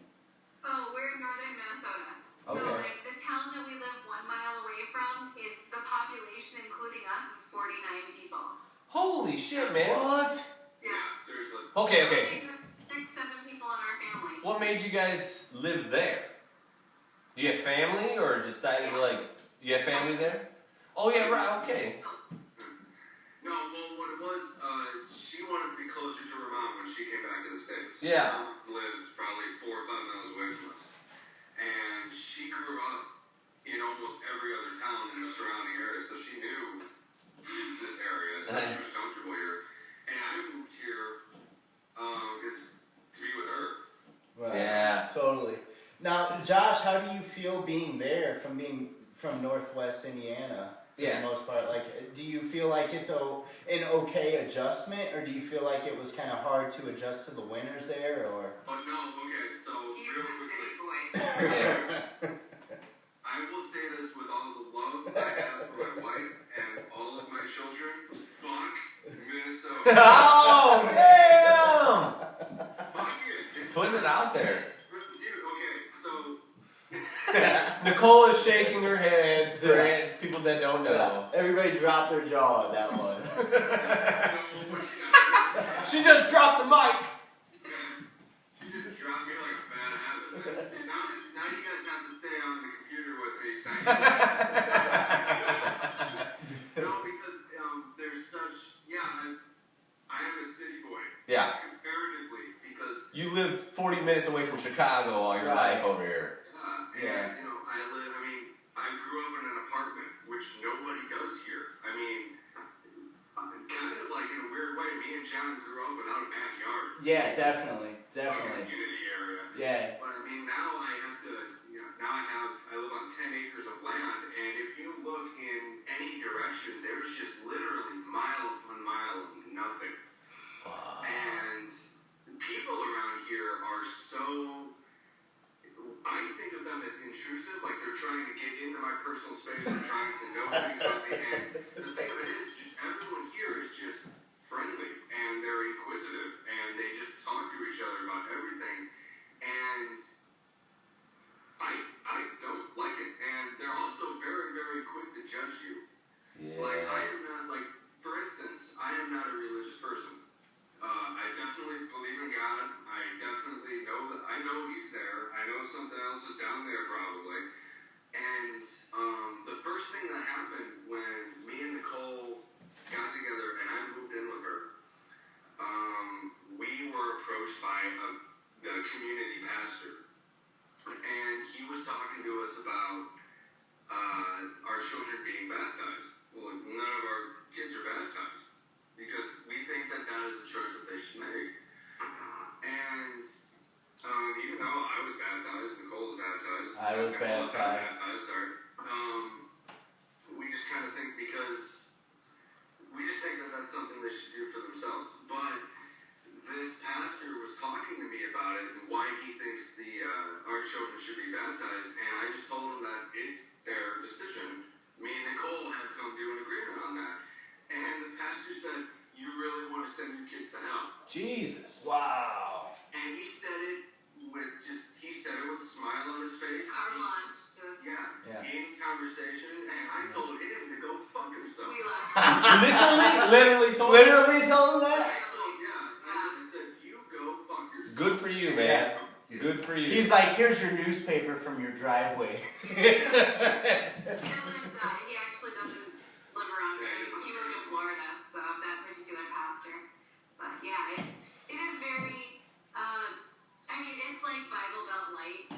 Oh, we're in northern Minnesota. So, Okay. like, the town that we live 1 mile away from is the population, including us, is 49 people. Holy shit, man. What? Yeah, seriously. Okay. Like, the 6-7 people in our family. What made you guys live there? You have family, or decided you have family there? Oh yeah, right. Okay. No, well, what it was, she wanted to be closer to her mom when she came back to the States. Yeah. Her mom lives probably 4 or 5 miles away from us. And she grew up in almost every other town in the surrounding area, so she knew this area, so she was comfortable here. And I moved here to be with her. Right. Yeah. Totally. Now, Josh, how do you feel being being from Northwest Indiana for Yeah. the most part? Like, do you feel like it's an okay adjustment, or do you feel like it was kind of hard to adjust to the winters there, or? Oh, no, okay, so He's real the quickly. city boy. Yeah. I will say this with all the love I have for my wife and all of my children. Fuck Minnesota. Oh damn! Fuck it. Putting it out there. Dude, okay, so Nicole is shaking her head for people that don't know. Everybody dropped their jaw at that one. She just dropped the mic. she just dropped me like a bad habit. Now you guys have to stay on the computer with me. 'Cause no, because there's such I am a city boy. Yeah. Comparatively, because You lived 40 minutes away from Chicago all your Right. life over here. and I grew up in an apartment, which nobody does here. I mean, kind of like in a weird way, me and John grew up without a backyard. Yeah, definitely. Like a community area. Yeah. But I mean, now I have to, I live on 10 acres of land, and if you look in any direction, there's just literally mile upon mile of nothing. Wow. And people around here are so, I think of them as intrusive, like they're trying to get into my personal space and trying to know things about me. And the thing of it is, just everyone here is just friendly, and they're inquisitive, and they just talk to each other about everything. And I don't like it. And they're also very, very quick to judge you. Yeah. Like, I am not, like, for instance, I am not a religious person. I definitely believe in God. I definitely know that, I know He's there. I know something else is down there probably. And the first thing that happened when me and Nicole got together and I moved in with her, we were approached by the community pastor. And he was talking to us about our children being baptized. Well, none of our kids are baptized because we think that that is a choice that they should make. And even though I was baptized, Nicole was baptized. Nicole's baptized, sorry. We just kind of think because we just think that that's something they should do for themselves. But this pastor was talking to me about it and why he thinks our children should be baptized, and I just told him that it's their decision. Me and Nicole have come to an agreement on that. And the pastor said, "You really want to send your kids to hell?" Jesus. Wow. And he said it with a smile on his face. Carte blanche, just. Yeah, in conversation, and I told him to go fuck himself. We left. Literally told Literally told him that? I said, "You go fuck yourself." Good for you, man. Good for you. He's like, here's your newspaper from your driveway. He actually doesn't live around here anymore. He moved to Florida, so that particular pastor. But yeah, it is very, it's like Bible Belt light.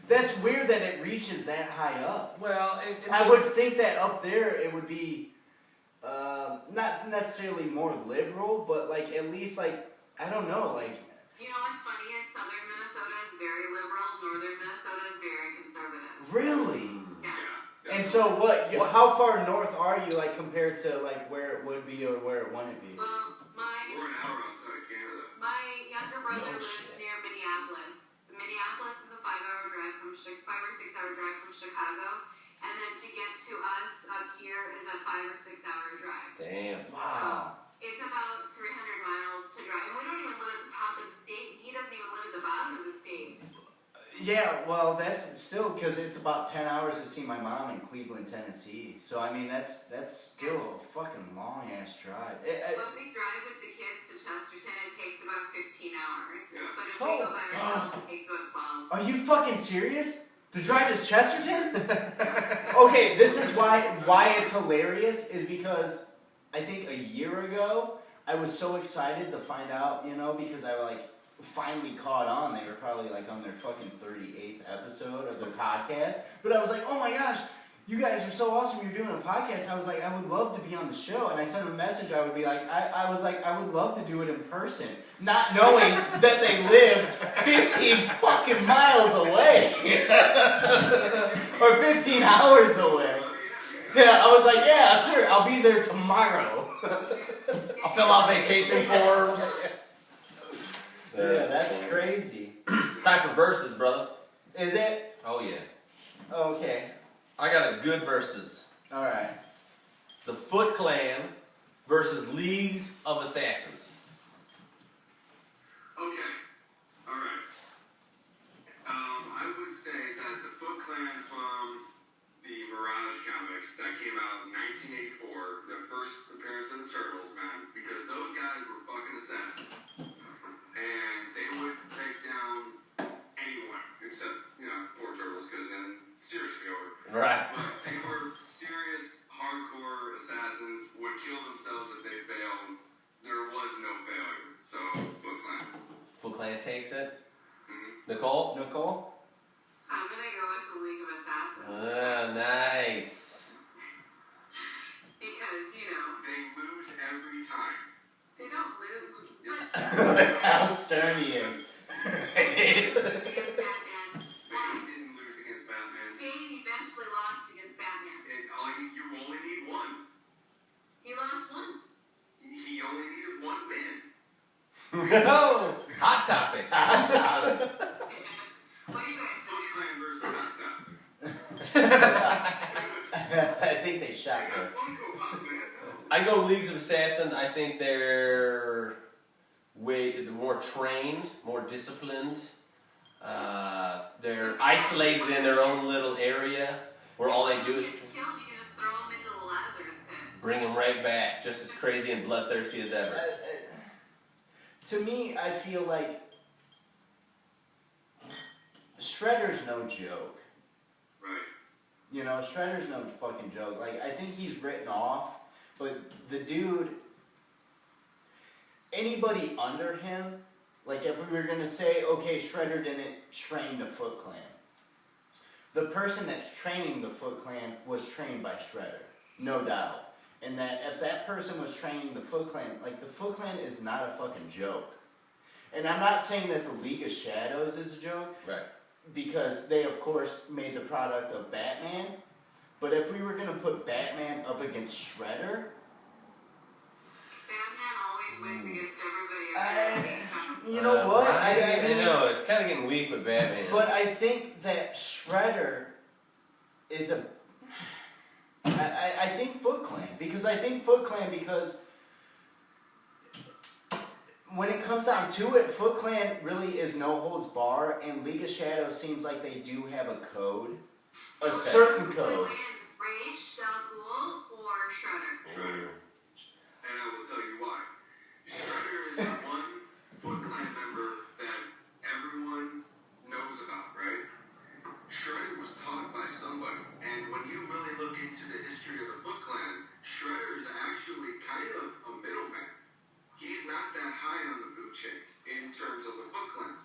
That's weird that it reaches that high up. Well, I would think that up there it would be not necessarily more liberal, but like at least like, I don't know, like. You know what's funny is southern Minnesota is very liberal, northern Minnesota is very conservative. Really? Yeah. And so what? How far north are you, like compared to like where it would be or where it wouldn't be? Well, we're an hour outside Canada. my younger brother lives near Minneapolis. Minneapolis is a 5 or 6 hour drive from Chicago, and then to get to us up here is a 5 or 6 hour drive. Damn. Wow. So it's about 300 miles to drive, and we don't even live at the top of the state. He doesn't even live at the bottom of the state. Yeah, well, that's still because it's about 10 hours to see my mom in Cleveland, Tennessee. So I mean, that's still a fucking long ass drive. But if we drive with the kids to Chesterton, it takes about 15 hours. Yeah. But if we go by ourselves, it takes about 12. Are you fucking serious? The drive to Chesterton? Okay, this is why it's hilarious is because I think a year ago I was so excited to find out, because I like finally caught on. They were probably like on their fucking 38th episode of their podcast. But I was like, oh my gosh, you guys are so awesome. You're doing a podcast. I was like, I would love to be on the show. And I sent a message. I would be like, I was like, I would love to do it in person. Not knowing that they lived 15 fucking miles away. Or 15 hours away. Yeah, I was like, yeah, sure. I'll be there tomorrow. I'll fill out vacation forms. Yeah, that's crazy. Time for verses, brother. Is it? Oh, yeah. Okay. I got a good verses. Alright. The Foot Clan versus Leagues of Assassins. Okay. Alright. I would say that the Foot Clan from the Mirage comics that came out in 1984, the first appearance of the Turtles, man, because those guys were fucking assassins. And they would take down anyone except, poor Turtles, because then series would be over. Right. But they were serious, hardcore assassins, would kill themselves if they failed. There was no failure. So, Foot Clan. Foot Clan takes it. Mm-hmm. Nicole? I'm gonna go with the League of Assassins. Nice. Because, They lose every time. they don't lose. How stern he is. No! Hot topic. Hot topic. What do you guys Foot say? Clan versus Hot Topic. I think they shot They her. got Funko Pop, man. I go Leagues of Assassin. I think they're more trained, more disciplined. They're isolated in their own little area where all they do is Gets killed, you can just throw him into the Lazarus pit. bring them right back, just as crazy and bloodthirsty as ever. To me, I feel like Shredder's no joke. Right. You know, Shredder's no fucking joke. Like, I think he's written off, but the dude, anybody under him, like if we were gonna say, okay, Shredder didn't train the Foot Clan, the person that's training the Foot Clan was trained by Shredder, no doubt. And that if that person was training the Foot Clan, like the Foot Clan is not a fucking joke. And I'm not saying that the League of Shadows is a joke, Right. because they of course made the product of Batman. But if we were gonna put Batman up against Shredder, Batman always wins against everybody. you know what? Right? I mean, I know, it's kind of getting weak with Batman. But I think that Shredder is a. I think Foot Clan, because when it comes down to it, Foot Clan really is no holds bar, and League of Shadows seems like they do have a code, a certain code. Rage, Shal Ghul, or Shredder? Shredder. And I will tell you why. Shredder is the one Foot Clan member that everyone knows about, right? Shredder was taught by somebody, and when you really look into the history of the Foot Clan, Shredder is actually kind of a middleman. He's not that high on the food chain in terms of the Foot Clan.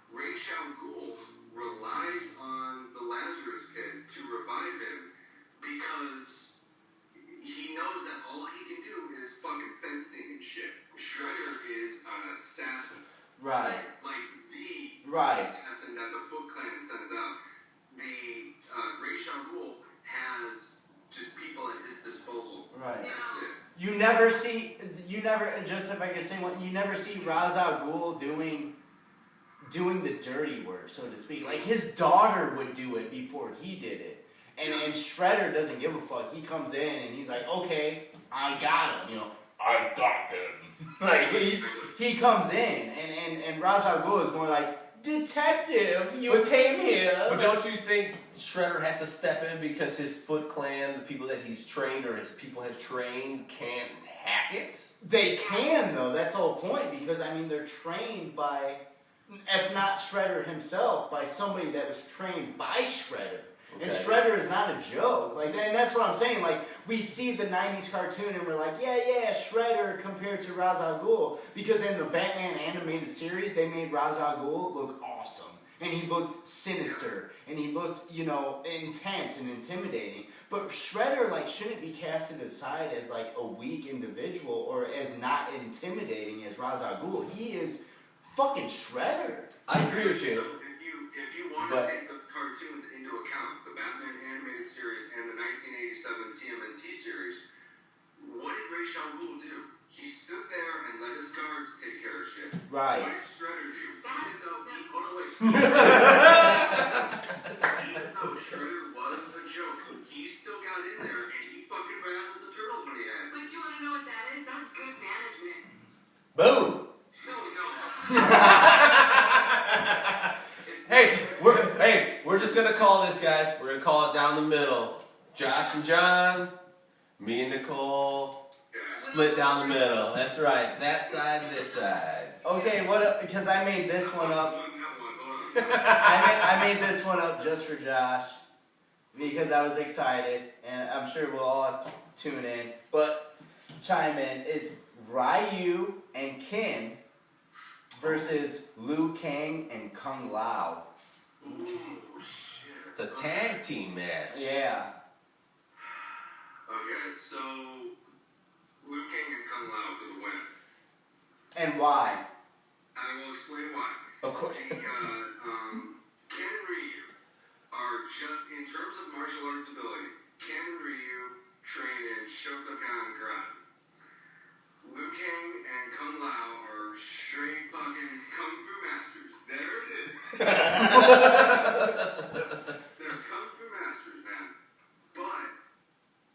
Ra's al Ghul relies on the Lazarus Pit to revive him because he knows that all he can do is fucking fencing and shit. Shredder is an assassin. Right. Like the Right. assassin that the Foot Clan sends out. The Ra's al Ghul has just people at his disposal. Right. That's it. You never, just if I could say one, you never see Ra's al Ghul doing the dirty work, so to speak. Like, his daughter would do it before he did it. And Shredder doesn't give a fuck. He comes in and he's like, okay, I got him, you know, I've got them. Like, he comes in and Ra's al Ghul is more like, detective, you came here. But don't you think Shredder has to step in because his Foot Clan, the people that he's trained or his people have trained, can't hack it? They can, though. That's the whole point, because, I mean, they're trained by, if not Shredder himself, by somebody that was trained by Shredder. And Okay. Shredder is not a joke. Like, and that's what I'm saying. Like, we see the 90s cartoon and we're like, yeah, Shredder compared to Ra's al Ghul. Because in the Batman animated series, they made Ra's al Ghul look awesome. And he looked sinister. And he looked, you know, intense and intimidating. But Shredder, like, shouldn't be casted aside as, like, a weak individual or as not intimidating as Ra's al Ghul. He is fucking Shredder. I agree with you. So if you want to take the cartoons into account, the Batman animated series and the 1987 TMNT series, what did Ra's al Ghul do? He stood there and let his guards take care of shit. Right. What did Shredder do? Even though Shredder was a joke, he still got in there and he fucking wrestled the turtles when he had. But you want to know what that is? That's good management. Boom! No. We're just gonna call this, guys. We're gonna call it down the middle. Josh and John, me and Nicole, split down the middle. That's right. That side, this side. Okay, because I made this one up. Hold on. I made this one up just for Josh because I was excited, and I'm sure we'll all tune in. But chime in. It's Ryu and Kin versus Liu Kang and Kung Lao. Ooh, shit. It's a tag team match. Yeah. Okay, so Liu Kang and Kung Lao for the win. And why? I will explain why. Of course. The Ken and Ryu are just, in terms of martial arts ability, Ken and Ryu train in Shotokan karate. Liu Kang and Kung Lao are straight fucking kung fu masters. There it is. They're kung fu masters, man. But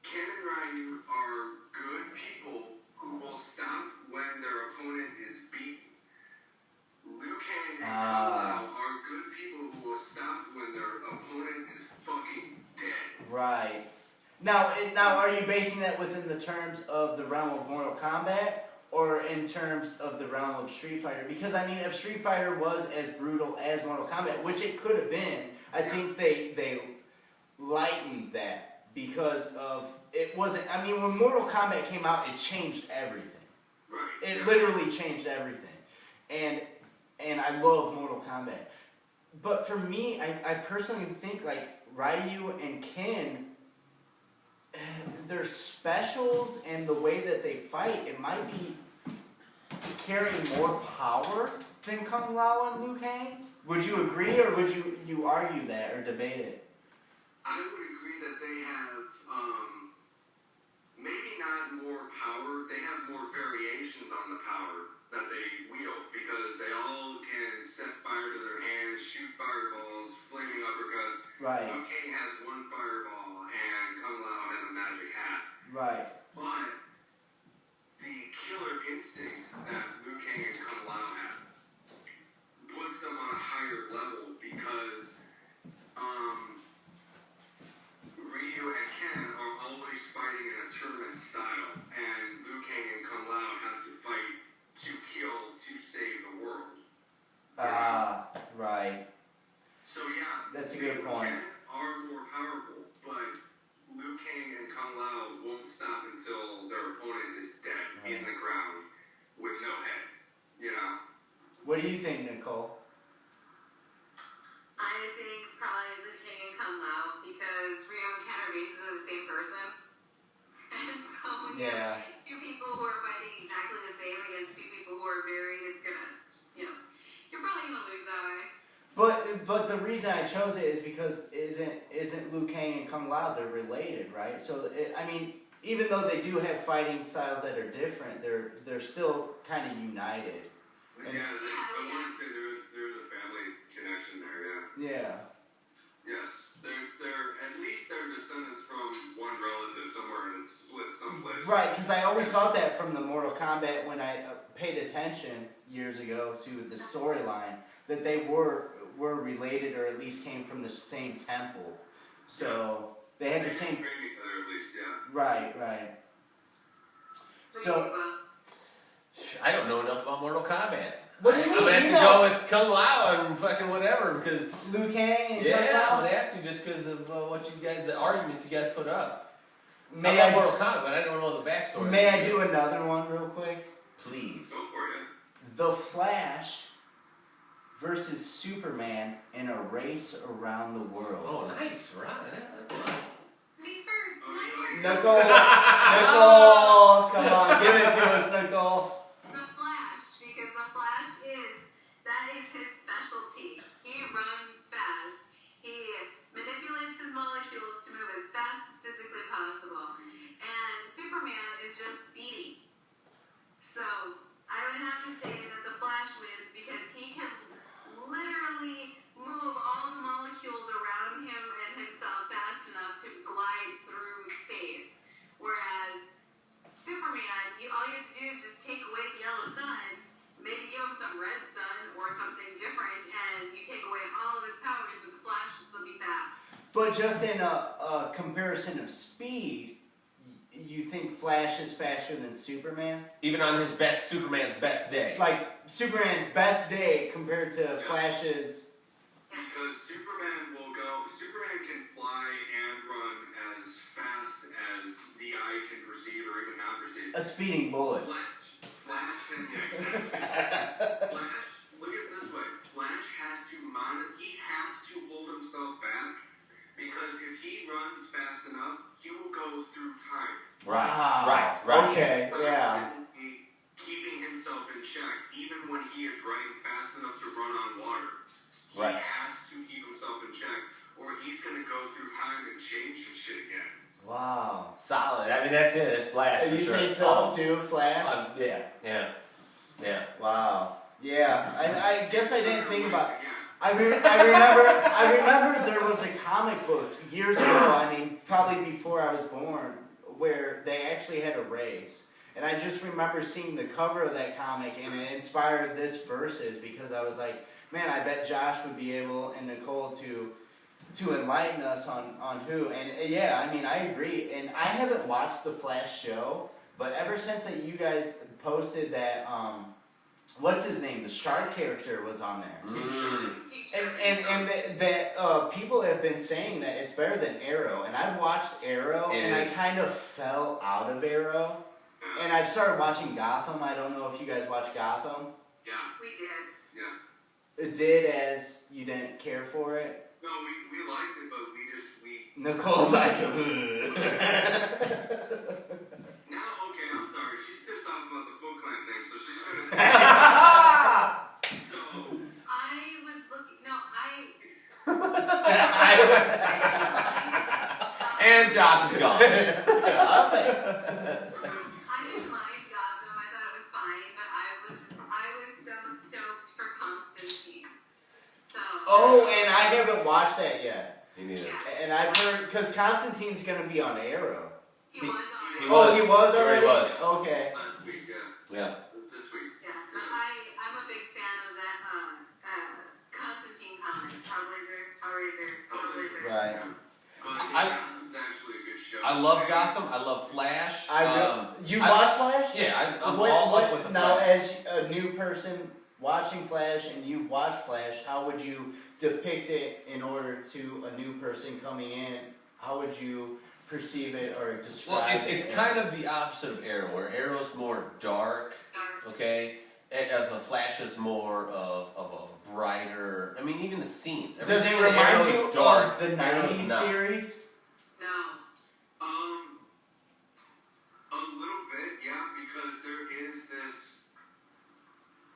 Ken and Ryu are good people who will stop when their opponent is beaten. Liu Kang and Kung Lao are good people who will stop when their opponent is fucking dead. Right. Now, are you basing that within the terms of the realm of Mortal Kombat, or in terms of the realm of Street Fighter? Because I mean, if Street Fighter was as brutal as Mortal Kombat, which it could have been, I think they lightened that because of it wasn't. I mean, when Mortal Kombat came out, it changed everything. Right. It literally changed everything, and I love Mortal Kombat. But for me, I personally think like Ryu and Ken, their specials and the way that they fight, it might be carrying more power than Kung Lao and Liu Kang. Would you agree, or would you argue that or debate it? I would agree that they have maybe not more power. They have more variations on the power that they wield because they all can set fire to their hands, shoot fireballs, flaming uppercuts. Right. Liu Kang has one fireball and Kung Lao has a magic hat. Right. But the killer instinct that Liu Kang and Kung Lao have puts them on a higher level because Ryu and Ken are always fighting in a tournament style, and Liu Kang and Kung Lao have to fight to kill to save the world. Right. So yeah, That's a good Ryu point. and Ken are more powerful, but Liu Kang and Kung Lao won't stop until their opponent is dead in the ground with no head. You know? What do you think, Nicole? I think it's probably Liu Kang and Kung Lao because Ryu and Ken are basically the same person. And so when you have two people who are fighting exactly the same against two people who are married, it's gonna, you're probably gonna lose that way. But the reason I chose it is because isn't Liu Kang and Kung Lao, they're related, right? So I mean, even though they do have fighting styles that are different, they're still kind of united. I want to say there's a family connection there, Yeah. Yes, they're at least they're descendants from one relative somewhere and it's split someplace. Right, because I always thought that from the Mortal Kombat when I paid attention years ago to the storyline, that they were related or at least came from the same temple. So they had the same. Trained together at least, yeah. Right. So I don't know enough about Mortal Kombat. What do you mean? I'm gonna have to go with Kung Lao and fucking whatever because Liu Kang and Kung I'm Lao. gonna have to just because of the arguments you guys put up. May I I love Mortal Kombat, but I don't know the backstory. May I do another one real quick? Please. Go for it. The Flash versus Superman in a race around the world. Oh, nice, right? Me first, my turn. Nicole, come on, give it to us, Nicole. The Flash, because the Flash that is his specialty. He runs fast. He manipulates his molecules to move as fast as physically possible. And Superman is just speedy. So I would have to say that the Flash wins because he can literally move all the molecules around him and himself fast enough to glide through space. Whereas Superman, all you have to do is just take away the yellow sun, maybe give him some red sun or something different, and you take away all of his powers, but the Flash will still be fast. But just in a comparison of speed, you think Flash is faster than Superman? Even on Superman's best day. Like Superman's best day compared to Flash's. Because Superman can fly and run as fast as the eye can perceive or even not perceive. A speeding bullet. Flash can, Flash, look at it this way. Flash has to hold himself back because if he runs fast enough, he will go through time. Right. Okay, yeah. Keeping himself in check, even when he is running fast enough to run on water. He Right. has to keep himself in check, or he's going to go through time and change some shit again. Wow. Solid. I mean, that's it. It's Flash for You sure. think film too, Flash? Yeah. Yeah. Wow. Yeah. I guess I didn't think about. I remember there was a comic book years ago. I mean, probably before I was born, where they actually had a race. And I just remember seeing the cover of that comic, and it inspired this verses because I was like, man, I bet Josh would be able, and Nicole, to enlighten us on who. And yeah, I mean, I agree. And I haven't watched the Flash show, but ever since that you guys posted that, what's his name? The shark character was on there. And that people have been saying that it's better than Arrow. And I've watched Arrow, and I kind of fell out of Arrow. And I've started watching Gotham. I don't know if you guys watch Gotham. Yeah. We did. Yeah. It did, as you didn't care for it. No, we liked it, but we Nicole's like, Now, okay, I'm sorry. She's pissed off about the Foot Clan thing, so she's gonna. So. I was looking. No, And Josh is gone. I didn't mind Gotham. I thought it was fine, but I was so stoked for Constantine. So. oh, and I haven't watched that yet. Me neither. Yeah. And I've heard, because Constantine's going to be on Arrow. He was already. He was already? He was. Okay. Last week, Yeah. This week. Yeah, but I'm a big fan of that Constantine comics. Hellblazer. Right. Gotham's actually a good show. I love Gotham. I love Flash. You watch Flash? Yeah, I'm all up with the now, Flash. as a new person watching Flash and you've watched Flash, how would you depict it in order to a new person coming in? How would you perceive it or describe Well, it? it's kind of the opposite of Arrow, where Arrow's more dark, okay? As a Flash is more of a brighter. I mean, even the scenes. Does it Everything in remind Arrow you is dark. of the Arrow's 90s not. series? No. A little bit, yeah, because there is this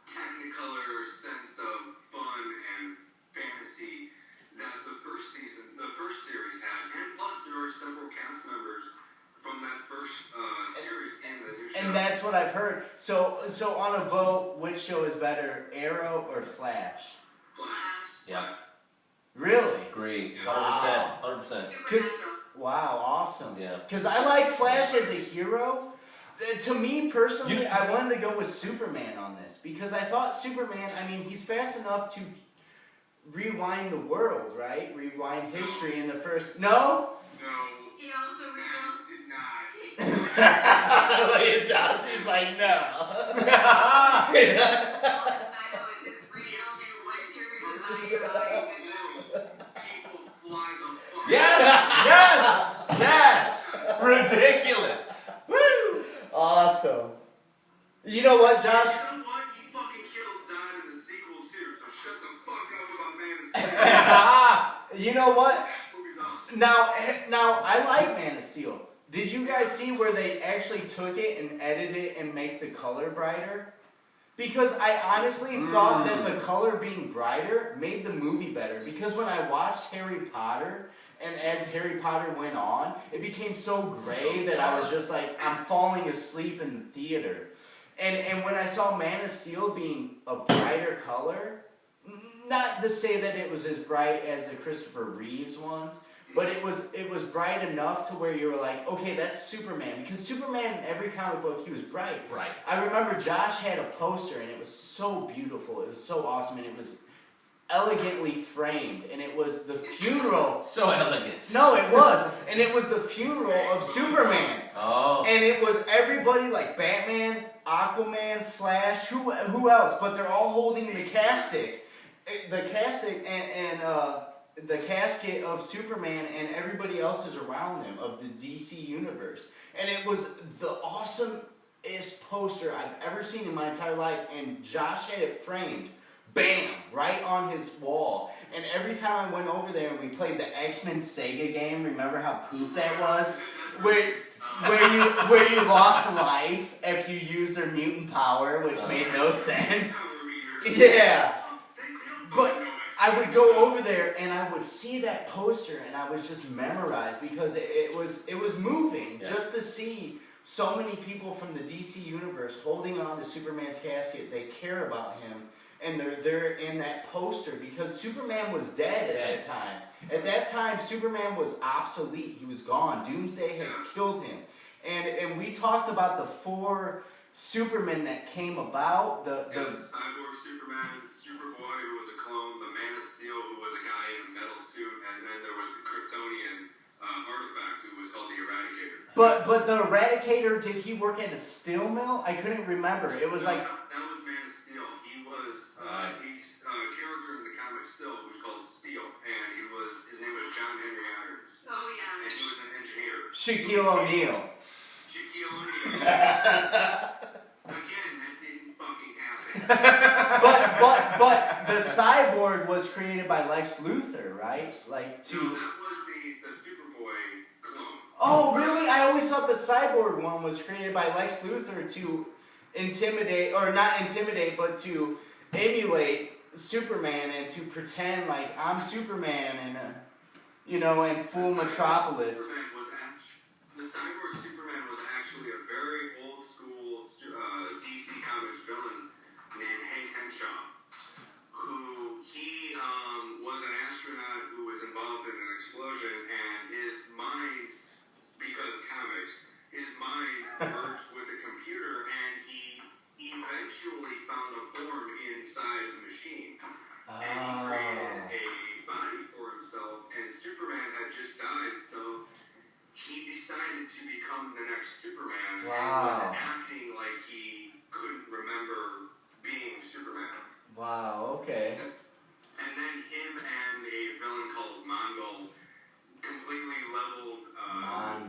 technicolor sense of fun and fantasy that the first series had, and plus there are several cast members from that first series in the new show. And that's what I've heard. So on a vote, which show is better, Arrow or Flash? Flash. Yeah. Really? Agree. Wow. 100%. Supernatural. Wow, awesome. Yeah. Because I like Flash as a hero. To me personally, I wanted to go with Superman on this because I thought Superman, I mean, he's fast enough to rewind the world, right? Rewind history in the first... No? No. He also rebuilt. Did not. Look at Josh, he's like, no. I know it's rebuilding interior design by Bishop. People fly the fuck. Yes! Ridiculous. Woo! Awesome. You know what, Josh? You know what? He fucking killed Zod in the sequel too, so shut the fuck up about Man of Steel. You know what? That movie's awesome. Now, I like Man of Steel. Did you guys see where they actually took it and edited it and make the color brighter? Because I honestly thought that the color being brighter made the movie better. Because when I watched Harry Potter, and as Harry Potter went on, it became so gray that I was just like, I'm falling asleep in the theater. And when I saw Man of Steel being a brighter color, not to say that it was as bright as the Christopher Reeves ones, but it was bright enough to where you were like, okay, that's Superman. Because Superman in every comic book, he was bright. Right. I remember Josh had a poster, and it was so beautiful. It was so awesome, and it was elegantly framed, and it was the funeral. So elegant. No, it was. And it was the funeral of Superman. Oh. And it was everybody like Batman, Aquaman, Flash, who else? But they're all holding the casket. The casket and the casket of Superman, and everybody else is around them of the DC universe. And it was the awesomest poster I've ever seen in my entire life, and Josh had it framed. Bam! Right on his wall. And every time I went over there and we played the X-Men Sega game, remember how poop that was? Where you lost life if you used their mutant power, which made no sense. Yeah. But I would go over there and I would see that poster and I was just memorized because it was moving just to see so many people from the DC universe holding on to Superman's casket. They care about him, and they're in that poster because Superman was dead at that time. At that time, Superman was obsolete. He was gone. Doomsday had killed him. And we talked about the 4 Supermen that came about. The Cyborg Superman, Superboy, who was a clone, the Man of Steel, who was a guy in a metal suit, and then there was the Kryptonian artifact, who was called the Eradicator. But the Eradicator, did he work at a steel mill? I couldn't remember. It was like... That was Man of Steel. He was he's a character in the comic still, who's called Steel, and his name was John Henry Irons. Oh yeah. And he was an engineer. Shaquille O'Neal. Shaquille O'Neal. Again, that didn't fucking happen. but the Cyborg was created by Lex Luthor, right? Like to. No, that was the Superboy clone. Oh really? I always thought the Cyborg one was created by Lex Luthor to intimidate, or not intimidate, but to emulate Superman and to pretend like I'm Superman and and fool Metropolis. The Cyborg Superman was actually a very old school DC Comics villain named Hank Henshaw, who he was an astronaut who was involved in an explosion, and his mind, because comics, his mind merged with the computer, and he eventually found a form inside the machine. And he created a body for himself, and Superman had just died, so he decided to become the next Superman and was acting like he couldn't remember being Superman. Wow, okay. And then him and a villain called Mongol completely leveled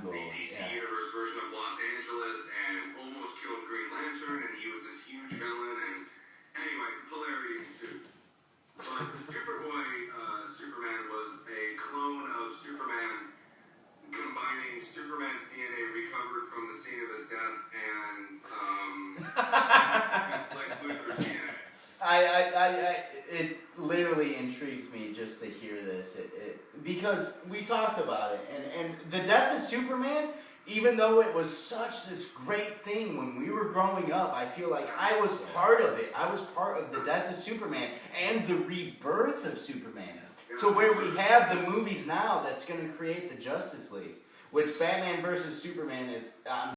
the DC Universe version of Los Angeles and almost killed Green Lantern, and he was this huge villain, and anyway, hilarity ensued. But the Superboy Superman was a clone of Superman, combining Superman's DNA recovered from the scene of his death and Lex Luthor's DNA. It literally intrigues me just to hear this. Because we talked about it, and the death of Superman, even though it was such this great thing when we were growing up, I feel like I was part of it. I was part of the death of Superman and the rebirth of Superman. To where we have the movies now that's going to create the Justice League, which Batman versus Superman is, I'm